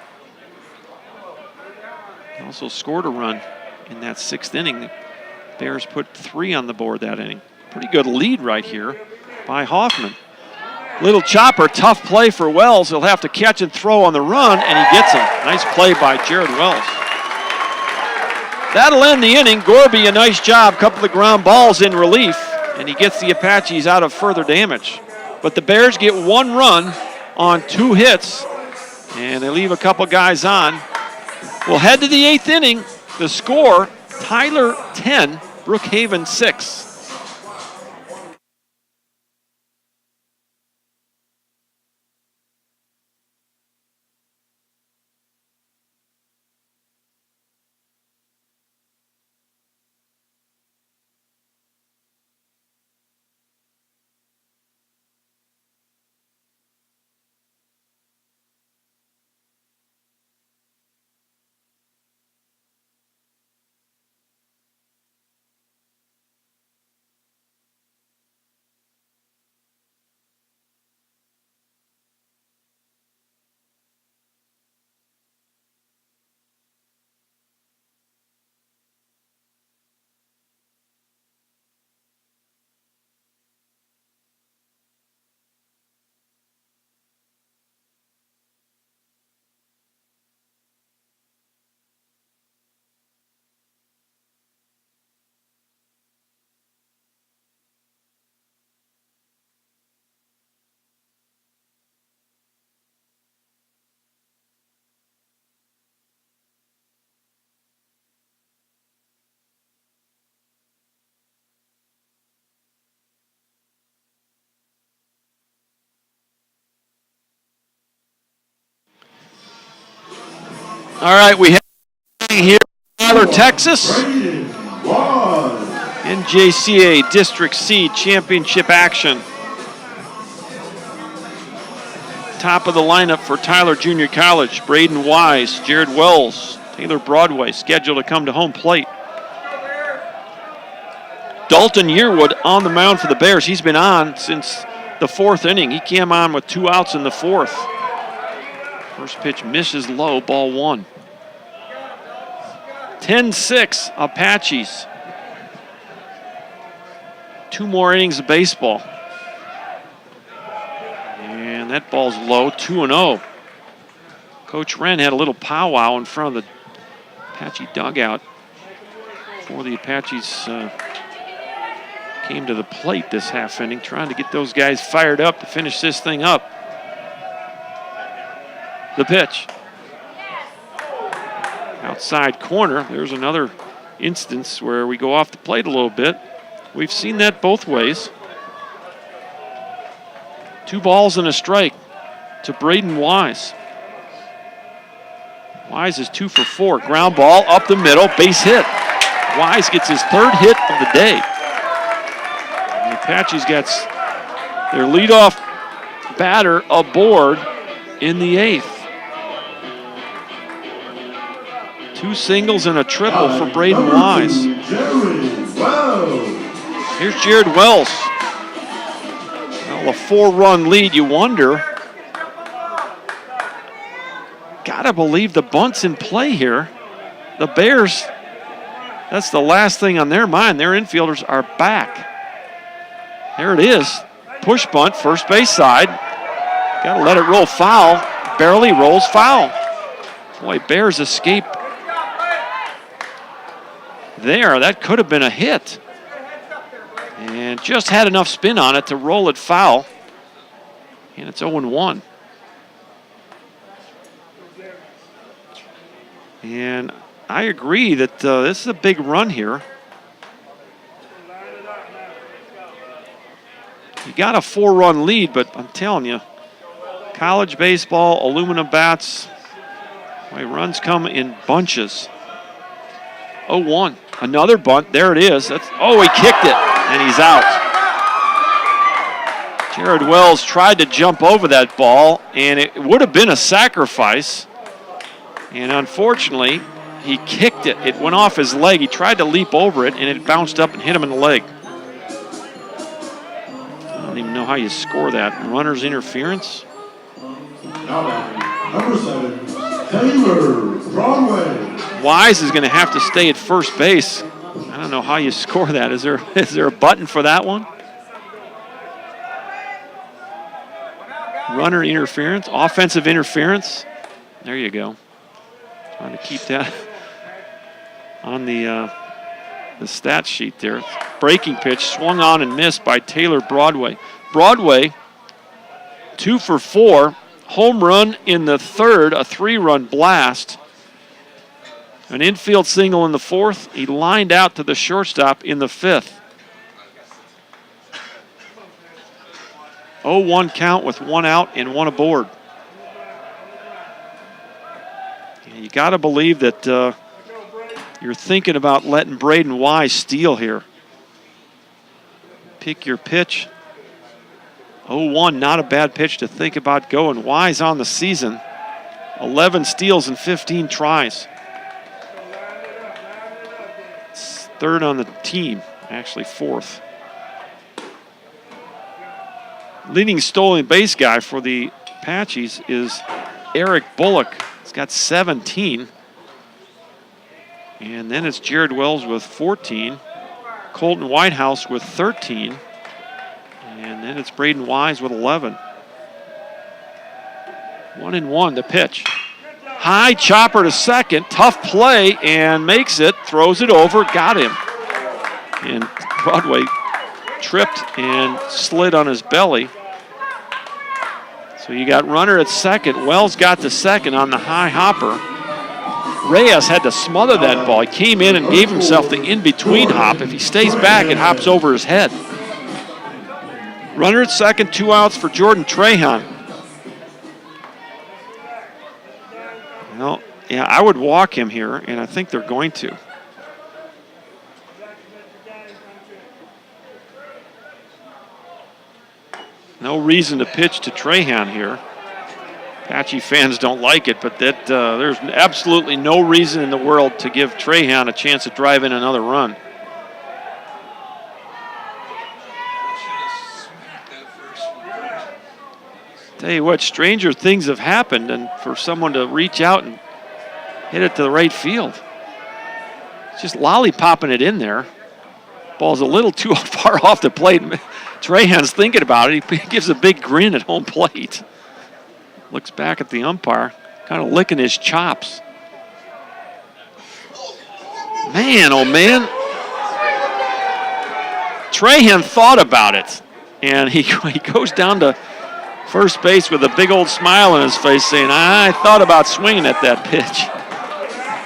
He also scored a run in that 6th inning. The Bears put 3 on the board that inning. Pretty good lead right here by Hoffman. Little chopper, tough play for Wells. He'll have to catch and throw on the run, and he gets him. Nice play by Jared Wells. That'll end the inning. Gorby, a nice job. Couple of ground balls in relief, and he gets the Apaches out of further damage. But the Bears get 1 run on 2 hits, and they leave a couple guys on. We'll head to the 8th inning. The score, Tyler 10, Brookhaven 6. All right, we have here Tyler, Texas. Brayden Wise. NJCAA District C championship action. Top of the lineup for Tyler Junior College. Braden Wise, Jared Wells, Taylor Broadway scheduled to come to home plate. Dalton Yearwood on the mound for the Bears. He's been on since the 4th inning. He came on with 2 outs in the 4th. First pitch misses low, ball 1. 10-6 Apaches. 2 more innings of baseball. And that ball's low, 2-0. Coach Wren had a little powwow in front of the Apache dugout before the Apaches came to the plate this half inning, trying to get those guys fired up to finish this thing up. The pitch. Outside corner. There's another instance where we go off the plate a little bit. We've seen that both ways. 2 balls and a strike to Braden Wise. Wise is 2 for 4. Ground ball up the middle, base hit. Wise gets his 3rd hit of the day. And the Apaches gets their leadoff batter aboard in the 8th. 2 singles and a triple for Braden Wise. Here's Jared Wells. Well, a 4-run lead, you wonder. Gotta believe the bunt's in play here. The Bears, that's the last thing on their mind. Their infielders are back. There it is. Push bunt, first base side. Gotta let it roll foul. Barely rolls foul. Boy, Bears escape there. That could have been a hit. And just had enough spin on it to roll it foul. And it's 0-1. And I agree that this is a big run here. You got a 4-run lead, but I'm telling you, college baseball, aluminum bats, boy, runs come in bunches. 0-1. Another bunt. There it is. Oh, he kicked it, and he's out. Jared Wells tried to jump over that ball, and it would have been a sacrifice. And unfortunately, he kicked it. It went off his leg. He tried to leap over it, and it bounced up and hit him in the leg. I don't even know how you score that. Runner's interference. Number 7, Taylor Broadway. Wise is going to have to stay at first base. I don't know how you score that. Is there a button for that one? Runner interference, offensive interference. There you go. Trying to keep that on the stat sheet there. Breaking pitch, swung on and missed by Taylor Broadway. Broadway, 2 for 4. Home run in the 3rd, a 3-run blast. An infield single in the 4th. He lined out to the shortstop in the 5th. 0-1 count with 1 out and 1 aboard. And you got to believe that you're thinking about letting Braden Wise steal here. Pick your pitch. 0-1, not a bad pitch to think about going. Wise on the season. 11 steals and 15 tries. 3rd on the team, actually 4th. Leading stolen base guy for the Apaches is Eric Bullock. He's got 17. And then it's Jared Wells with 14. Colton Whitehouse with 13. And then it's Braden Wise with 11. 1-1, the pitch. High chopper to second, tough play, and makes it, throws it over, got him. And Broadway tripped and slid on his belly. So you got runner at second. Wells got to second on the high hopper. Reyes had to smother that ball. He came in and gave himself the in-between hop. If he stays back, it hops over his head. Runner at second, 2 outs for Jordan Trahan. Well, Yeah, I would walk him here, and I think they're going to. No reason to pitch to Trahan here. Apache fans don't like it, but there's absolutely no reason in the world to give Trahan a chance to drive in another run. Tell you what, stranger things have happened, and for someone to reach out and hit it to the right field. It's just lollipopping it in there. Ball's a little too far off the plate. Trahan's thinking about it. He gives a big grin at home plate. Looks back at the umpire, kind of licking his chops. Man, oh man. Trahan thought about it, and he goes down to first base with a big old smile on his face saying, I thought about swinging at that pitch.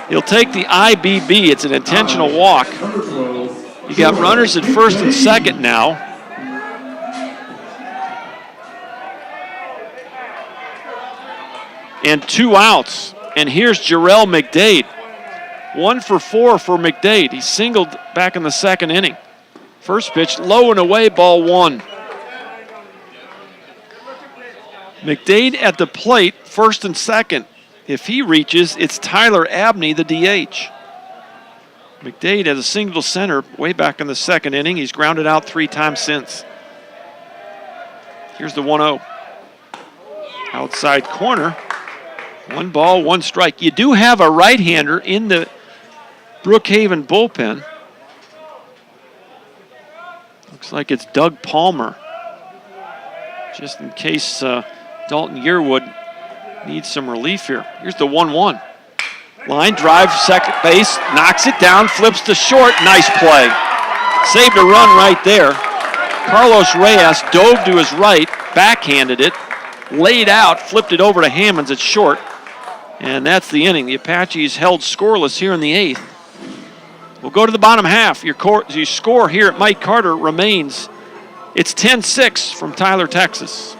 He'll take the IBB. It's an intentional walk. You got runners at first and second now. And 2 outs. And here's Jarrell McDade. 1 for 4 for McDade. He singled back in the second inning. First pitch, low and away, ball 1. McDade at the plate, first and second. If he reaches, it's Tyler Abney, the DH. McDade has a single center way back in the second inning. He's grounded out 3 times since. Here's the 1-0. Outside corner. 1 ball, 1 strike. You do have a right-hander in the Brookhaven bullpen. Looks like it's Doug Palmer. Just in case Dalton Yearwood needs some relief here. Here's the 1-1. Line drive, second base, knocks it down, flips to short. Nice play. Saved a run right there. Carlos Reyes dove to his right, backhanded it, laid out, flipped it over to Hammonds at short. And that's the inning. The Apaches held scoreless here in the 8th. We'll go to the bottom half. Your score here at Mike Carter remains. It's 10-6 from Tyler, Texas.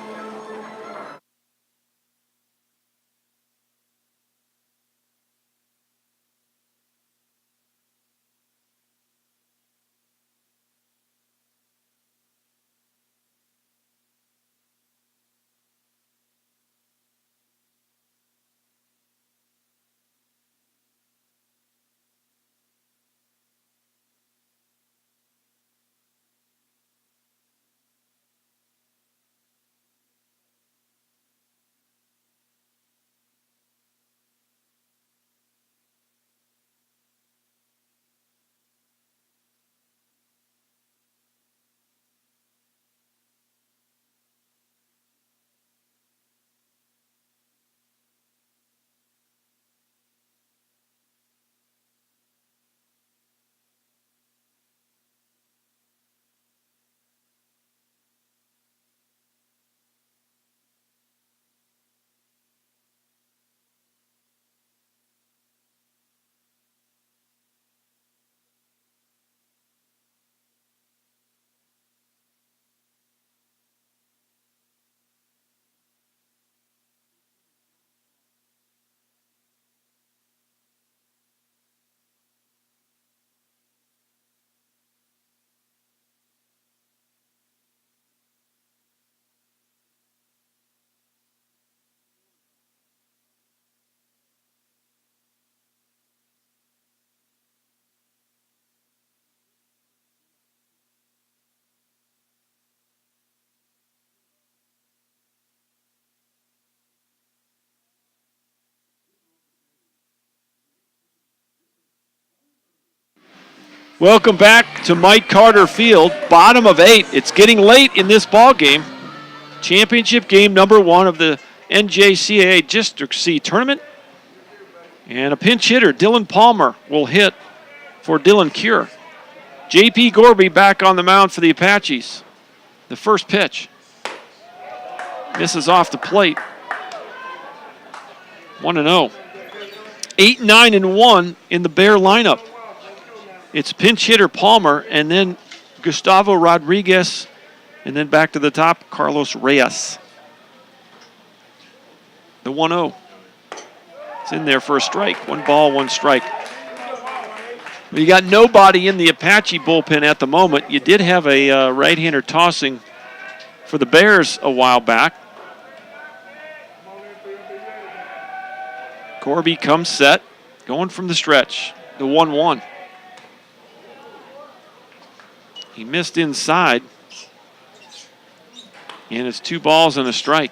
Welcome back to Mike Carter Field, bottom of 8. It's getting late in this ball game. Championship game number 1 of the NJCAA District C tournament. And a pinch hitter, Dylan Palmer, will hit for Dylan Cure. J.P. Gorby back on the mound for the Apaches. The first pitch. Misses off the plate. 1-0. 8-9-1 in the Bear lineup. It's pinch hitter Palmer, and then Gustavo Rodriguez, and then back to the top, Carlos Reyes. The 1-0. It's in there for a strike. 1 ball, 1 strike. You got nobody in the Apache bullpen at the moment. You did have a right-hander tossing for the Bears a while back. Corby comes set, going from the stretch, the 1-1. He missed inside, and it's 2 balls and a strike.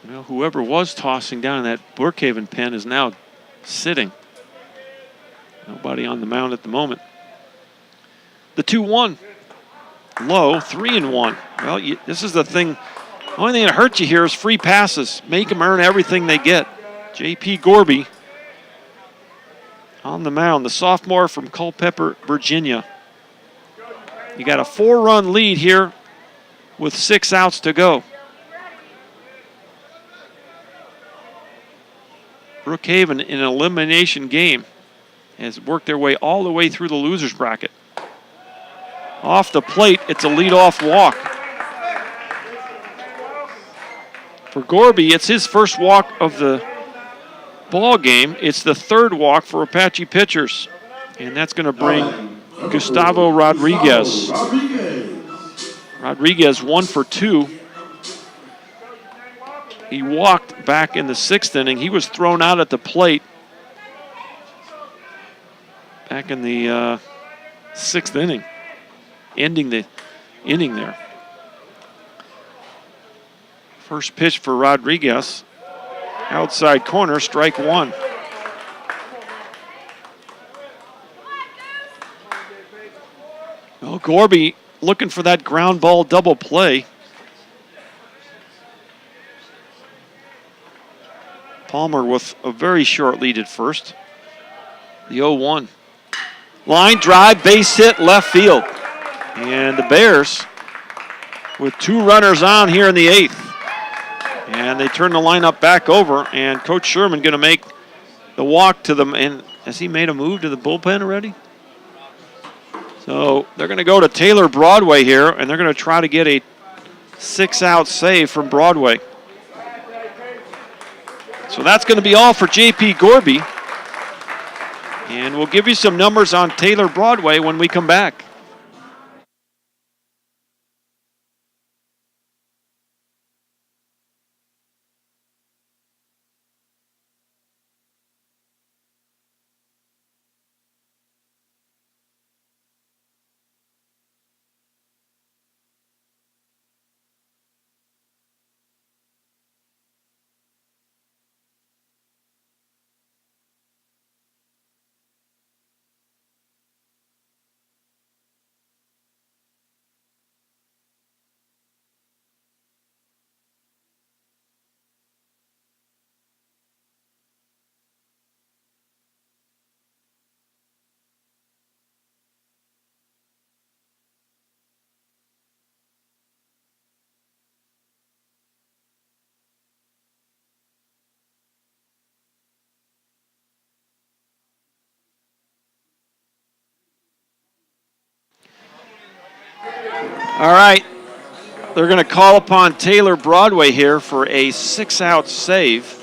Well, whoever was tossing down in that Brookhaven pen is now sitting. Nobody on the mound at the moment. The 2-1. Low, 3-1. Well, this is the thing. The only thing that hurts you here is free passes. Make them earn everything they get. J.P. Gorby on the mound, the sophomore from Culpeper, Virginia. You got a 4-run lead here with 6 outs to go. Brookhaven in an elimination game has worked their way all the way through the loser's bracket. Off the plate, it's a leadoff walk. For Gorby, it's his first walk of the ball game. It's the 3rd walk for Apache pitchers. And that's going to bring Gustavo Rodriguez. Rodriguez 1 for 2. He walked back in the 6th inning. He was thrown out at the plate back in the 6th inning, ending the inning there. First pitch for Rodriguez. Outside corner, strike 1. Well, Gorby looking for that ground ball double play. Palmer with a very short lead at first. The 0-1. Line drive, base hit, left field. And the Bears with 2 runners on here in the 8th. And they turn the lineup back over, and Coach Sherman going to make the walk to them. And has he made a move to the bullpen already? So they're going to go to Taylor Broadway here, and they're going to try to get a 6-out save from Broadway. So that's going to be all for J.P. Gorby. And we'll give you some numbers on Taylor Broadway when we come back. All right, they're going to call upon Taylor Broadway here for a 6-out save.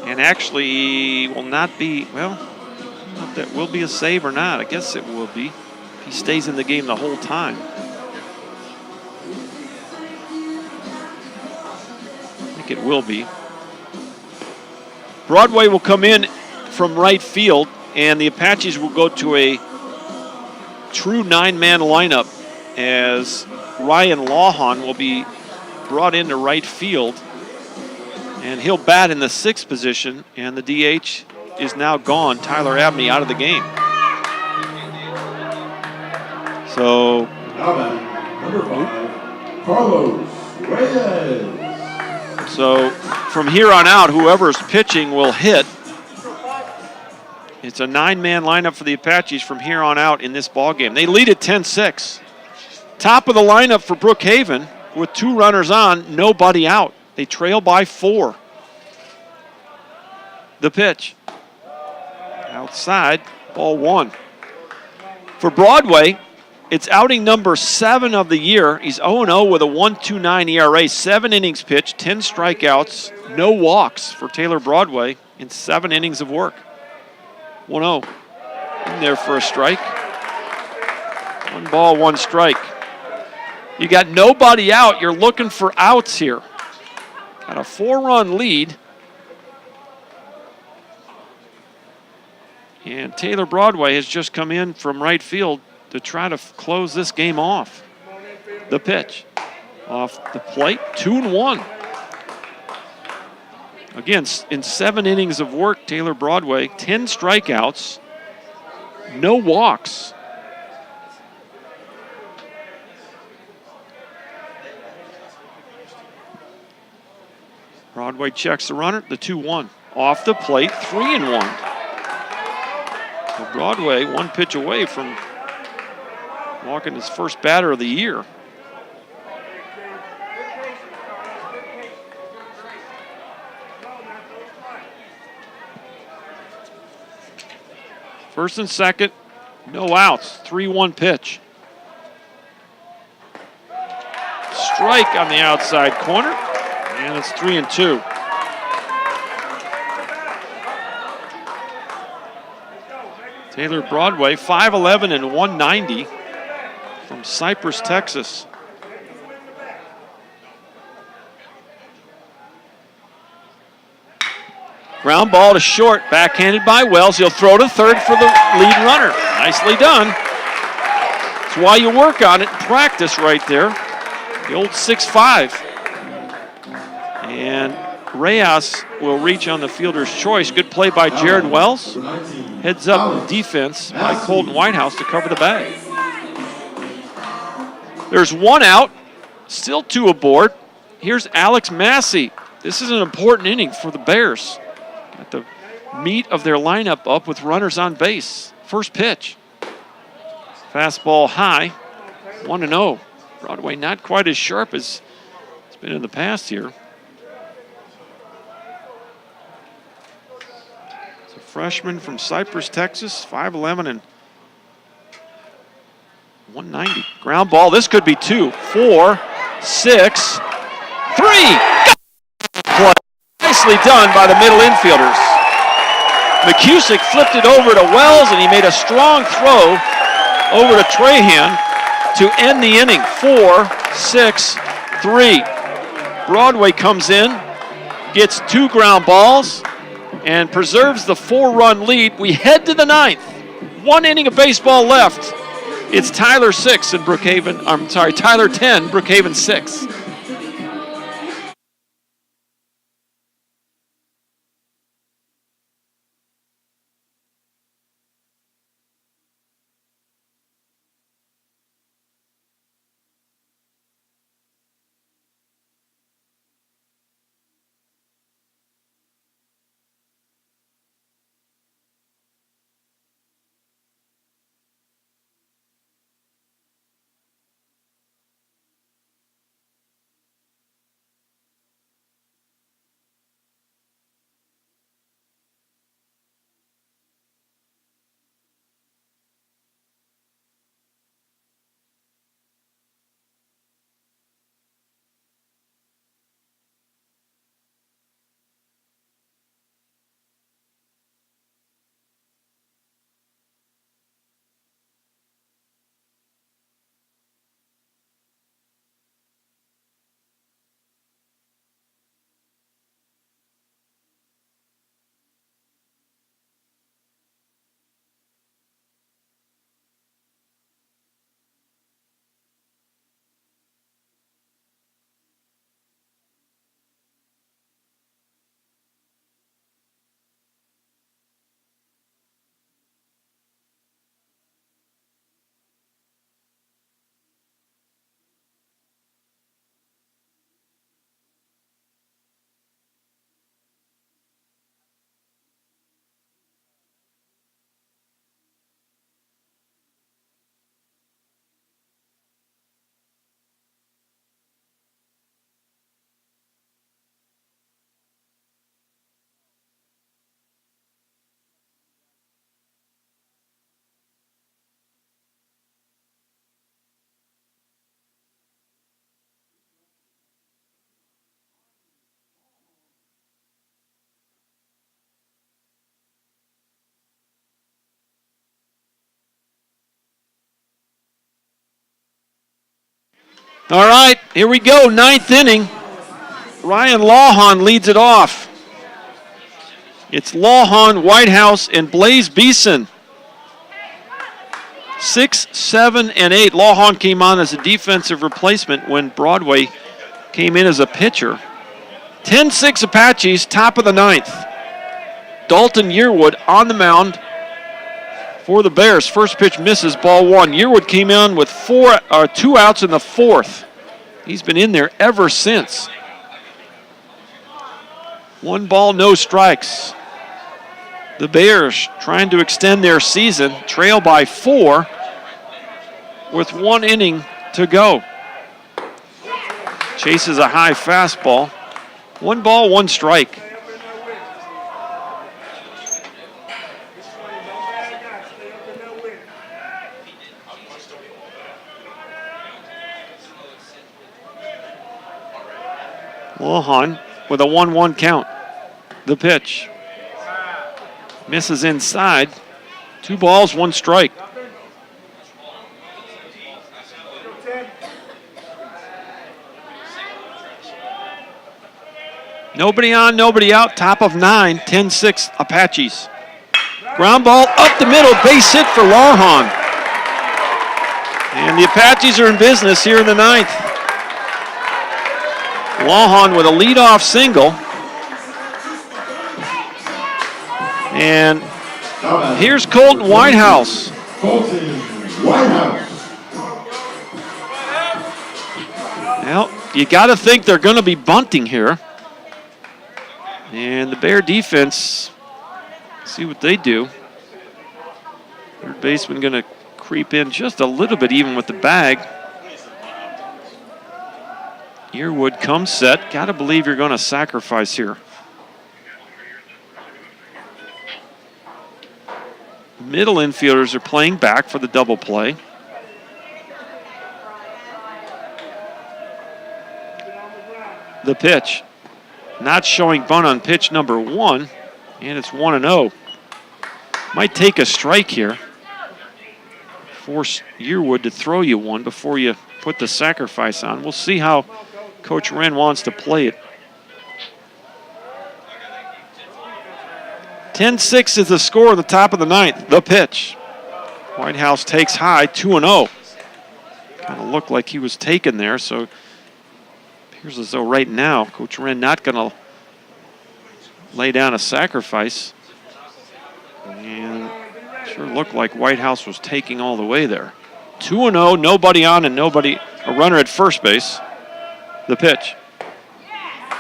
And actually will not be, well, I don't know if that will be a save or not. I guess it will be. He stays in the game the whole time. I think it will be. Broadway will come in from right field, and the Apaches will go to a true 9-man lineup as Ryan Lawhon will be brought into right field, and he'll bat in the 6th position, and the DH is now gone. Tyler Abney out of the game. So, Number 5, Carlos Reyes. So from here on out, whoever's pitching will hit. It's a 9-man lineup for the Apaches from here on out in this ballgame. They lead at 10-6. Top of the lineup for Brookhaven with 2 runners on, nobody out. They trail by 4. The pitch. Outside, ball 1. For Broadway, It's outing number 7 of the year. He's 0-0 with a 1.29 ERA, 7 innings pitched, 10 strikeouts, no walks for Taylor Broadway in 7 innings of work. 1-0. In there for a strike. 1 ball, 1 strike. You got nobody out. You're looking for outs here. Got a 4-run lead. And Taylor Broadway has just come in from right field to try to close this game off. The pitch off the plate, 2-1. Again, in 7 innings of work, Taylor Broadway, 10 strikeouts, no walks. Broadway checks the runner, the 2-1. Off the plate, 3-1. So Broadway 1 pitch away from walking his first batter of the year. First and second, no outs, 3-1 pitch. Strike on the outside corner, and it's 3-2. Taylor Broadway, 5'11" and 190 from Cypress, Texas. Ground ball to short, backhanded by Wells. He'll throw to third for the lead runner. Nicely done. That's why you work on it and practice right there. The old 6'5". And Reyes will reach on the fielder's choice. Good play by Jared Wells. Heads up defense by Colton Whitehouse to cover the bag. There's 1 out, still 2 aboard. Here's Alex Massey. This is an important inning for the Bears. Got the meat of their lineup up with runners on base. First pitch. Fastball high, 1-0. Broadway not quite as sharp as it's been in the past here. It's a freshman from Cypress, Texas, 5'11" and 190. Ground ball. This could be 2, 4, 6, 3. Play. Nicely done by the middle infielders. McCusick flipped it over to Wells, and he made a strong throw over to Trahan to end the inning. 4, 6, 3. Broadway comes in, gets 2 ground balls, and preserves the 4-run lead. We head to the 9th. 1 inning of baseball left. It's Tyler 6 and Brookhaven. I'm sorry, Tyler 10, Brookhaven 6. All right, here we go, 9th inning. Ryan Lawhon leads it off. It's Lawhon, Whitehouse, and Blaze Beeson. 6, 7, and 8. Lawhon came on as a defensive replacement when Broadway came in as a pitcher. 10-6 Apaches, top of the 9th. Dalton Yearwood on the mound for the Bears. First pitch misses, ball 1. Yearwood came in with 2 outs in the 4th. He's been in there ever since. 1 ball, no strikes. The Bears trying to extend their season, trail by 4 with 1 inning to go. Chases a high fastball. 1 ball, 1 strike. Lawhon with a 1-1 count. The pitch. Misses inside. 2 balls, 1 strike. Nobody on, nobody out. Top of 9, 10-6 Apaches. Ground ball up the middle, base hit for Lawhon. And the Apaches are in business here in the 9th. Lawhon with a leadoff single. And here's Colton Whitehouse. Colton Whitehouse. Well, you got to think they're going to be bunting here. And the Bear defense, see what they do. Third baseman going to creep in just a little bit even with the bag. Yearwood comes set. Got to believe you're going to sacrifice here. Middle infielders are playing back for the double play. The pitch. Not showing bunt on pitch number 1, and it's 1-0. Might take a strike here. Force Yearwood to throw you one before you put the sacrifice on. We'll see how Coach Wren wants to play it. 10-6 is the score at the top of the 9th. The pitch. Whitehouse takes high, 2-0. Kind of looked like he was taken there, so appears as though right now Coach Wren not going to lay down a sacrifice. And sure looked like Whitehouse was taking all the way there. 2-0, nobody on and a runner at first base. The pitch.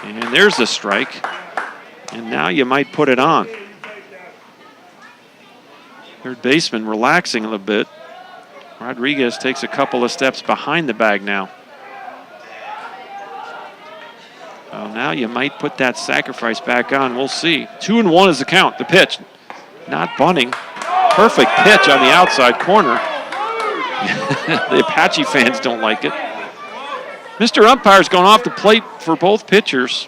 And there's the strike. And now you might put it on. Third baseman relaxing a little bit. Rodriguez takes a couple of steps behind the bag now. Well, now you might put that sacrifice back on. We'll see. 2-1 is the count. The pitch. Not bunting. Perfect pitch on the outside corner. The Apache fans don't like it. Mr. Umpire's gone off the plate for both pitchers,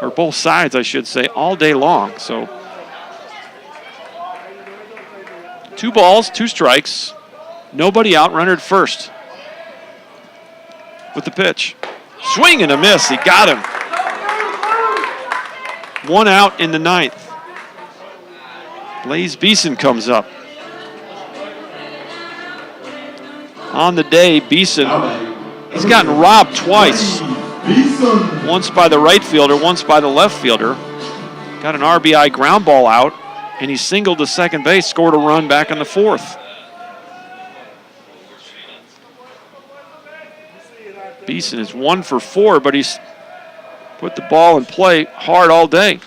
or both sides, I should say, all day long. So 2 balls, 2 strikes. Nobody out, runner at first. With the pitch. Swing and a miss. He got him. 1 out in the 9th. Blaze Beeson comes up. On the day, Beeson, he's gotten robbed twice. Once by the right fielder, once by the left fielder. Got an RBI ground ball out, and he singled to second base, scored a run back in the 4th. Beeson is 1 for 4, but he's put the ball in play hard all day.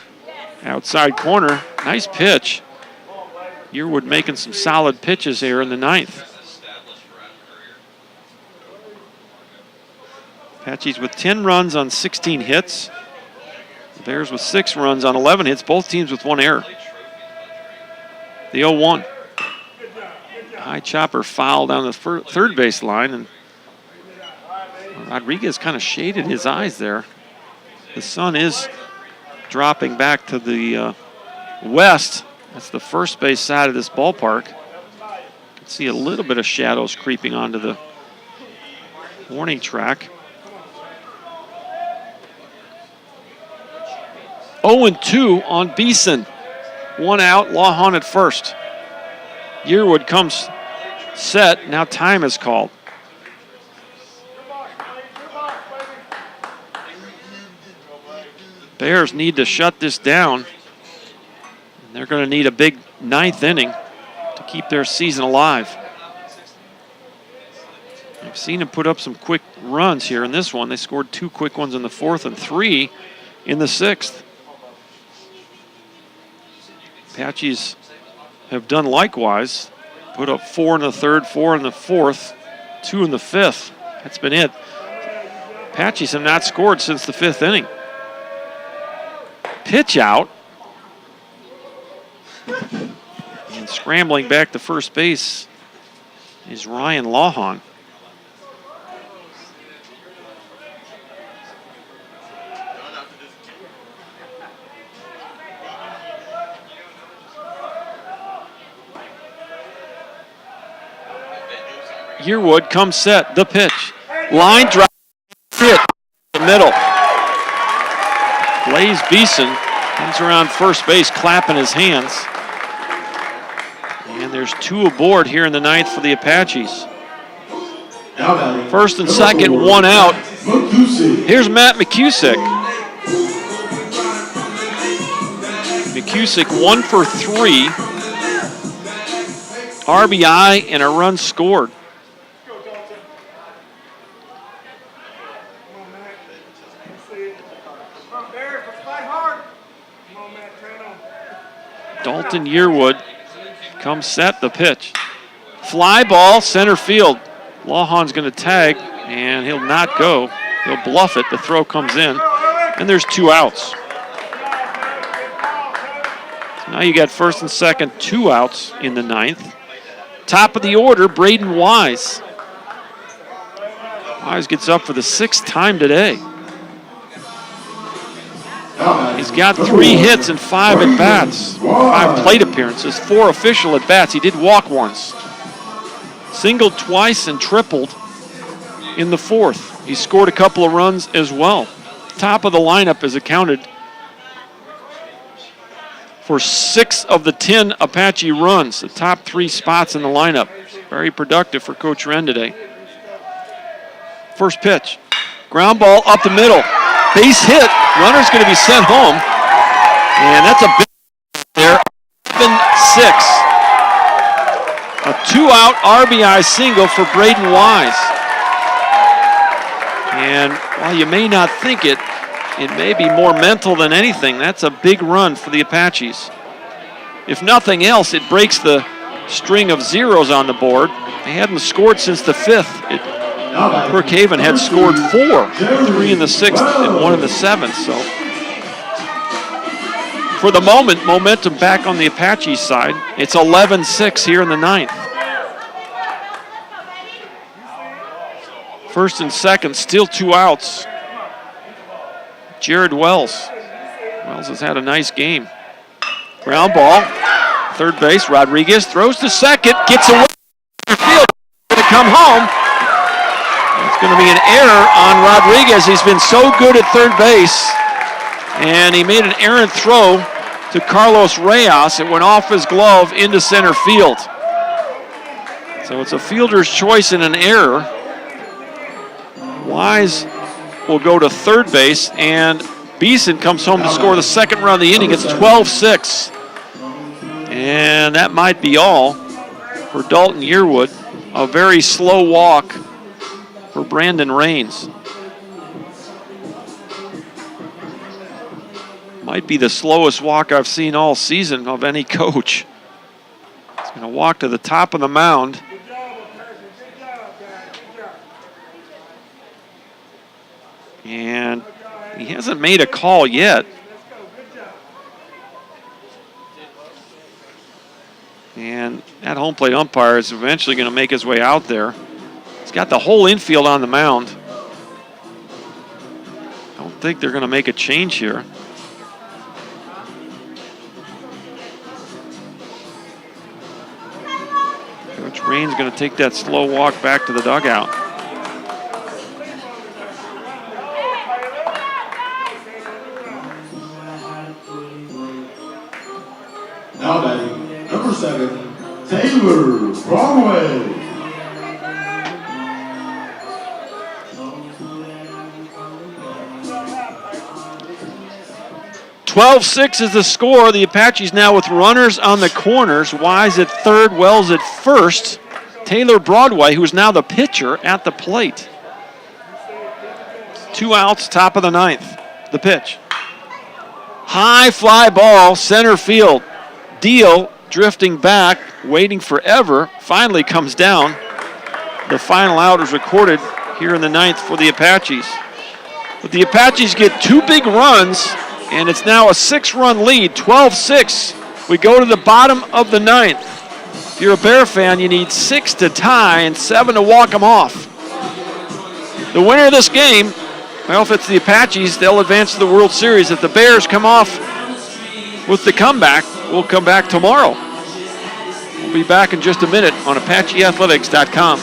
Outside corner, nice pitch. Yearwood making some solid pitches here in the 9th. Apaches with 10 runs on 16 hits. The Bears with 6 runs on 11 hits. Both teams with 1 error. The 0-1. High chopper foul down the third base line, and Rodriguez kind of shaded his eyes there. The sun is dropping back to the west. That's the first base side of this ballpark. You can see a little bit of shadows creeping onto the Warning track. 0-2 on Beeson. 1 out, Lawhon at first. Yearwood comes set, now time is called. Bears need to shut this down. And they're going to need a big 9th inning to keep their season alive. I've seen them put up some quick runs here in this one. They scored 2 quick ones in the 4th and 3 in the 6th. Apaches have done likewise. Put up 4 in the 3rd, 4 in the 4th, 2 in the 5th. That's been it. Apaches have not scored since the 5th inning. Pitch out. And scrambling back to first base is Ryan Lawhon. Yearwood comes set, the pitch. Line drive, hit, the middle. Blaze Beeson comes around first base, clapping his hands. And there's 2 aboard here in the 9th for the Apaches. First and second, 1 out. Here's Matt McCusick. McCusick 1 for 3. RBI and a run scored. Dalton Yearwood comes set, the pitch. Fly ball, center field. Lawhon's going to tag, and he'll not go. He'll bluff it. The throw comes in, and there's 2 outs. So now you got first and second, 2 outs in the 9th. Top of the order, Braden Wise. Wise gets up for the 6th time today. He's got 3 hits and 5 at-bats, 5 plate appearances, 4 official at-bats. He did walk once. Singled twice and tripled in the 4th. He scored a couple of runs as well. Top of the lineup is accounted for 6 of the 10 Apache runs, the top 3 spots in the lineup. Very productive for Coach Wren today. First pitch, ground ball up the middle. Base hit, runner's going to be sent home, and that's a big there, 7-6. A 2-out RBI single for Braden Wise. And while you may not think it, it may be more mental than anything. That's a big run for the Apaches. If nothing else, it breaks the string of zeros on the board. They hadn't scored since the 5th. Brookhaven had scored 4, 3 in the 6th and 1 in the 7th. So for the moment, momentum back on the Apache side. It's 11-6 here in the 9th. First and second, still 2 outs. Jared Wells. Wells has had a nice game. Ground ball, third base. Rodriguez throws to second, gets away. Field going to come home. It's going to be an error on Rodriguez. He's been so good at third base. And he made an errant throw to Carlos Reyes. It went off his glove into center field. So it's a fielder's choice and an error. Wise will go to third base, and Beeson comes home to score the second run of the inning. It's 12-6. And that might be all for Dalton Yearwood. A very slow walk for Brandon Raines. Might be the slowest walk I've seen all season of any coach. He's going to walk to the top of the mound. And he hasn't made a call yet. And that home plate umpire is eventually going to make his way out there. He's got the whole infield on the mound. I don't think they're going to make a change here. Coach Raines going to take that slow walk back to the dugout. Now batting, number 7, Taylor Broadway. 12-6 is the score. The Apaches now with runners on the corners. Wise at third, Wells at first. Taylor Broadway, who is now the pitcher, at the plate. 2 outs, top of the 9th. The pitch. High fly ball, center field. Deal drifting back, waiting forever, finally comes down. The final out is recorded here in the 9th for the Apaches. But the Apaches get 2 big runs, and it's now a 6-run lead, 12-6. We go to the bottom of the 9th. If you're a Bear fan, you need 6 to tie and 7 to walk them off. The winner of this game, well, if it's the Apaches, they'll advance to the World Series. If the Bears come off with the comeback, we'll come back tomorrow. We'll be back in just a minute on ApacheAthletics.com.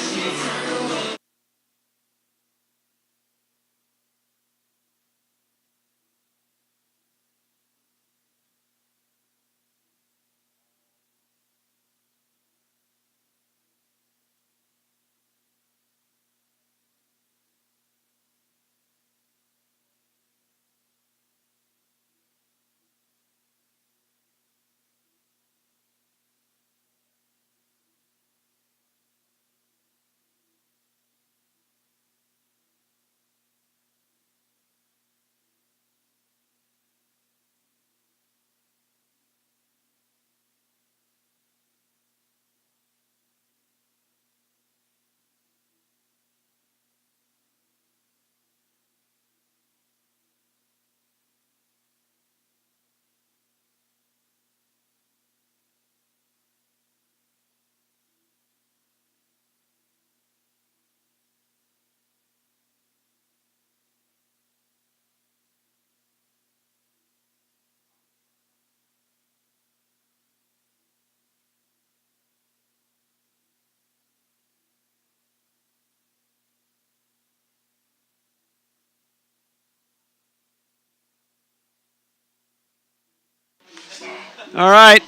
All right.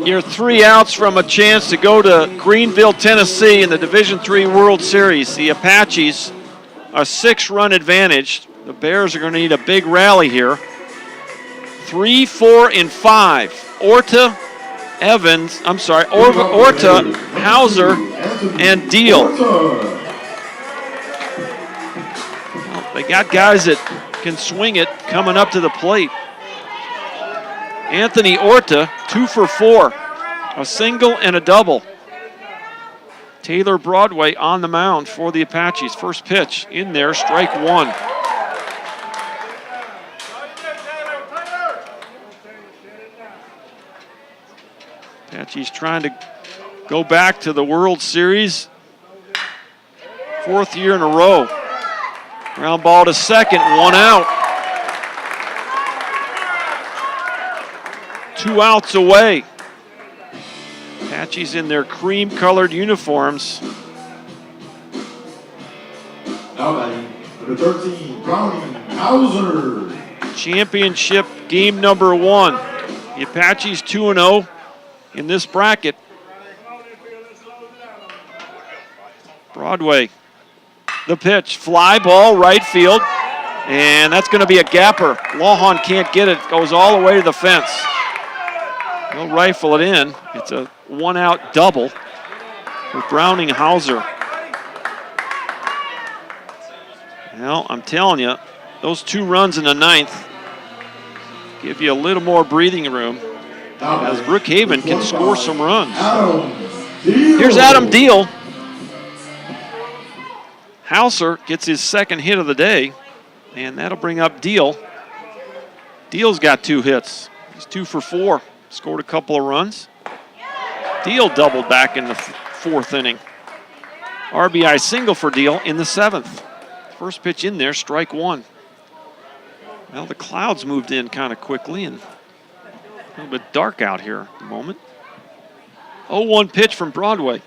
You're 3 outs from a chance to go to Greenville, Tennessee in the Division III World Series. The Apaches, a 6-run advantage. The Bears are going to need a big rally here. 3, 4, and 5. Orta, Hauser, and Deal. Well, they got guys that can swing it coming up to the plate. Anthony Orta, 2 for 4, a single and a double. Taylor Broadway on the mound for the Apaches. First pitch in there, strike 1. Apaches trying to go back to the World Series. 4th year in a row. Ground ball to second, 1 out. 2 outs away. Apaches in their cream-colored uniforms. Now batting, number 13, Browning Hauser. Championship game number 1. The Apaches 2-0 in this bracket. Broadway, the pitch, fly ball, right field, and that's going to be a gapper. Lawhon can't get it, goes all the way to the fence. He'll rifle it in. It's a 1-out double for Browning Hauser. Well, I'm telling you, those 2 runs in the 9th give you a little more breathing room as Brookhaven can score some runs. Here's Adam Deal. Hauser gets his 2nd hit of the day, and that'll bring up Deal. Deal's got 2 hits. He's 2 for 4. Scored a couple of runs. Deal doubled back in the 4th inning. RBI single for Deal in the 7th. First pitch in there, strike 1. Well, the clouds moved in kind of quickly and a little bit dark out here at the moment. 0-1 pitch from Broadway.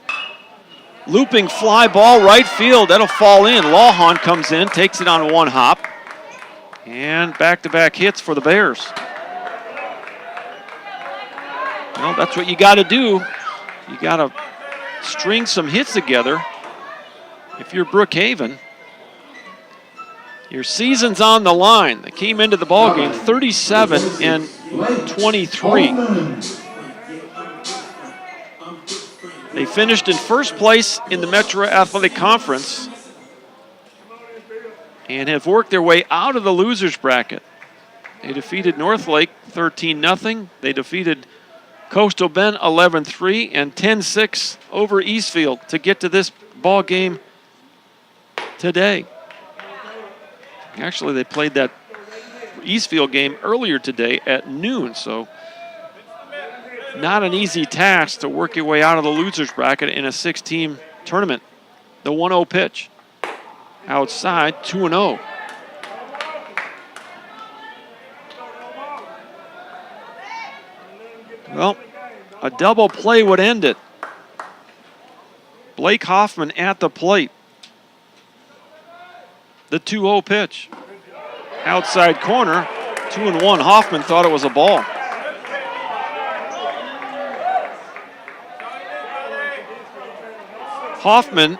Looping fly ball, right field. That'll fall in. Lawhon comes in, takes it on 1 hop. And back-to-back hits for the Bears. Well, that's what you got to do. You got to string some hits together. If you're Brookhaven, your season's on the line. They came into the ballgame 37-23. They finished in first place in the Metro Athletic Conference and have worked their way out of the losers bracket. They defeated Northlake 13-0. They defeated Coastal Bend 11-3 and 10-6 over Eastfield to get to this ball game today. Actually, they played that Eastfield game earlier today at noon, so not an easy task to work your way out of the losers bracket in a 6-team tournament. The 1-0 pitch. Outside, 2-0. Well, a double play would end it. Blake Hoffman at the plate. The 2-0 pitch. Outside corner, 2-1. Hoffman thought it was a ball. Hoffman,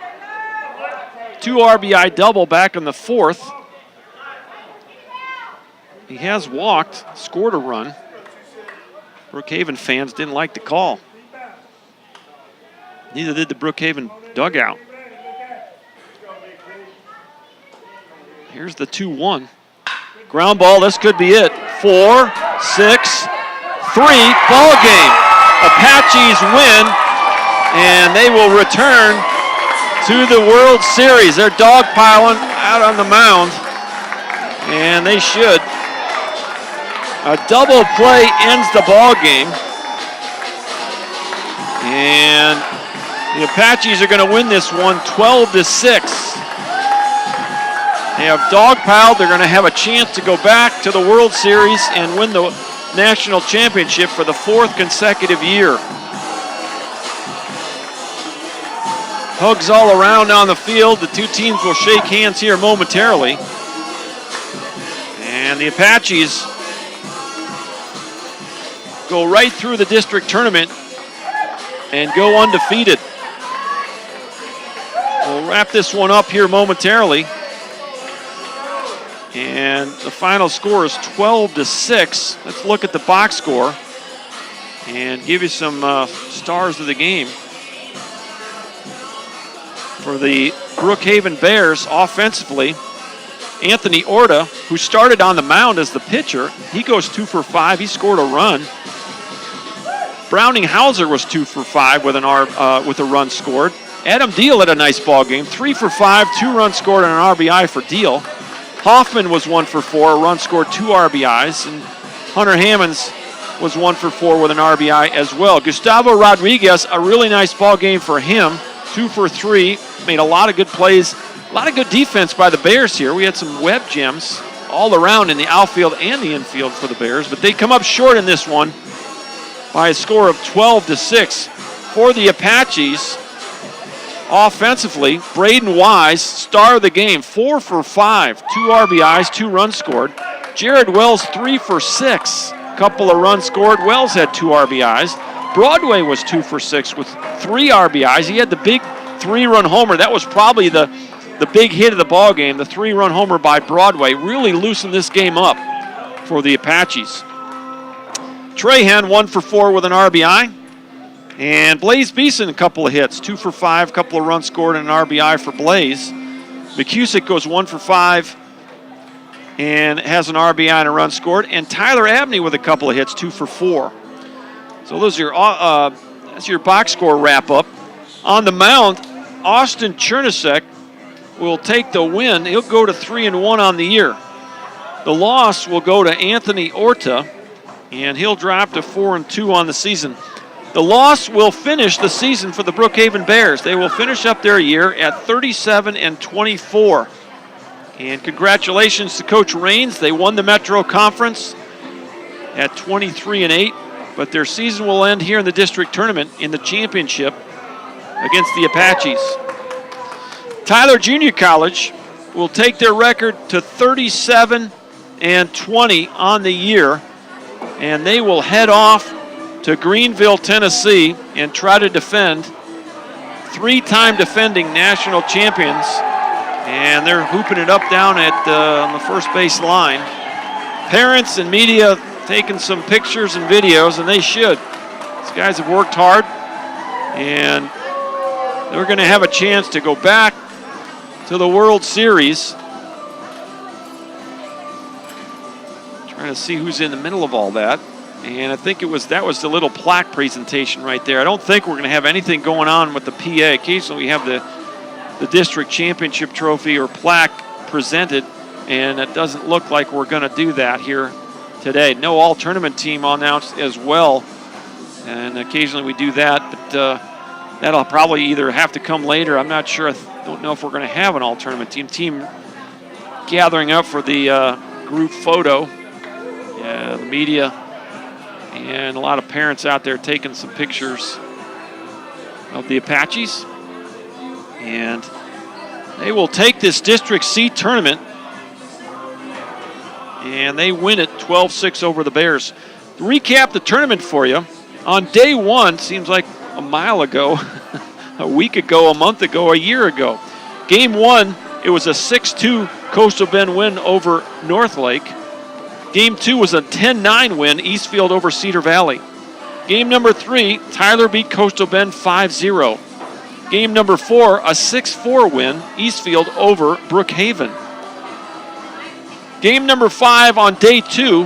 2 RBI double back in the 4th. He has walked, scored a run. Brookhaven fans didn't like the call. Neither did the Brookhaven dugout. Here's the 2-1. Ground ball, this could be it. 4, 6, 3, ball game. Apaches win, and they will return to the World Series. They're dogpiling out on the mound, and they should. A double play ends the ball game, and the Apaches are going to win this one 12-6. They have dogpiled. They're going to have a chance to go back to the World Series and win the national championship for the 4th consecutive year. Hugs all around on the field. The two teams will shake hands here momentarily. And the Apaches go right through the district tournament and go undefeated. We'll wrap this one up here momentarily. And the final score is 12-6. Let's look at the box score and give you some stars of the game. For the Brookhaven Bears offensively, Anthony Orta, who started on the mound as the pitcher, he goes 2 for 5. He scored a run. Browning Hauser was 2 for 5 with a run scored. Adam Deal had a nice ball game, 3 for 5, 2 runs scored and an RBI for Deal. Hoffman was 1 for 4, a run scored, 2 RBIs, and Hunter Hammonds was 1 for 4 with an RBI as well. Gustavo Rodriguez, a really nice ball game for him, 2 for 3, made a lot of good plays, a lot of good defense by the Bears here. We had some web gems all around in the outfield and the infield for the Bears, but they come up short in this one by a score of 12-6. For the Apaches, offensively, Braden Wise, star of the game, 4 for 5, 2 RBIs, 2 runs scored. Jared Wells, 3 for 6, couple of runs scored. Wells had 2 RBIs. Broadway was 2 for 6 with 3 RBIs. He had the big 3-run homer. That was probably the big hit of the ball game. The 3-run homer by Broadway really loosened this game up for the Apaches. Trahan, 1 for 4 with an RBI. And Blaze Beeson, a couple of hits, 2 for 5, couple of runs scored, and an RBI for Blaze. McCusick goes 1 for 5 and has an RBI and a run scored. And Tyler Abney with a couple of hits, 2 for 4. So those are that's your box score wrap up. On the mound, Austin Chernusek will take the win. He'll go to 3-1 on the year. The loss will go to Anthony Orta, and he'll drop to 4-2 on the season. The loss will finish the season for the Brookhaven Bears. They will finish up their year at 37-24. And congratulations to Coach Raines. They won the Metro Conference at 23-8, but their season will end here in the district tournament in the championship against the Apaches. Tyler Junior College will take their record to 37-20 on the year, and they will head off to Greenville, Tennessee, and try to defend 3-time defending national champions. And they're hooping it up down at on the first base line. Parents and media taking some pictures and videos, and they should. These guys have worked hard, and they're going to have a chance to go back to the World Series. Trying to see who's in the middle of all that. And I think that was the little plaque presentation right there. I don't think we're going to have anything going on with the PA. Occasionally we have the district championship trophy or plaque presented, and it doesn't look like we're going to do that here today. No all-tournament team announced as well, and occasionally we do that, but that'll probably either have to come later. I'm not sure. I don't know if we're going to have an all-tournament team gathering up for the group photo. The media and a lot of parents out there taking some pictures of the Apaches. And they will take this District C tournament, and they win it 12-6 over the Bears. To recap the tournament for you, on day one, seems like a mile ago, a week ago, a month ago, a year ago. Game one, it was a 6-2 Coastal Bend win over Northlake. Game two was a 10-9 win, Eastfield over Cedar Valley. Game number 3, Tyler beat Coastal Bend 5-0. Game number 4, a 6-4 win, Eastfield over Brookhaven. Game number 5 on day 2,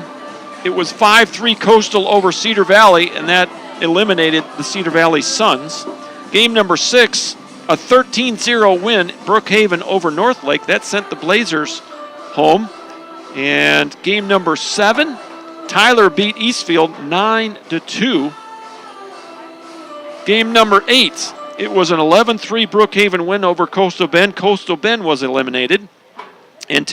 it was 5-3 Coastal over Cedar Valley, and that eliminated the Cedar Valley Suns. Game number 6, a 13-0 win, Brookhaven over Northlake. That sent the Blazers home. And game number 7, Tyler beat Eastfield 9-2. Game number 8, it was an 11-3 Brookhaven win over Coastal Bend. Coastal Bend was eliminated. And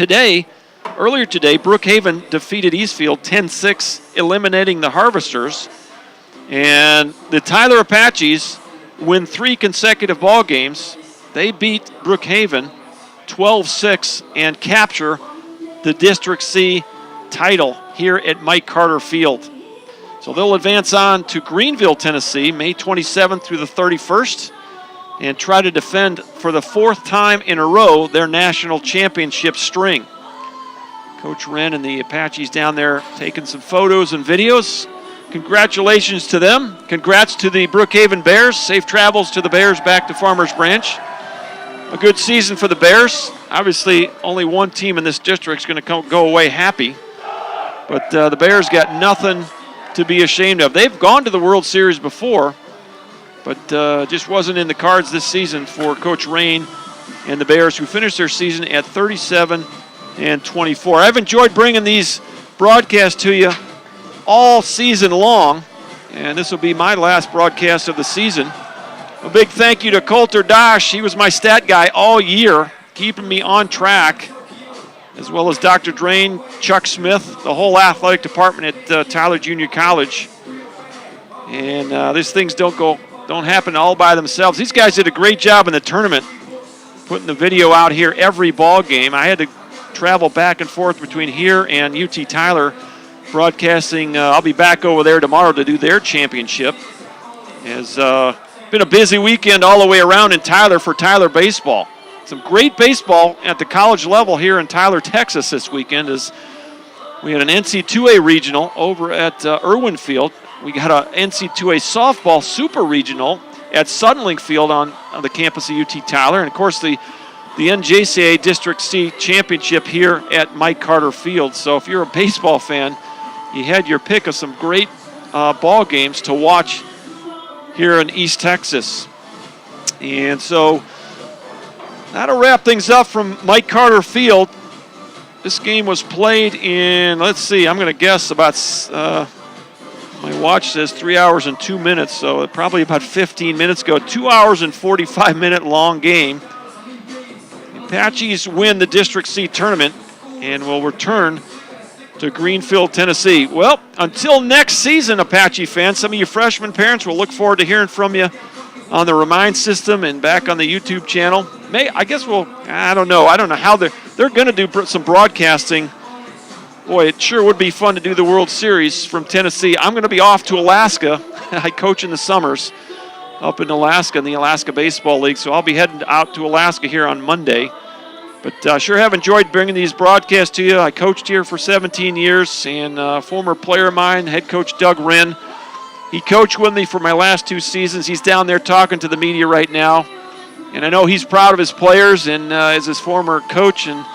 earlier today, Brookhaven defeated Eastfield 10-6, eliminating the Harvesters. And the Tyler Apaches win 3 consecutive ball games. They beat Brookhaven 12-6 and capture the District C title here at Mike Carter Field. So they'll advance on to Greenville, Tennessee, May 27th through the 31st, and try to defend for the 4th time in a row their national championship string. Coach Wren and the Apaches down there taking some photos and videos. Congratulations to them. Congrats to the Brookhaven Bears. Safe travels to the Bears back to Farmers Branch. A good season for the Bears. Obviously, only one team in this district is going to go away happy. But the Bears got nothing to be ashamed of. They've gone to the World Series before, but just wasn't in the cards this season for Coach Rain and the Bears, who finished their season at 37-24. I've enjoyed bringing these broadcasts to you all season long, and this will be my last broadcast of the season. A big thank you to Coulter Dosh. He was my stat guy all year, keeping me on track, as well as Dr. Drain, Chuck Smith, the whole athletic department at Tyler Junior College. And these things don't happen all by themselves. These guys did a great job in the tournament, putting the video out here every ball game. I had to travel back and forth between here and UT Tyler, broadcasting. I'll be back over there tomorrow to do their championship. It's been a busy weekend all the way around in Tyler for Tyler baseball. Some great baseball at the college level here in Tyler, Texas this weekend. As we had an NC2A regional over at Irwin Field. We got an NC2A softball super regional at Suddenlink Field on the campus of UT Tyler. And, of course, the NJCAA District C championship here at Mike Carter Field. So if you're a baseball fan, you had your pick of some great ball games to watch here in East Texas. And so that'll wrap things up from Mike Carter Field. This game was played in, let's see, I'm going to guess about, my watch says 3 hours and 2 minutes, so probably about 15 minutes ago. 2 hours and 45-minute long game. The Apaches win the District C tournament and will return to Greenville, Tennessee. Well, until next season, Apache fans, some of you freshman parents will look forward to hearing from you on the Remind system and back on the YouTube channel. I don't know how they're going to do some broadcasting boy, it sure would be fun to do the World Series from Tennessee. I'm going to be off to Alaska. I coach in the summers up in Alaska in the Alaska Baseball League, so I'll be heading out to Alaska here on Monday. But sure have enjoyed bringing these broadcasts to you. I coached here for 17 years, and former player of mine, head coach Doug Wren, he coached with me for my last 2 seasons. He's down there talking to the media right now, and I know he's proud of his players and as his former coach, and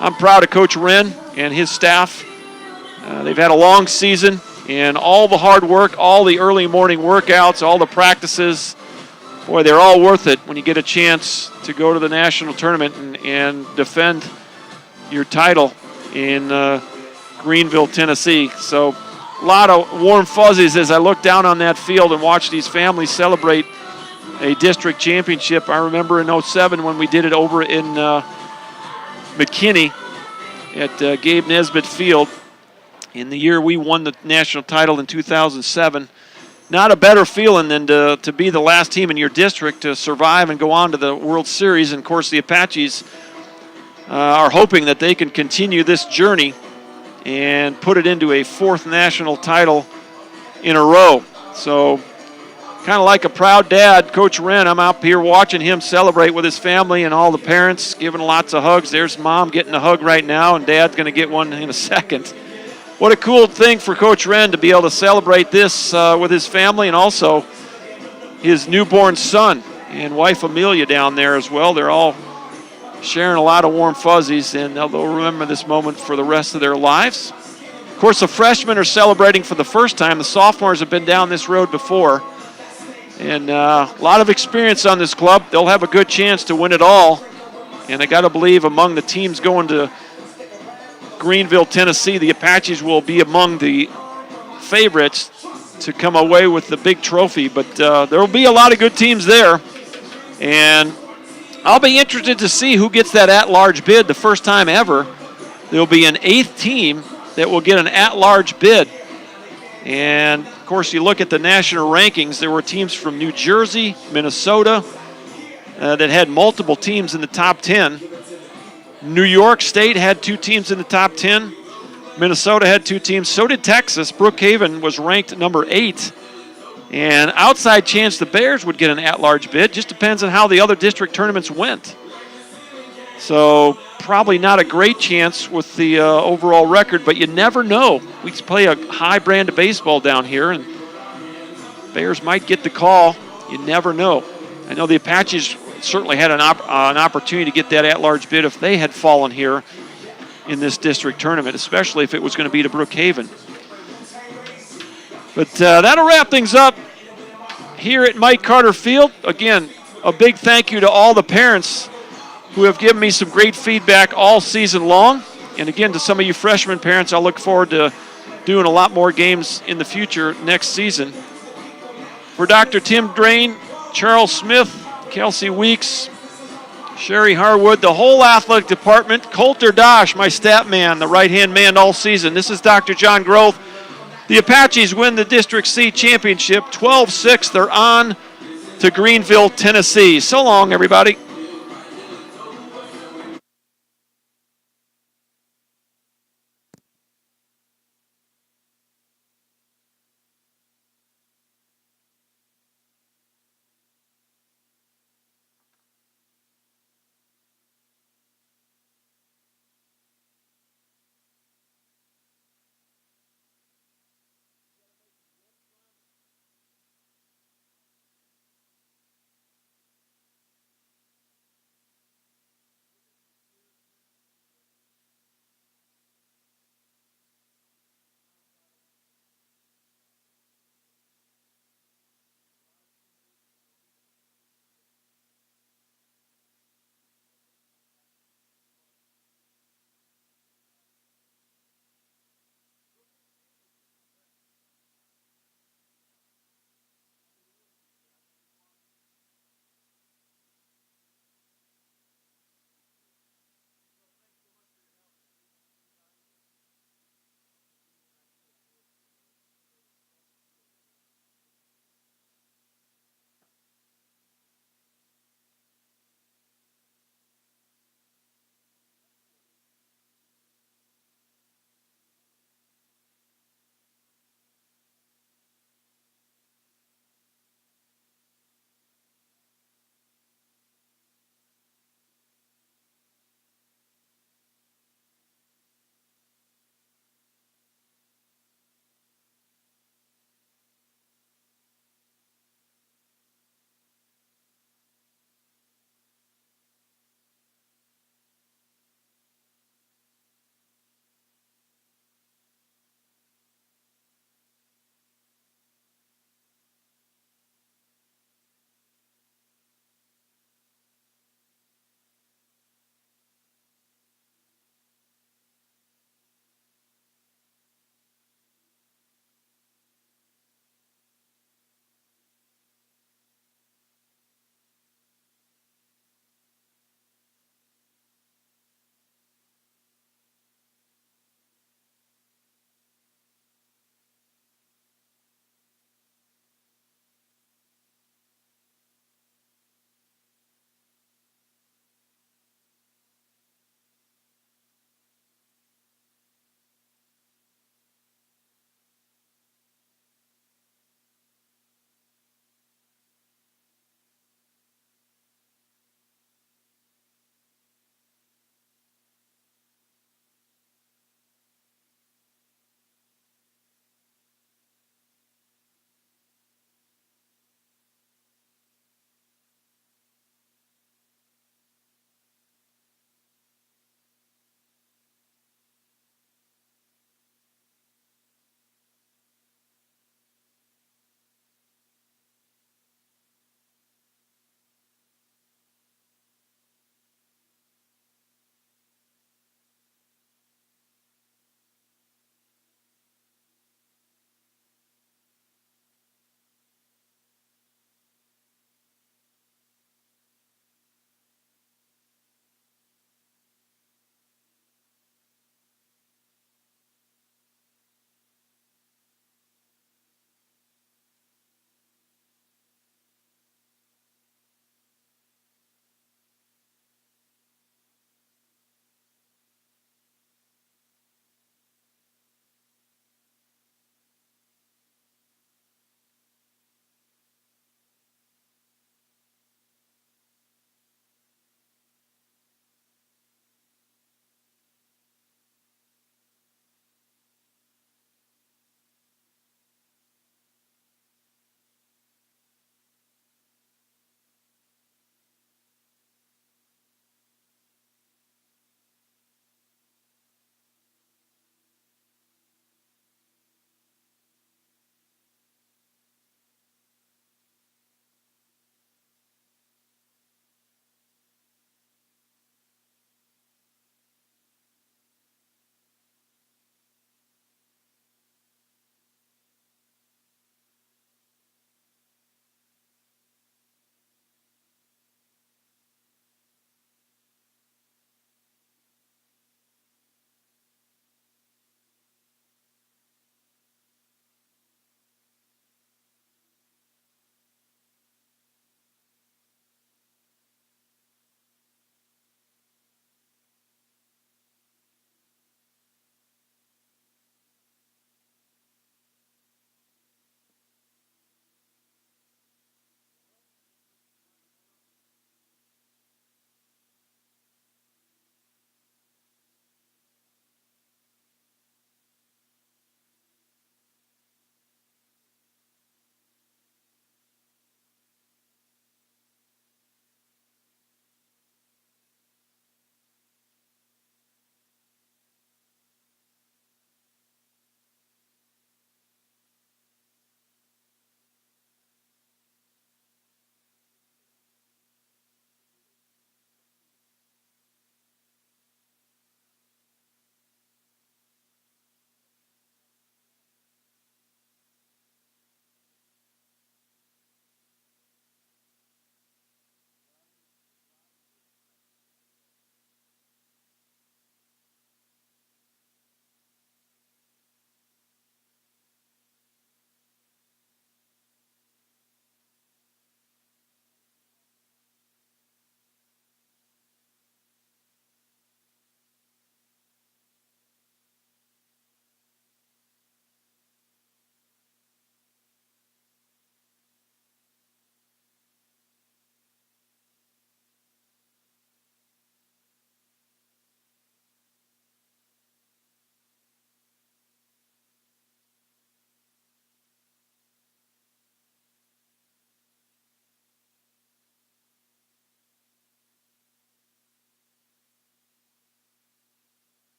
I'm proud of Coach Wren and his staff. They've had a long season, and all the hard work, all the early morning workouts, all the practices, boy, they're all worth it when you get a chance to go to the national tournament and defend your title in Greenville, Tennessee. So a lot of warm fuzzies as I look down on that field and watch these families celebrate a district championship. I remember in 07 when we did it over in McKinney at Gabe Nesbitt Field in the year we won the national title in 2007. Not a better feeling than to be the last team in your district to survive and go on to the World Series. And, of course, the Apaches are hoping that they can continue this journey and put it into a 4th national title in a row. So kind of like a proud dad, Coach Wren, I'm out here watching him celebrate with his family and all the parents, giving lots of hugs. There's Mom getting a hug right now, and Dad's going to get one in a second. What a cool thing for Coach Wren to be able to celebrate this with his family and also his newborn son and wife Amelia down there as well. They're all sharing a lot of warm fuzzies, and they'll remember this moment for the rest of their lives. Of course, the freshmen are celebrating for the first time. The sophomores have been down this road before. And a lot of experience on this club. They'll have a good chance to win it all. And I got to believe among the teams going to Greenville, Tennessee, the Apaches will be among the favorites to come away with the big trophy. But there will be a lot of good teams there. And I'll be interested to see who gets that at-large bid the first time ever. There will be an 8th team that will get an at-large bid. And, of course, you look at the national rankings, there were teams from New Jersey, Minnesota, that had multiple teams in the top 10. New York State had 2 teams in the top 10. Minnesota had 2 teams. So did Texas. Brookhaven was ranked number 8. And outside chance the Bears would get an at-large bid. Just depends on how the other district tournaments went. So probably not a great chance with the overall record, but you never know. We play a high brand of baseball down here, and Bears might get the call. You never know. I know the Apaches certainly had an opportunity to get that at-large bid if they had fallen here in this district tournament, especially if it was going to be to Brookhaven. But that'll wrap things up here at Mike Carter Field. Again, a big thank you to all the parents who have given me some great feedback all season long. And again, to some of you freshman parents, I look forward to doing a lot more games in the future next season. For Dr. Tim Drain, Charles Smith, Kelsey Weeks, Sherry Harwood, the whole athletic department, Coulter Dosh, my stat man, the right-hand man all season. This is Dr. John Groth. The Apaches win the District C championship 12-6. They're on to Greenville, Tennessee. So long, everybody.